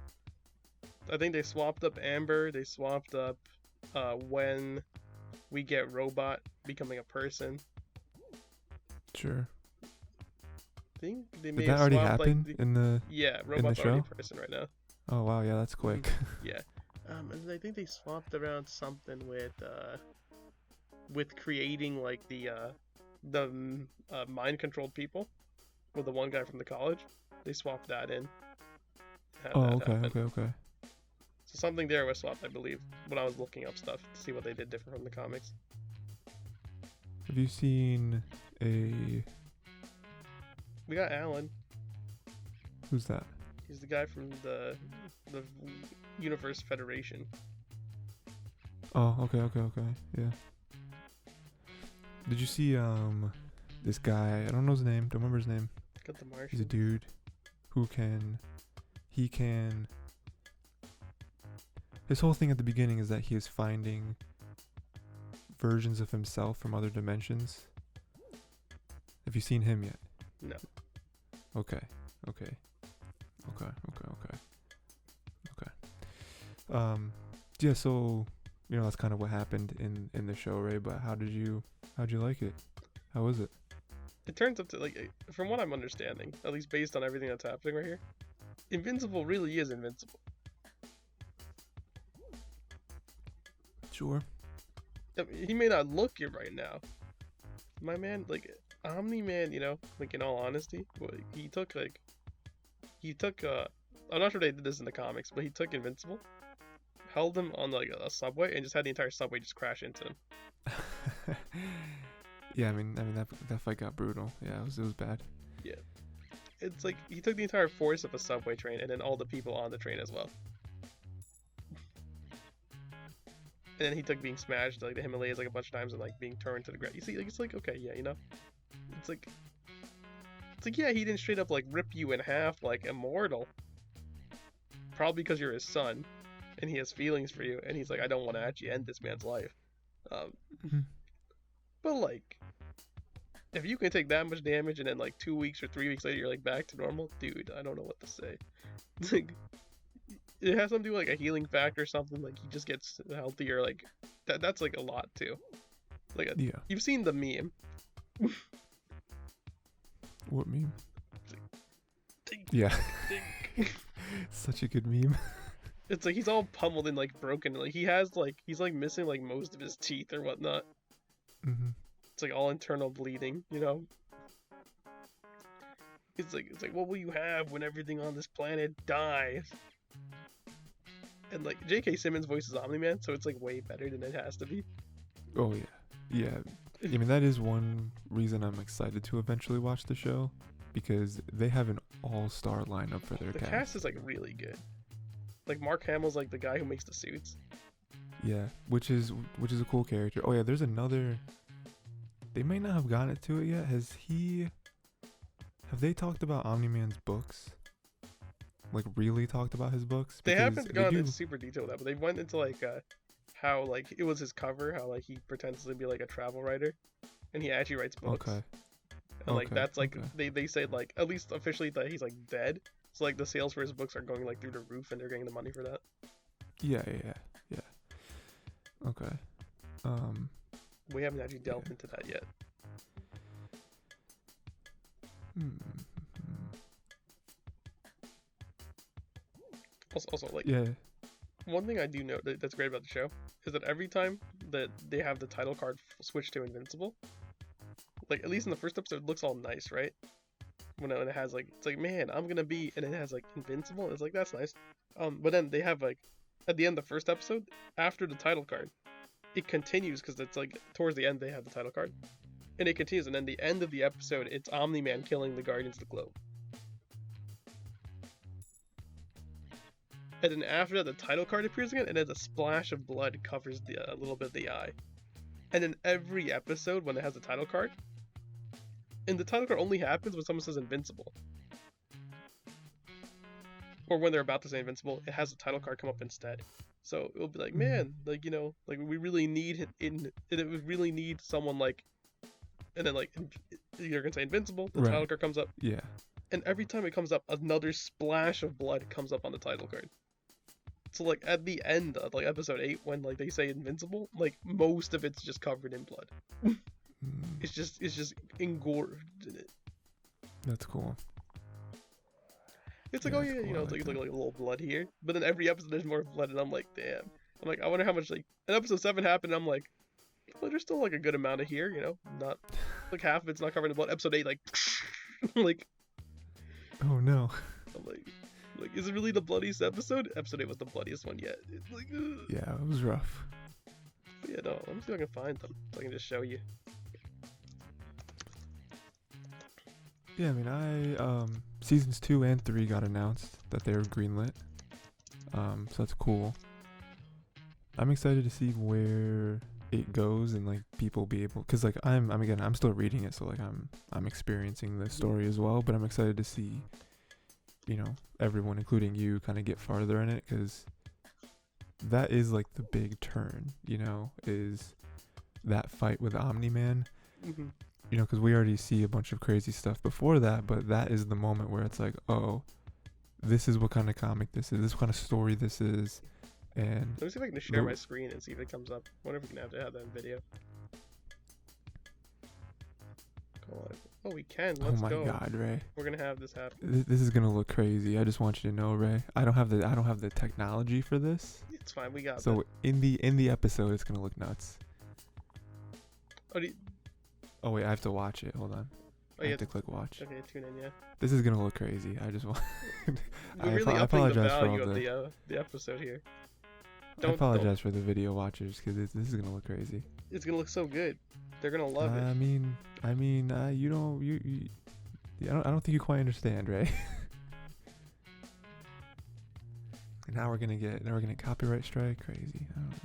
I think they swapped up Amber. They swapped up when we get Robot becoming a person. Sure. I think they did that already happen in the Robot's show? already a person right now. Oh wow, yeah, that's quick. Yeah. And I think they swapped around something with creating like the mind controlled people with the one guy from the college. They swapped that in. Okay. So something there was swapped, I believe, when I was looking up stuff to see what they did different from the comics. Have you seen a? We got Alan. Who's that? He's the guy from the Universe Federation. Oh, okay. Yeah. Did you see this guy? I don't know his name. Don't remember his name. Got the Martian. He's a dude who he can. His whole thing at the beginning is that he is finding versions of himself from other dimensions. Have you seen him yet? No. Okay. Yeah, so that's kind of what happened in the show, Ray, but how'd you like it? How was it? It turns out to, like, from what I'm understanding, at least based on everything that's happening right here, Invincible really is invincible. Sure. He may not look it right now. My man, like, Omni-Man, like, in all honesty, he took, I'm not sure they did this in the comics, but he took Invincible, held him on, like, a subway, and just had the entire subway just crash into him. Yeah, I mean that fight got brutal. Yeah, it was bad. Yeah. it's like he took the entire force of a subway train and then all the people on the train as well. And then he took being smashed like the Himalayas like a bunch of times and like being turned to the ground. You see, like it's like okay, yeah, you know, it's like yeah, he didn't straight up like rip you in half like immortal. Probably because you're his son, and he has feelings for you, and he's like, I don't want to actually end this man's life. But like, if you can take that much damage and then like 2 weeks or 3 weeks later you're like back to normal, dude, I don't know what to say. It's like, it has something to do with like a healing factor or something. Like he just gets healthier. Like that's like a lot too. Like yeah. You've seen the meme. What meme? Dink, yeah. dink. Such a good meme. It's like he's all pummeled and like broken. Like he's like missing like most of his teeth or whatnot. It's like all internal bleeding, you know. It's like what will you have when everything on this planet dies? And like J.K. Simmons voices Omni-Man, so it's like way better than it has to be. Oh yeah. I mean, that is one reason I'm excited to eventually watch the show, because they have an all-star lineup for their cast. The cast. cast is like really good. Like Mark Hamill's like the guy who makes the suits. Yeah, which is a cool character. Oh yeah, there's another. They might not have gotten to it yet. Have they talked about Omni-Man's books? Like really talked about his books? They haven't gone into super detail with that, but they went into like how like it was his cover, how like he pretends to be like a travel writer, and he actually writes books. Okay. And like that's like they say like at least officially that he's like dead. So like the sales for his books are going like through the roof, and they're getting the money for that. Yeah. Okay. We haven't actually delved into that yet. Also, like, one thing I do know that's great about the show is that every time that they have the title card switch to Invincible, like at least in the first episode, it looks all nice, right? When it has like, it's like, man, I'm gonna be, and it has like Invincible. It's like that's nice. But then they have like at the end of the first episode, after the title card, it continues because it's like towards the end they have the title card, and it continues, and then the end of the episode, it's Omni-Man killing the Guardians of the Globe. And then after that, the title card appears again, and then a splash of blood covers a little bit of the eye. And then every episode, when it has the title card, and the title card only happens when someone says Invincible. Or when they're about to say Invincible, it has the title card come up instead. So it'll be like, man, like, you know, like we really need really need someone like, and then like, you're gonna say Invincible, the title card comes up. Yeah. And every time it comes up, another splash of blood comes up on the title card. So like at the end of like episode 8, when like they say Invincible, like most of it's just covered in blood. It's just engorged in it. That's cool. It's like, oh yeah, cool. You know, it's like a little blood here. But then every episode there's more blood, and I'm like, damn. I'm like, I wonder how much like in episode 7 happened. And I'm like, well, there's still like a good amount of here, you know, not like half of it's not covered in blood. Episode 8, like, like, oh no. I'm like, is it really the bloodiest episode? Episode 8 was the bloodiest one yet. It's like, ugh. Yeah, it was rough. But yeah, no, let me see if I can find them so I can just show you. Yeah, I mean, seasons 2 and 3 got announced that they were greenlit. So that's cool. I'm excited to see where it goes and like people be able, because like I'm still reading it, so like I'm experiencing the story as well, but I'm excited to see, you know, everyone including you kind of get farther in it, because that is like the big turn, you know, is that fight with Omni-Man. You know, because we already see a bunch of crazy stuff before that, but that is the moment where it's like, oh, this is what kind of comic this is, this kind of story this is. And let me see if I can share my screen and see if it comes up. I wonder if we can have that in video. Oh, we can. Let's go. Oh my God, Ray. We're gonna have this happen. This is gonna look crazy. I just want you to know, Ray. I don't have the technology for this. It's fine. We got. So in the episode, it's gonna look nuts. Oh wait, I have to watch it. Hold on. I have to click watch. Okay, tune in. Yeah. This is gonna look crazy. I just want. We're really upping the value of the episode here. I apologize for the video watchers, because this is gonna look crazy. It's gonna look so good. They're gonna love it. I mean, Yeah, I don't think you quite understand, right? And now we're gonna get copyright strike. Crazy. I don't know.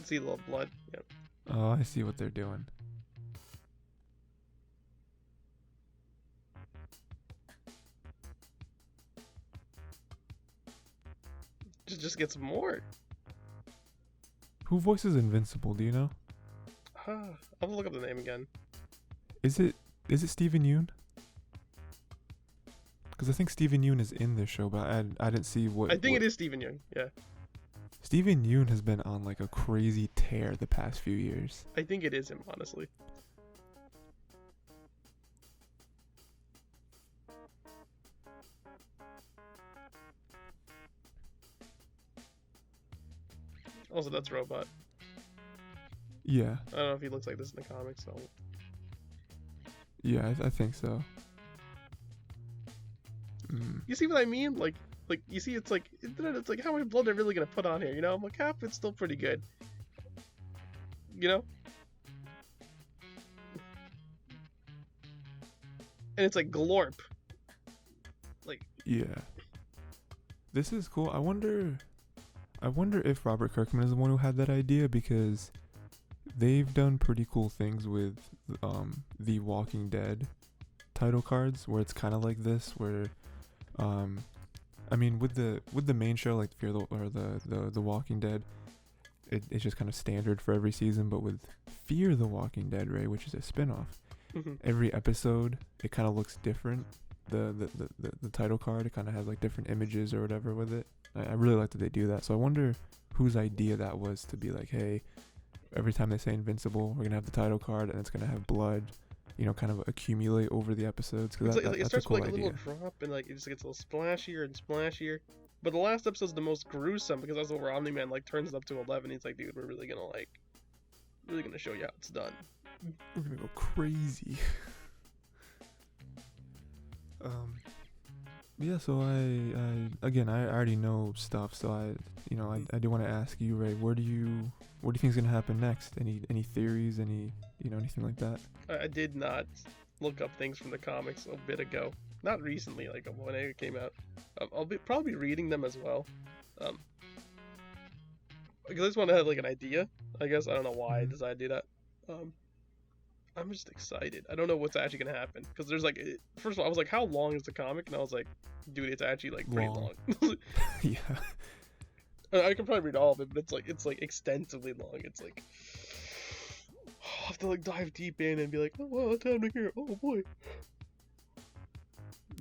See a little blood. Yep. Oh, I see what they're doing. Just get some more. Who voices Invincible? Do you know? I'll look up the name again. Is it Steven Yeun? Because I think Steven Yeun is in this show, but I didn't see what. I think it is Steven Yeun. Yeah. Steven Yeun has been on like a crazy tear the past few years. I think it is him, honestly. Also, that's Robot. Yeah. I don't know if he looks like this in the comics, so. Yeah, I think so. You see what I mean? Like you see, it's like how much blood they're really gonna put on here, you know? I'm like, half it's still pretty good, you know? And it's like glorp. Like. Yeah. This is cool. I wonder if Robert Kirkman is the one who had that idea, because they've done pretty cool things with the Walking Dead title cards, where it's kind of like this, where I mean, with the main show, like the Walking Dead, it's just kind of standard for every season. But with Fear the Walking Dead, right, which is a spinoff, every episode it kind of looks different. The title card, it kind of has like different images or whatever with it. I really like that they do that. So I wonder whose idea that was, to be like, hey, every time they say Invincible, we're gonna have the title card and it's gonna have blood, you know, kind of accumulate over the episodes. Cause it starts cool with like idea. a little drop, and like it just gets a little splashier and splashier. But the last episode's the most gruesome, because that's where Omni-Man like turns it up to 11. He's like, dude, we're really gonna show you how it's done. We're gonna go crazy. Yeah, so I already know stuff, so I do want to ask you, Ray, what do you think is gonna happen next? Any theories, anything like that? I did not look up things from the comics a bit ago. Not recently, like when it came out. I'll probably reading them as well. Because I just want to have like an idea. I guess I don't know why I decided to do that. I'm just excited. I don't know what's actually gonna happen, because there's like, first of all, I was like, how long is the comic? And I was like, dude, it's actually like pretty long. Yeah. I can probably read all of it, but it's like extensively long. It's like, I'll have to like dive deep in and be like, oh, well, time to hear. Oh boy.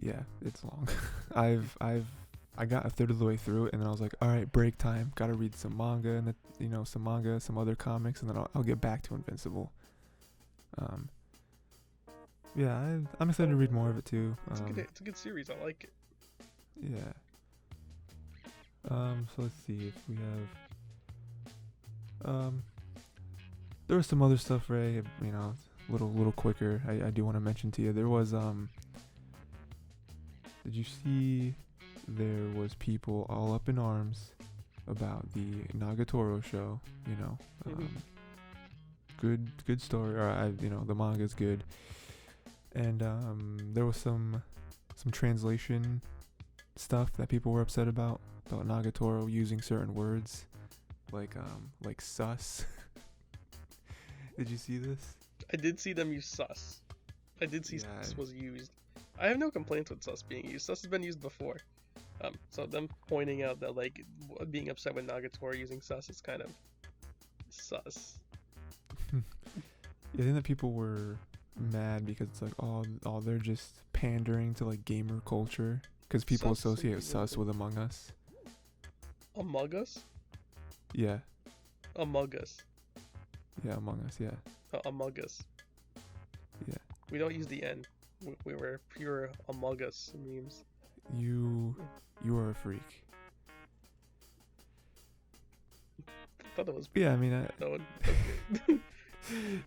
Yeah, it's long. I got a third of the way through it, and then I was like, all right, break time. Gotta read some manga, and some other comics, and then I'll get back to Invincible. Yeah, I'm excited to read more of it too. It's a good series. I like it. Yeah. So let's see if we have. There was some other stuff, Ray. Little quicker. I do want to mention to you. There was Did you see? There was people all up in arms about the Nagatoro show. Good story. Or the manga's good. And there was some translation stuff that people were upset about Nagatoro using certain words, like sus. Did you see this? I did see them use sus. I did see sus was used. I have no complaints with sus being used. Sus has been used before. So them pointing out that like being upset with Nagatoro using sus is kind of sus. I think that people were mad because it's like, oh, they're just pandering to like gamer culture, because people associate sus with Among Us. Among Us? Yeah. Among Us. Yeah, Among Us, yeah. Among Us. Yeah. We don't use the N. We were pure Among Us memes. You are a freak. I thought it was. Yeah, I mean, No,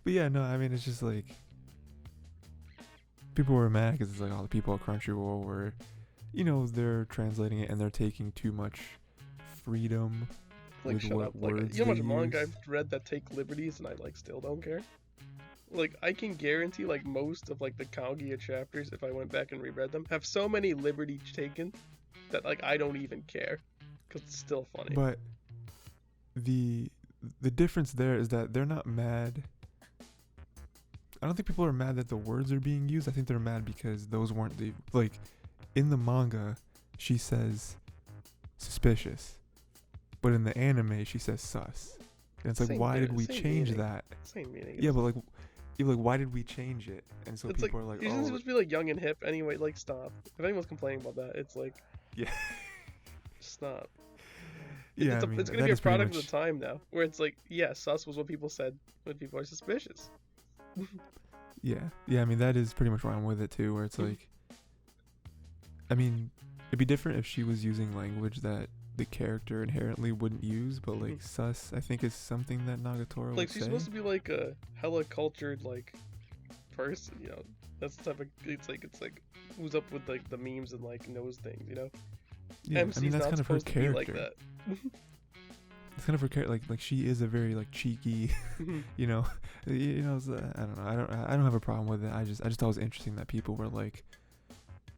but yeah, no, I mean, it's just like people were mad because it's like all the people at Crunchyroll were, they're translating it and they're taking too much freedom Like, with shut what up. Like, words you know how they much manga use. I've read that take liberties and I, like, still don't care? Like, I can guarantee, like, most of, like, the Kaguya chapters, if I went back and reread them, have so many liberties taken that, like, I don't even care. Because it's still funny. But the difference there is that they're not mad. I don't think people are mad that the words are being used. I think they're mad because those weren't the, like, in the manga, she says suspicious, but in the anime she says sus. And it's like, why did we change that? Same meaning. Yeah, but like, why did we change it? And so It's people are like, you're oh, supposed to be like young and hip anyway. Like, stop. If anyone's complaining about that, it's like, yeah, stop. yeah. It's gonna be a product of the time now, where it's like, yeah, sus was what people said when people are suspicious. Yeah. I mean, that is pretty much why I'm with it too. Where it's like, I mean, it'd be different if she was using language that the character inherently wouldn't use, but like sus, I think, is something that Nagatoro Like, would she's say. supposed to be like a hella cultured like person, you know. That's the type of it's like who's up with like the memes and like knows things, you know. Yeah, MC's I mean, that's not kind of her supposed to be like character. that. It's kind of her character. Like she is a very like cheeky, you know. I don't know. I don't have a problem with it. I just thought it was interesting that people were like,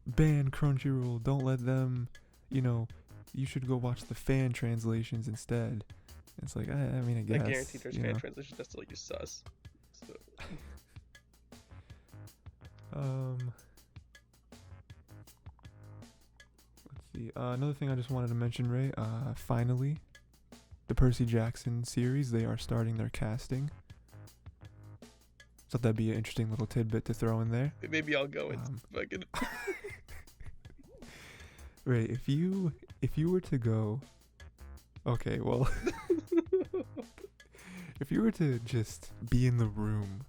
ban Crunchyroll. Don't let them. You know, you should go watch the fan translations instead. It's like I mean, I guess. I guarantee there's fan translations that still use sus. So. Let's see. Another thing I just wanted to mention, Ray. Finally, the Percy Jackson series, they are starting their casting. Thought that'd be an interesting little tidbit to throw in there. Maybe I'll go and fucking. Ray, if you were to go, okay, well, if you were to just be in the room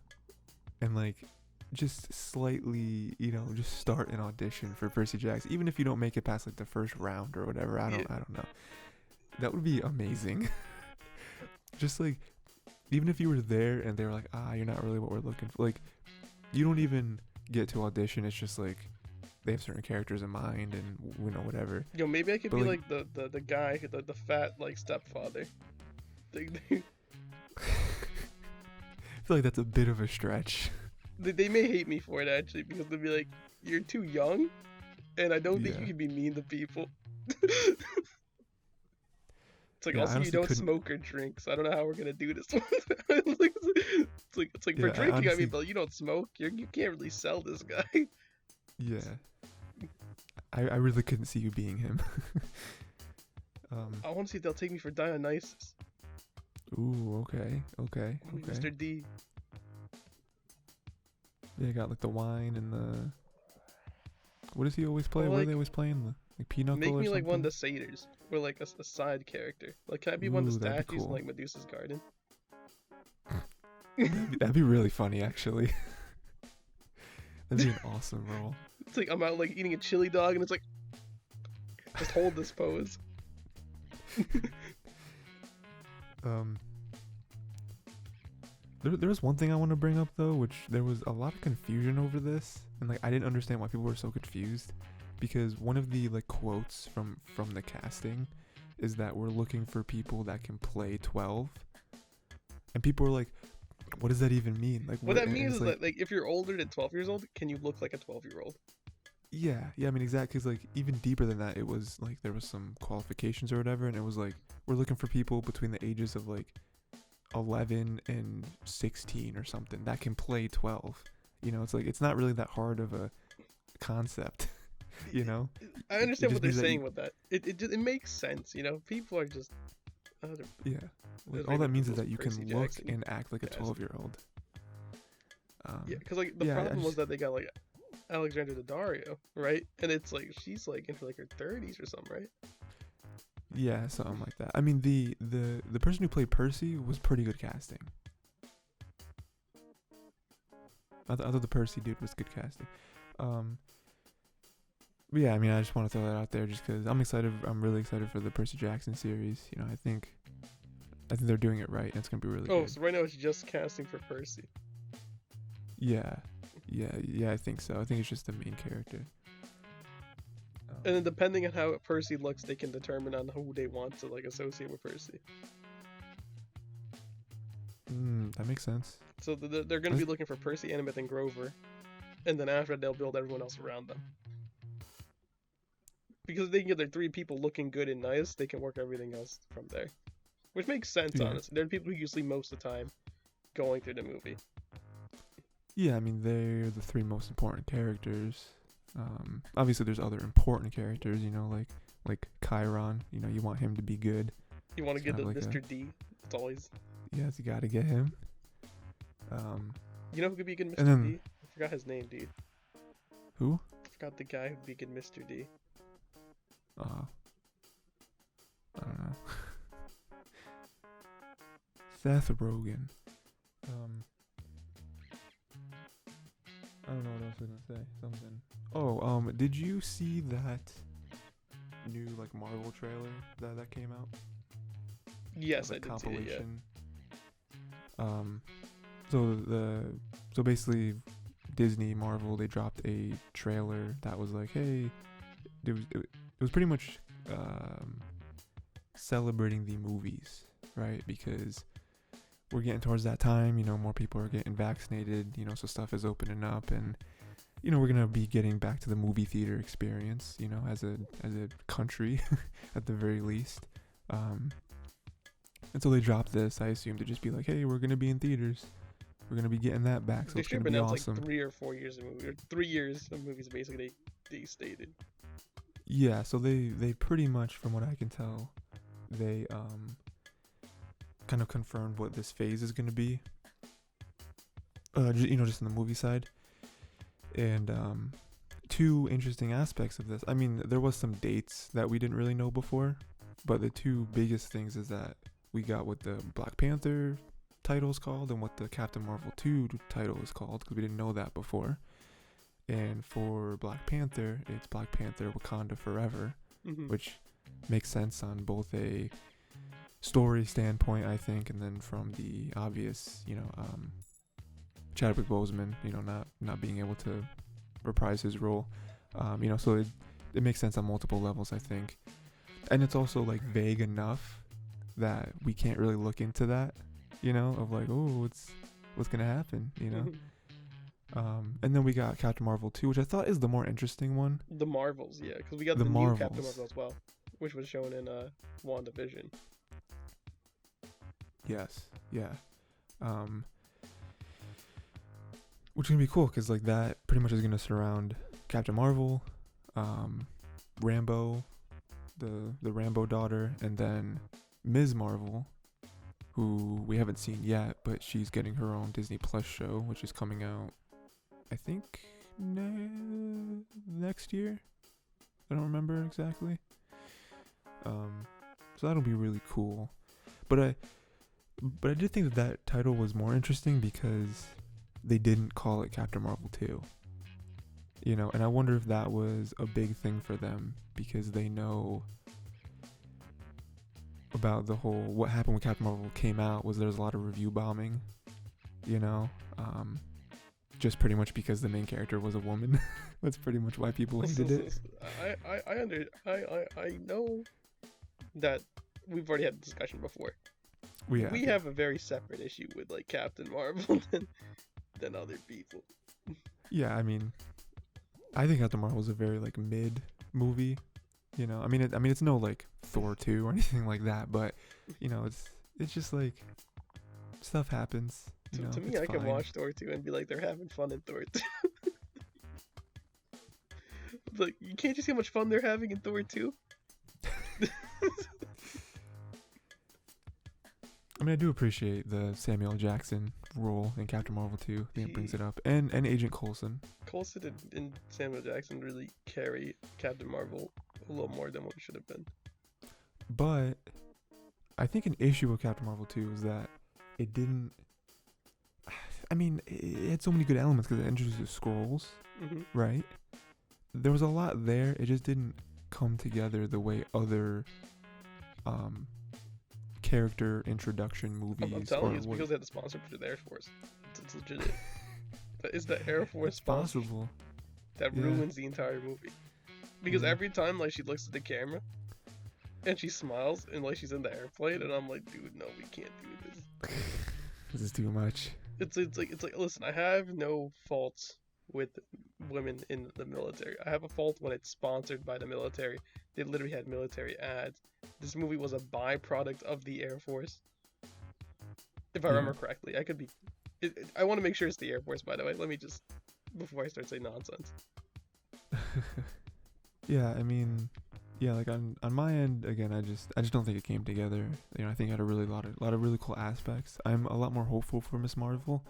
and like just slightly, you know, just start an audition for Percy Jackson, even if you don't make it past like the first round or whatever, I don't know. That would be amazing. Just like, even if you were there and they were like, you're not really what we're looking for. Like, you don't even get to audition. It's just like, they have certain characters in mind and, you know, whatever. Yo, maybe I could be like the guy, the fat, like, stepfather. I feel like that's a bit of a stretch. They may hate me for it, actually, because they'll be like, you're too young, and I don't think you can be mean to people. It's like, also, you don't smoke or drink, so I don't know how we're gonna do this. It's like for drinking, honestly, I mean, but you don't smoke, you can't really sell this guy. Yeah. I really couldn't see you being him. I want to see if they'll take me for Dionysus. Ooh, okay. Mr. D. Yeah, got like the wine and the. What does he always play? What are they always playing? Like Pinochle. Make me or like something? one of the satyrs, or like a side character. Like, can I be one of the statues in like Medusa's garden? That'd be really funny, actually. That'd be an awesome role. It's like I'm out like eating a chili dog, and it's like, just hold this pose. There was one thing I want to bring up though, which there was a lot of confusion over this, and like I didn't understand why people were so confused, because one of the like quotes from the casting is that we're looking for people that can play 12, and people were like, what does that even mean? Like, what that means is that like if you're older than 12 years old, can you look like a 12-year-old? Yeah, I mean, exactly, because like even deeper than that, it was like there was some qualifications or whatever, and it was like we're looking for people between the ages of like 11 and 16 or something that can play 12. You know, it's like it's not really that hard of a concept. You know, I understand what they're saying with that. It makes sense. You know, people are just yeah. Like, all that means is that you can look and act like a 12-year-old. Yeah, because like the problem was that they got like Alexandra Daddario, right? And it's like she's like into like her 30s or something, right? Yeah, something like that. I mean, the person who played Percy was pretty good casting. I thought the Percy dude was good casting. But yeah, I mean, I just want to throw that out there just because I'm excited. I'm really excited for the Percy Jackson series. You know, I think they're doing it right, and it's gonna be really good. Oh, so right now it's just casting for Percy. Yeah, I think so. I think it's just the main character. And then depending on how Percy looks, they can determine on who they want to like associate with Percy. That makes sense. So they're going to be looking for Percy, Annabeth, and Grover, and then after they'll build everyone else around them. Because if they can get their 3 people looking good and nice, they can work everything else from there. Which makes sense, honestly. They're the people who usually most of the time going through the movie. Yeah, I mean, they're the 3 most important characters. Obviously, there's other important characters, you know, like Chiron. You know, you want him to be good. You want to get the like Mr. D. It's always... Yes, you got to get him. You know who could be a good Mr. D? I forgot his name, dude. Who? I forgot the guy who could be a good Mr. D. I don't know. Seth Rogen. I don't know what else I was gonna say. Something. Oh, did you see that new like Marvel trailer that came out? Yes, I did see it. Yeah. So basically, Disney Marvel, they dropped a trailer that was like, hey, it was pretty much celebrating the movies, right? Because we're getting towards that time, you know, more people are getting vaccinated, you know, so stuff is opening up, and you know, we're gonna be getting back to the movie theater experience, you know, as a country at the very least. And so they dropped this, I assume, to just be like, hey, we're gonna be in theaters, we're gonna be getting that back, so it's gonna be awesome. Like 3 or 4 years of movies, or 3 years of movies, basically they stated. Yeah, so they pretty much, from what I can tell, they kind of confirmed what this phase is going to be. You know, just in the movie side. And 2 interesting aspects of this. I mean, there was some dates that we didn't really know before, but the 2 biggest things is that we got what the Black Panther title is called and what the Captain Marvel 2 title is called, because we didn't know that before. And for Black Panther, it's Black Panther Wakanda Forever, which makes sense on both a story standpoint, I think, and then from the obvious, you know, Chadwick Boseman, you know, not being able to reprise his role, you know, so it makes sense on multiple levels, I think. And it's also like vague enough that we can't really look into that, you know, of like, oh, what's gonna happen, you know. And then we got Captain Marvel 2, which I thought is the more interesting one. The Marvels, yeah, because we got the new Captain Marvel as well, which was shown in WandaVision. Yes, yeah. Which is gonna be cool, because like that pretty much is gonna surround Captain Marvel, Rambo, the Rambo daughter, and then Ms. Marvel, who we haven't seen yet, but she's getting her own Disney Plus show, which is coming out, I think, next year. I don't remember exactly. So that'll be really cool. But I did think that title was more interesting because they didn't call it Captain Marvel 2. You know, and I wonder if that was a big thing for them, because they know about the whole, what happened when Captain Marvel came out was there's a lot of review bombing, you know, just pretty much because the main character was a woman. That's pretty much why people hated it. I know that we've already had a discussion before. We have a very separate issue with like Captain Marvel than other people. Yeah, I mean, I think Captain Marvel is a very like mid movie. You know, I mean, it's no like Thor 2 or anything like that, but you know, it's just like stuff happens. You know, to me, I can watch Thor 2 and be like, they're having fun in Thor 2. Like, you can't you see how much fun they're having in Thor 2? I mean, I do appreciate the Samuel Jackson role in Captain Marvel 2. I think it brings it up. And Agent Coulson. Coulson and Samuel Jackson really carry Captain Marvel a little more than what it should have been. But I think an issue with Captain Marvel 2 is that it didn't... I mean, it had so many good elements because it introduced Skrulls, right? There was a lot there. It just didn't come together the way other character introduction movies. I'm telling you, it's because they had the sponsorship to the Air Force. It's legit. It's the Air Force possible that ruins the entire movie. Because every time like she looks at the camera and she smiles and like she's in the airplane, and I'm like, dude, no, we can't do this. This is too much. It's like listen, I have no faults with women in the military. I have a fault when it's sponsored by the military. They literally had military ads. This movie was a byproduct of the Air Force. If I remember correctly, I could be. I want to make sure it's the Air Force, by the way. Let me just, before I start saying nonsense. Yeah, I mean, yeah, like on my end, again, I just don't think it came together. You know, I think it had a lot of really cool aspects. I'm a lot more hopeful for Miss Marvel.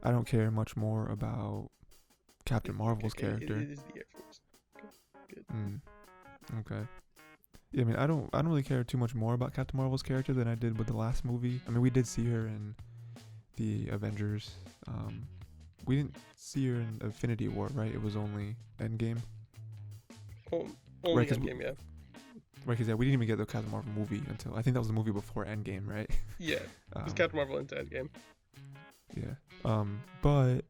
I don't care much more about Captain Marvel's character. It is the Air Force. Okay, good. Okay. Yeah, I mean, I don't really care too much more about Captain Marvel's character than I did with the last movie. I mean, we did see her in the Avengers. We didn't see her in Infinity War, right? It was only Endgame. Only Endgame, yeah. Right, because we didn't even get the Captain Marvel movie until, I think that was the movie before Endgame, right? Yeah, it was Captain Marvel into Endgame. Yeah. But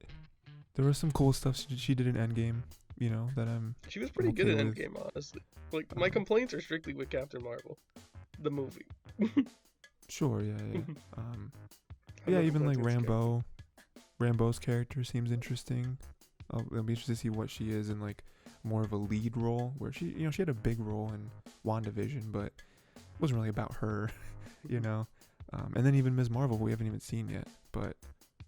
there was some cool stuff she did in Endgame, you know, that She was pretty good in Endgame, honestly. Like, my complaints are strictly with Captain Marvel, the movie. Sure, yeah. Yeah, even like Rambo's character seems interesting. I'll be interested to see what she is in like more of a lead role, where she had a big role in WandaVision, but it wasn't really about her, you know. And then even Ms. Marvel, we haven't even seen yet, but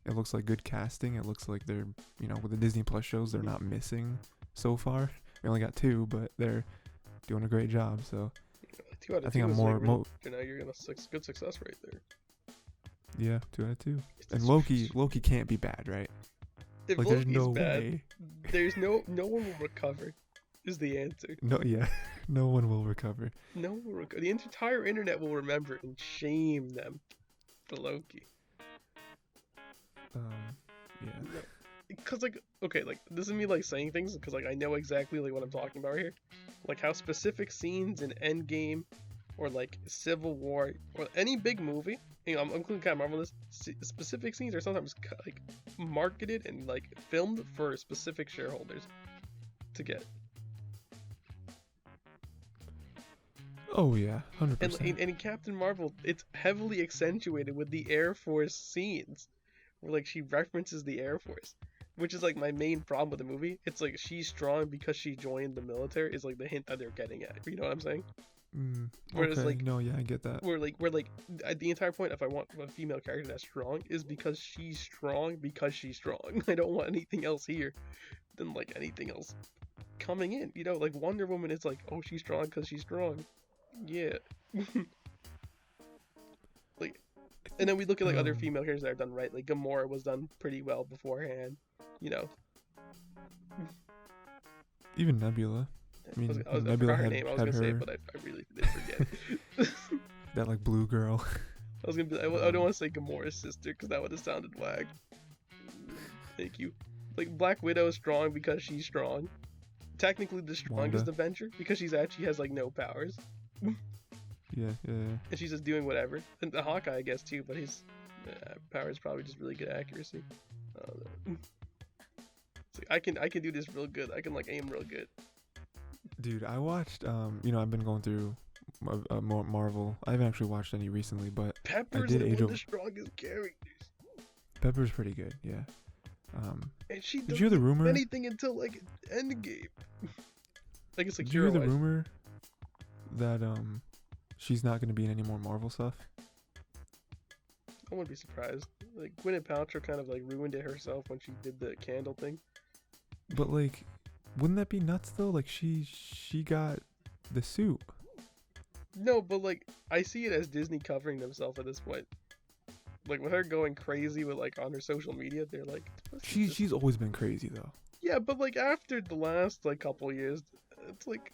it looks like good casting. It looks like they're, you know, with the Disney Plus shows, they're not missing so far. We only got 2, but they're doing a great job. So 2 out of I think 2 I'm more. You know, you're gonna good success right there. Yeah, 2 out of 2. And Loki can't be bad, right? If like, Loki's there's no bad, way. There's no one will recover. Is the answer. No, yeah, no one will recover. No one will recover. The entire internet will remember and shame them for Loki. Yeah. Because like, okay, like this is me like saying things because like I know exactly like what I'm talking about here, like how specific scenes in Endgame, or like Civil War, or any big movie. You know, I'm including Captain Marvel in this. Specific scenes are sometimes like marketed and like filmed for specific shareholders to get. Oh yeah, 100%. And in Captain Marvel, it's heavily accentuated with the Air Force scenes, where like she references the Air Force, which is like my main problem with the movie. It's like she's strong because she joined the military is like the hint that they're getting at. You know what I'm saying? Whereas okay. like no, yeah, I get that. We're like the entire point, if I want a female character that's strong, is because she's strong because she's strong. I don't want anything else here than like anything else coming in. You know, like Wonder Woman is like, oh, she's strong because she's strong. Yeah. Like, and then we look at like other female characters that are done right. Like Gamora was done pretty well beforehand. You know. Even Nebula. I mean, Nebula her name. I was gonna say it, but I really did forget. That like blue girl. I was gonna be. I don't want to say Gamora's sister because that would have sounded whack. Thank you. Like Black Widow is strong because she's strong. Technically, the strongest Avenger because she's actually has like no powers. Yeah. And she's just doing whatever. And the Hawkeye, I guess too, but his power is probably just really good accuracy. So I can do this real good. I can like aim real good. Dude, I watched. I've been going through more Marvel. I haven't actually watched any recently, but Pepper's I did one of the strongest characters. Pepper's pretty good, yeah. And she did you hear the rumor? Anything until like Endgame. I guess like did you hear the rumor that she's not going to be in any more Marvel stuff? I wouldn't be surprised. Like Gwyneth Paltrow kind of like ruined it herself when she did the candle thing. But like, wouldn't that be nuts though? Like she got the suit. No, but like I see it as Disney covering themselves at this point. Like with her going crazy with like on her social media, they're like she's always been crazy though. Yeah, but like after the last like couple of years, it's like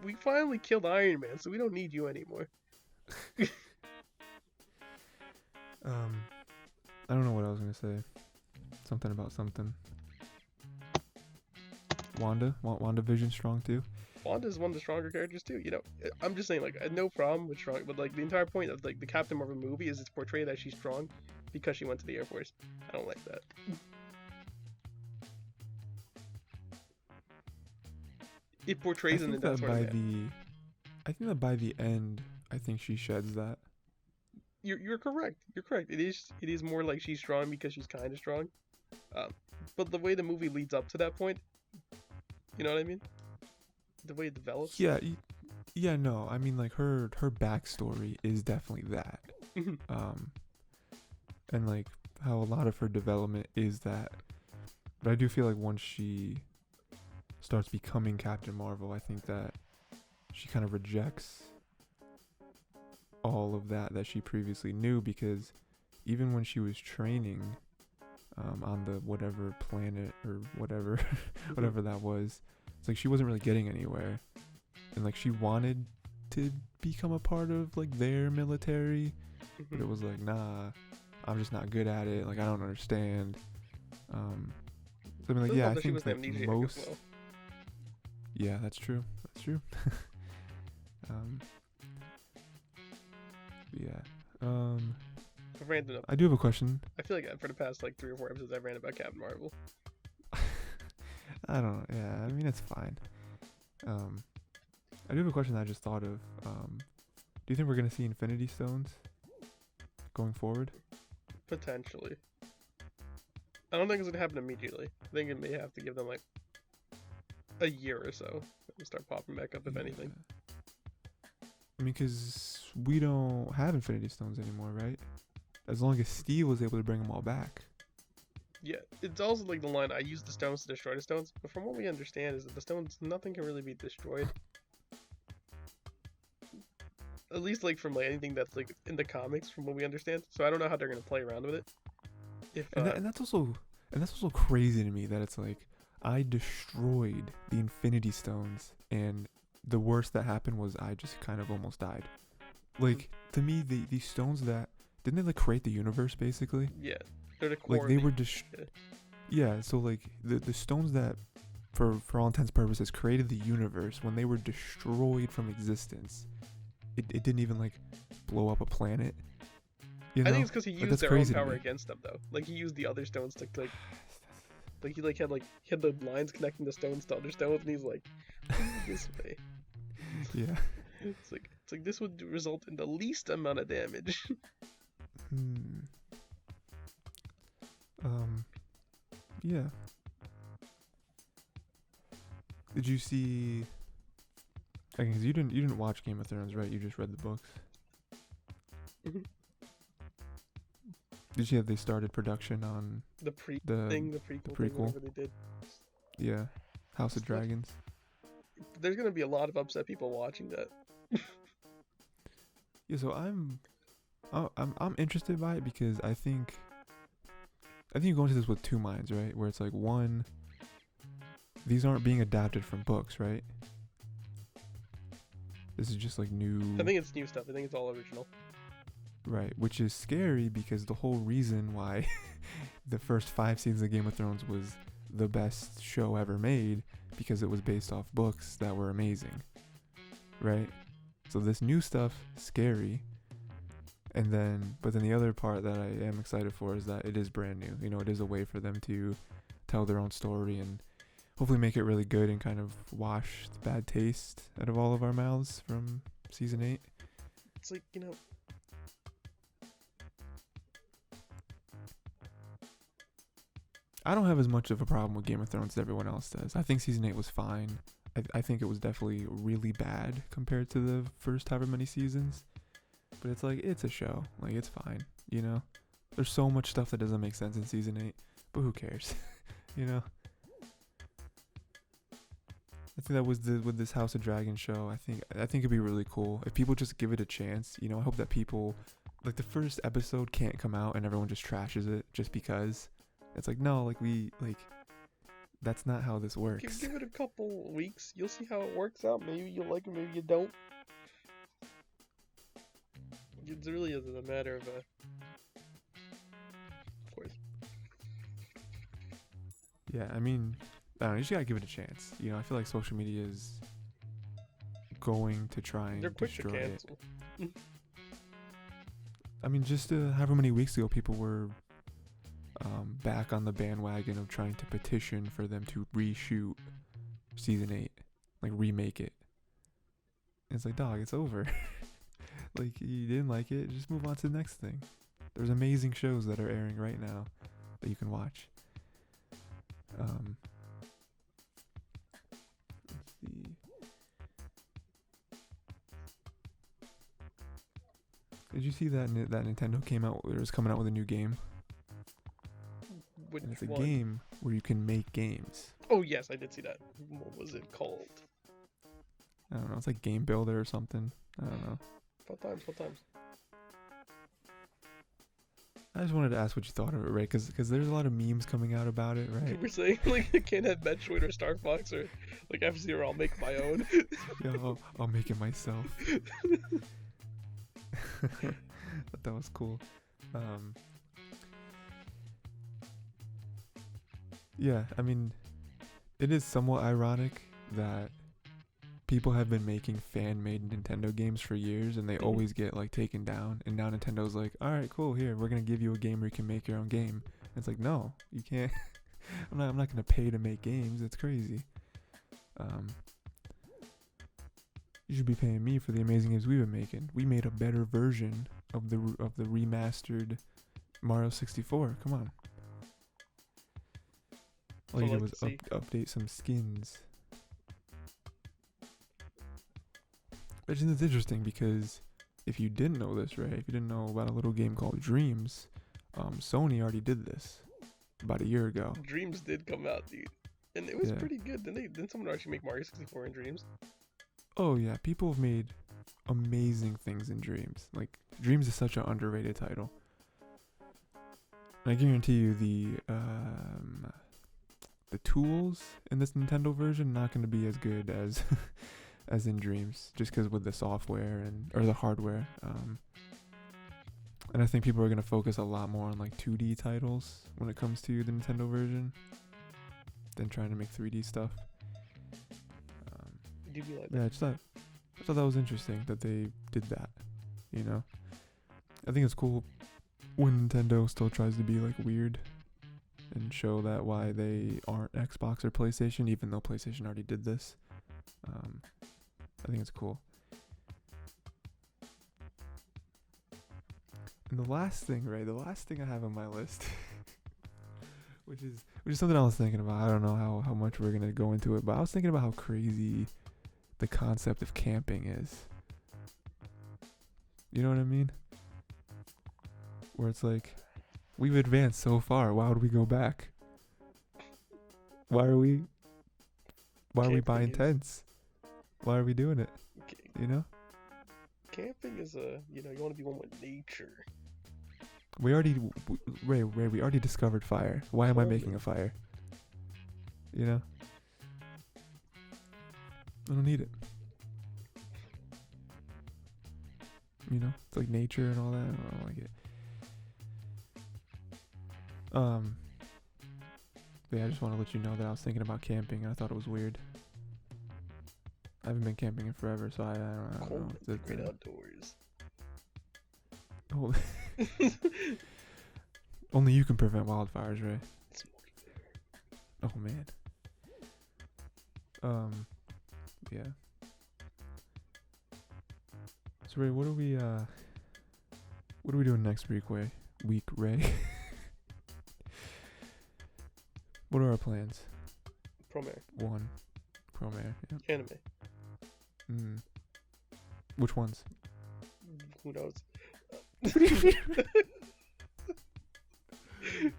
we finally killed Iron Man, so we don't need you anymore. I don't know what I was gonna say. Something about something. WandaVision strong too. Wanda's one of the stronger characters too. You know, I'm just saying like I had no problem with strong, but like the entire point of like the Captain Marvel movie is it's portrayed that she's strong because she went to the Air Force. I don't like that. it portrays it in that sort of manner. I think that by the end, I think she sheds that. You're correct. You're correct. It is more like she's strong because she's kind of strong. But the way the movie leads up to that point, you know what I mean? The way it develops. Yeah, yeah. No, I mean like her backstory is definitely that. And like how a lot of her development is that. But I do feel like once she starts becoming Captain Marvel, I think that she kind of rejects all of that she previously knew, because even when she was training on the whatever planet or whatever whatever that was, it's like she wasn't really getting anywhere, and like she wanted to become a part of like their military, but it was like, nah, I'm just not good at it, like I don't understand. So I mean, like, yeah, I think that most well. Yeah, that's true. Yeah. I do have a question. I feel like for the past like 3 or 4 episodes I've ranted about Captain Marvel. I don't know. Yeah, I mean, it's fine. I do have a question that I just thought of. Do you think we're going to see Infinity Stones going forward? Potentially. I don't think it's going to happen immediately. I think it may have to give them like a year or so to start popping back up, if anything. I mean, because we don't have Infinity Stones anymore, right? As long as Steve was able to bring them all back. Yeah, it's also like the line, I use the stones to destroy the stones. But from what we understand is that the stones, nothing can really be destroyed. At least like from like anything that's like in the comics, from what we understand. So I don't know how they're going to play around with it. And that's also crazy to me that it's like, I destroyed the Infinity Stones, and the worst that happened was I just kind of almost died. Like, to me, the stones that... Didn't they, like, create the universe, basically? Yeah. They're the core. Like, they were Yeah, so, like, the stones that, for all intents and purposes, created the universe, when they were destroyed from existence, it didn't even, like, blow up a planet. You know? I think it's because he used their own power against them, though. Like, he used the other stones to, like he had the lines connecting the stones to other stones, and he's like, this way. Yeah. It's like this would result in the least amount of damage. Yeah. Did you see? Because you didn't watch Game of Thrones, right? You just read the books. Mm-hmm. Did you see that they started production on the prequel, whatever they did? Yeah, House of Dragons. There's gonna be a lot of upset people watching that. Yeah, so I'm interested by it, because I think you go into this with two minds, right? Where it's like, one, these aren't being adapted from books, right? This is just like new. I think it's new stuff. I think it's all original. Right, which is scary, because the whole reason why the first 5 seasons of Game of Thrones was the best show ever made, because it was based off books that were amazing, right? So this new stuff, scary. But then the other part that I am excited for is that it is brand new. You know, it is a way for them to tell their own story and hopefully make it really good and kind of wash the bad taste out of all of our mouths from season 8. It's like, you know, I don't have as much of a problem with Game of Thrones as everyone else does. I think season 8 was fine. I think it was definitely really bad compared to the first however many seasons. But it's like, it's a show. Like, it's fine, you know? There's so much stuff that doesn't make sense in season 8, but who cares? You know? I think that with this House of Dragons show, I think it'd be really cool if people just give it a chance. You know, I hope that people, like, the first episode can't come out and everyone just trashes it just because. It's like, no, that's not how this works. Give it a couple weeks. You'll see how it works out. Maybe you'll like it, maybe you don't. It really isn't a matter of course. Yeah, I mean, I don't know, you just gotta give it a chance. You know, I feel like social media is going to try and destroy it. I mean, just however many weeks ago, people were back on the bandwagon of trying to petition for them to reshoot season 8. like remake it. And it's like, dog, it's over. Like, you didn't like it, just move on to the next thing. There's amazing shows that are airing right now that you can watch. Let's see. Did you see that that Nintendo came out? It was coming out with a new game. Which and it's a one? game where you can make games. Oh yes, I did see that. What was it called? I don't know. It's like Game Builder or something. I don't know. Fun times. I just wanted to ask what you thought of it, right? Because there's a lot of memes coming out about it, right? We're saying like I can't have Metroid or Star Fox or like F-Zero. I'll make my own. Yeah, I'll make it myself. But that was cool. Yeah, I mean, it is somewhat ironic that people have been making fan-made Nintendo games for years, and they always get like taken down. And now Nintendo's like, all right, cool, here, we're gonna give you a game where you can make your own game. And it's like, no, you can't. I'm not gonna pay to make games. It's crazy. You should be paying me for the amazing games we've been making. We made a better version of the remastered Mario 64. Come on. All you did was update some skins. Which is interesting because if you didn't know this, right? If you didn't know about a little game called Dreams, Sony already did this about a year ago. Dreams did come out, dude, and it was pretty good. Didn't someone actually make Mario 64 in Dreams? Oh yeah, people have made amazing things in Dreams. Like Dreams is such an underrated title. And I guarantee you the tools in this Nintendo version not going to be as good as as in Dreams, just because with the software or the hardware. And I think people are going to focus a lot more on like 2D titles when it comes to the Nintendo version than trying to make 3D stuff. Yeah, I thought that was interesting that they did that. You know, I think it's cool when Nintendo still tries to be like weird and show that why they aren't Xbox or PlayStation, even though PlayStation already did this. I think it's cool. And the last thing I have on my list, which is something I was thinking about. I don't know how much we're gonna go into it, but I was thinking about how crazy the concept of camping is. You know what I mean? Where it's like, we've advanced so far, why would we go back? Why are we buying tents? Why are we doing it? You know? Camping is you want to be one with nature. We already discovered fire. Why am I making a fire? You know? I don't need it. You know? It's like nature and all that. I don't like it. But yeah, I just want to let you know that I was thinking about camping and I thought it was weird. I haven't been camping in forever, so I don't know. It's great outdoors. Oh. Only you can prevent wildfires, right? Oh man. Yeah. So Ray, what are we doing next week, Ray? What are our plans? Promare. Promare. Yep. Anime. Which ones? Who knows? I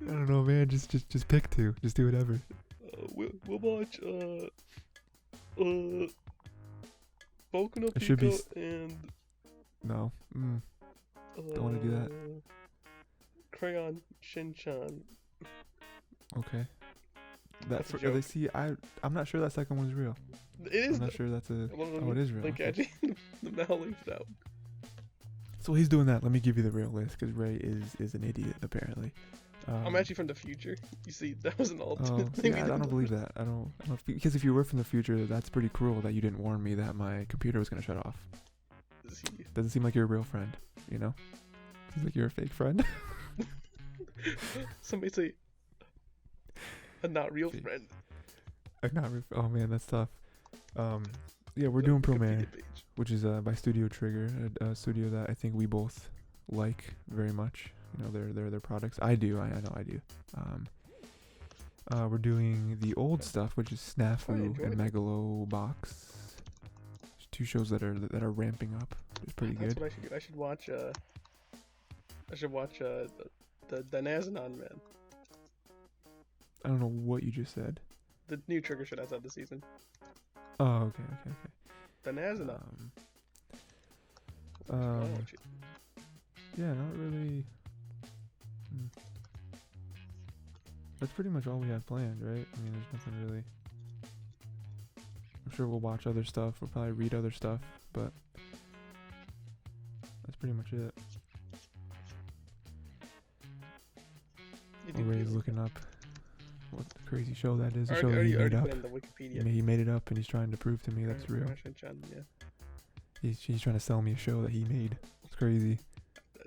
don't know, man. Just pick two. Just do whatever. We'll watch Boku no It should be Pico and no. Don't want to do that. Crayon Shin-chan. Okay. That's a joke. I'm not sure that second one's real. It is. I'm not sure that's a. Oh, it is real. Like, okay. actually, the Mal leaked out. So he's doing that. Let me give you the real list because Ray is an idiot apparently. I'm actually from the future. You see, that was an alternate thing. Yeah, I don't believe that. I don't because if you were from the future, that's pretty cruel that you didn't warn me that my computer was gonna shut off. Doesn't seem like you're a real friend, you know? Seems like you're a fake friend. Somebody say a not real friend. Oh man, that's tough. Yeah, we're doing Promare, Wikipedia page. which is by Studio Trigger, a studio that I think we both like very much. You know, their products. I do. I know I do. We're doing the old stuff, which is SNAFU and Megalo Box. There's two shows that are ramping up. It's pretty good. That's what I should do. I should watch the Nazanon Man. I don't know what you just said. The new Trigger show that's out this season. Oh, okay. The Nazanon. Yeah, not really. That's pretty much all we have planned, right? I mean, there's nothing really. I'm sure we'll watch other stuff. We'll probably read other stuff, but that's pretty much it. Ray's looking up what crazy show that is. A show that he made up. He made it up, and he's trying to prove to me that's real. He's trying to sell me a show that he made. It's crazy.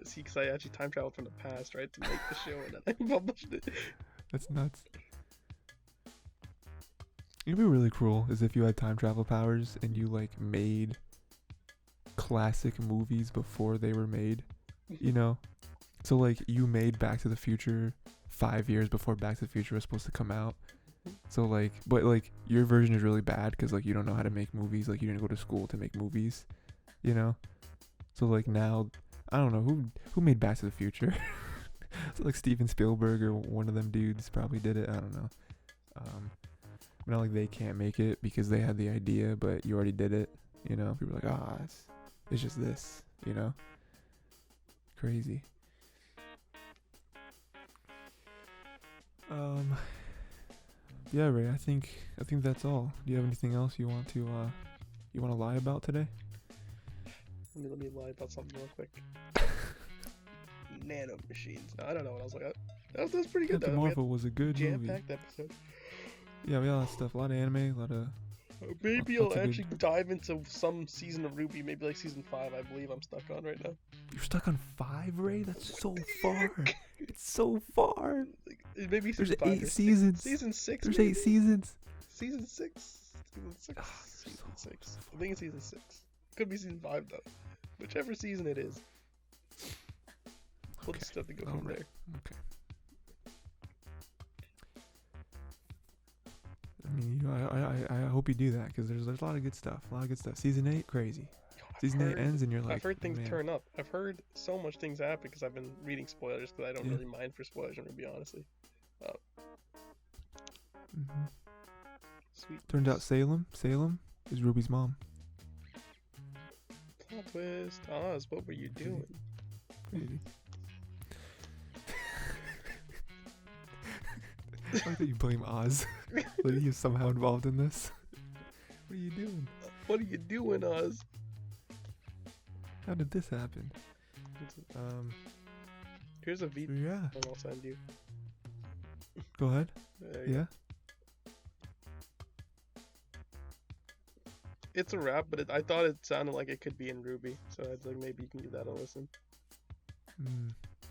See, because I actually time traveled from the past, right, to make the show, and then I published it. That's nuts. It'd be really cool is if you had time travel powers and you like made classic movies before they were made, you know? So like you made Back to the Future 5 years before Back to the Future was supposed to come out. So like, but like your version is really bad because like you don't know how to make movies. Like you didn't go to school to make movies, you know? So like now, I don't know who made Back to the Future. So like Steven Spielberg or one of them dudes probably did it. I don't know. Not like they can't make it because they had the idea, but you already did it. You know, people are like, it's just this. You know, crazy. Yeah, Ray. I think that's all. Do you have anything else you want to lie about today? Let me lie about something real quick. Nano machines. No, I don't know what I was like. That was pretty good. Captain Marvel was a good movie. Jam-packed episode. Yeah, we had a lot of stuff. A lot of anime. A lot of. Maybe I'll actually dive into some season of RWBY. Maybe like season 5. I believe I'm stuck on right now. You're stuck on 5, Ray? That's so far. It's so far. Maybe there's 8 seasons. Season 6. There's maybe? 8 seasons. Season 6. Season 6. Season 6. I think it's season 6. Could be season 5 though. Whichever season it is. We'll just have to go from there. Okay. I mean, I hope you do that because there's a lot of good stuff. Season 8, crazy. Season 8 ends and you're like, I've heard things turn up. I've heard so much things happen because I've been reading spoilers because I don't really mind for spoilers. I'm gonna be honestly. Sweet. Turns out Salem is Ruby's mom. Plot twist. Oz, what were you doing? Crazy. I like that you blame Oz. That he is somehow involved in this. What are you doing? What are you doing, Oz? How did this happen? Here's a video. Yeah. I'll send you. Go ahead. Yeah. It's a rap, but I thought it sounded like it could be in Ruby, so I was like, maybe you can give that a listen.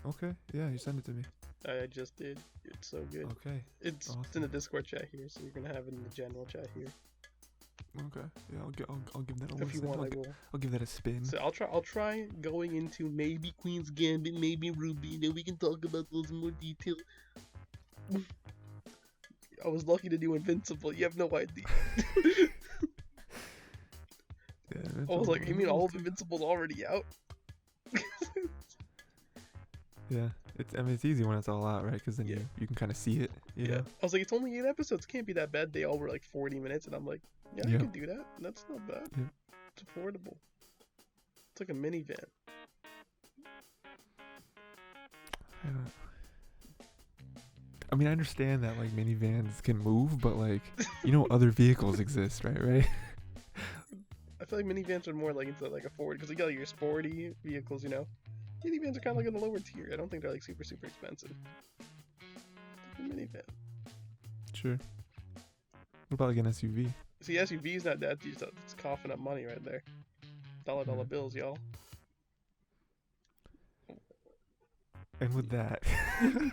Okay. Yeah, you send it to me. I just did. It's so good. Okay. It's in the Discord chat here, so you're gonna have it in the general chat here. Okay. Yeah, I'll give that a if listen. If you want, I will. I'll give that a spin. So I'll try going into maybe Queen's Gambit, maybe Ruby, then we can talk about those in more detail. I was lucky to do Invincible. You have no idea. I was like, you mean all of Invincible's already out? Yeah, it's easy when it's all out, right? Because then you can kind of see it. You know? I was like, it's only 8 episodes. Can't be that bad. They all were like 40 minutes, and I'm like, I can do that. That's not bad. Yeah. It's affordable. It's like a minivan. I mean, I understand that like minivans can move, but like other vehicles exist, right? I feel like minivans are more like into like afford because you got like, your sporty vehicles, Minivans are kind of like in the lower tier. I don't think they're like super expensive. It's like a minivan. Sure. What about like an SUV? See, SUV is not that. It's coughing up money right there. Dollar bills, y'all. And with that, I'm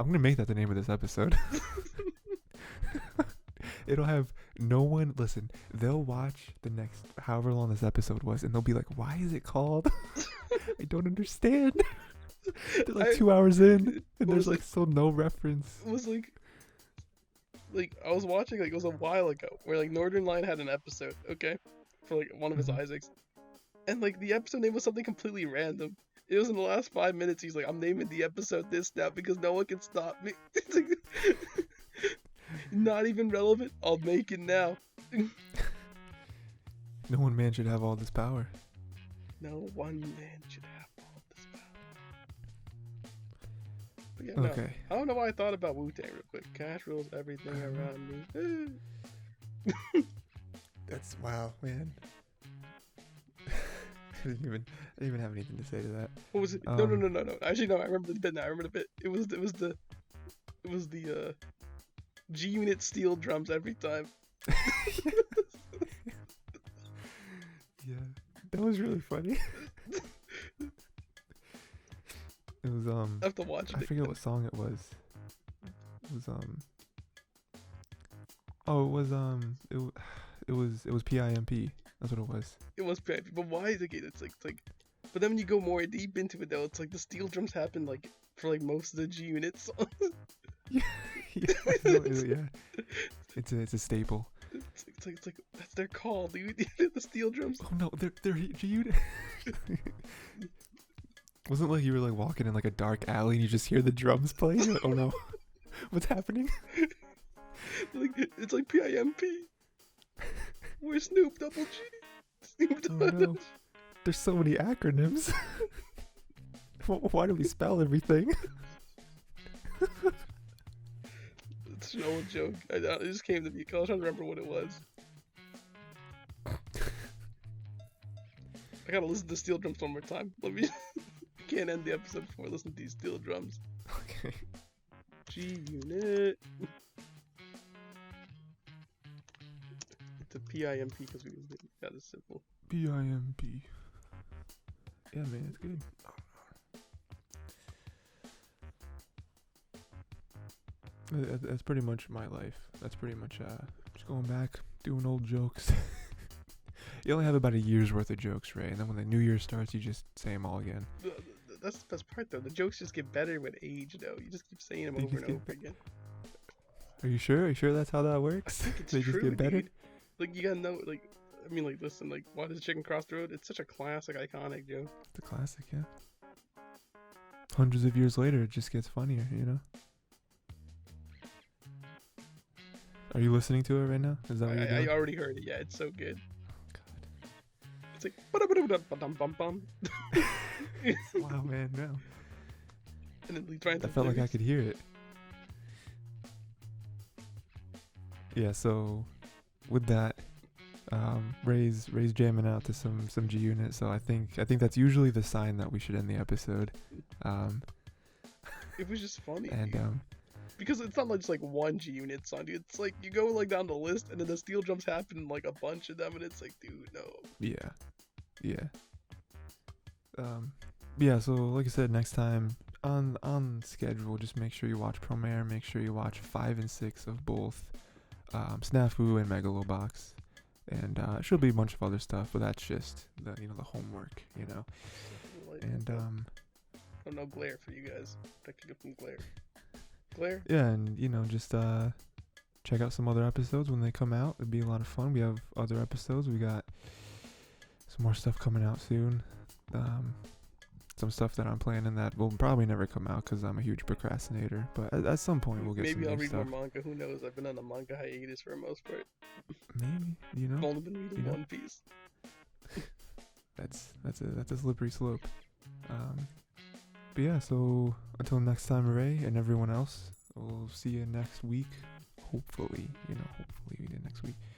gonna make that the name of this episode. it'll have no one. Listen, they'll watch the next however long this episode was, and they'll be like, "Why is it called? I don't understand." They're like 2 hours in, and there's like still no reference. It was like I was watching, like, it was a while ago, where like Northern Lion had an episode, okay, for like one of his Isaacs, and like the episode name was something completely random. It was in the last 5 minutes. He's like, "I'm naming the episode this now because no one can stop me." It's like, not even relevant. I'll make it now. No one man should have all this power. No one man should have all this power. But yeah, no, okay. I don't know why I thought about Wu-Tang real quick. Cash rules everything around me. That's wow, man. I didn't even have anything to say to that. What was it? No. Actually, no. I remember the bit now. I remember the bit. It was the G-Unit steel drums every time. Yeah, that was really funny. It was I have to watch it. I forget what song it was. It was oh, it was PIMP. That's what it was. It was PIMP, but why is it? It's like. But then when you go more deep into it, though, it's like the steel drums happen like for like most of the G-Unit songs. Yeah. It's a staple. It's like that's their call, dude. The steel drums. Oh no, they're G-Unit. Wasn't like you were like walking in like a dark alley and you just hear the drums playing? You're like, oh no, what's happening? It's like PIMP. We're Snoop Double G. Snoop Oh no, there's so many acronyms. Why do we spell everything? It's an old joke. It just came to me because I was trying to remember what it was. I gotta listen to steel drums one more time. Let me. Can't end the episode before I listen to these steel drums. Okay. G-Unit. It's a PIMP because we got it simple. PIMP. Yeah, man, it's good. That's pretty much my life. That's pretty much just going back, doing old jokes. You only have about a year's worth of jokes, Ray, and then when the new year starts, you just say them all again. That's the best part, though. The jokes just get better with age, though. You just keep saying them over and over again. Are you sure? Are you sure that's how that works? I think it's they true, just get better? dude. Like, you gotta know, like, I mean, like, listen, like, why does a chicken cross the road? It's such a classic, iconic joke. It's a classic, yeah. Hundreds of years later, it just gets funnier, you know? Are you listening to it right now? Is that what you're doing? I already heard it, yeah. It's so good. It's like bum. Wow, man, no. And then trying to. I felt like I could hear it. Yeah, so with that, Ray's jamming out to some G-Unit. So I think that's usually the sign that we should end the episode. It was just funny. And because it's not like just like one G-Unit song, dude. It's like you go like down the list, and then the steel drums happen like a bunch of them, and it's like, dude, no. Yeah. Yeah, so like I said, next time on schedule, just make sure you watch Promare, make sure you watch 5 and 6 of both SNAFU and Megalo Box, and it should be a bunch of other stuff, but that's just the homework, and oh, no glare for you guys. Protecting it from glare. Yeah, and just check out some other episodes when they come out. It'd be a lot of fun. We have other episodes. We got some more stuff coming out soon. Some stuff that I'm planning that will probably never come out because I'm a huge procrastinator. But at some point we'll get some Maybe I'll new read stuff. more manga. Who knows? I've been on a manga hiatus for the most part. Maybe, I've only been reading One Piece. That's a slippery slope. But yeah, so until next time, Ray and everyone else, we'll see you next week. Hopefully we do next week.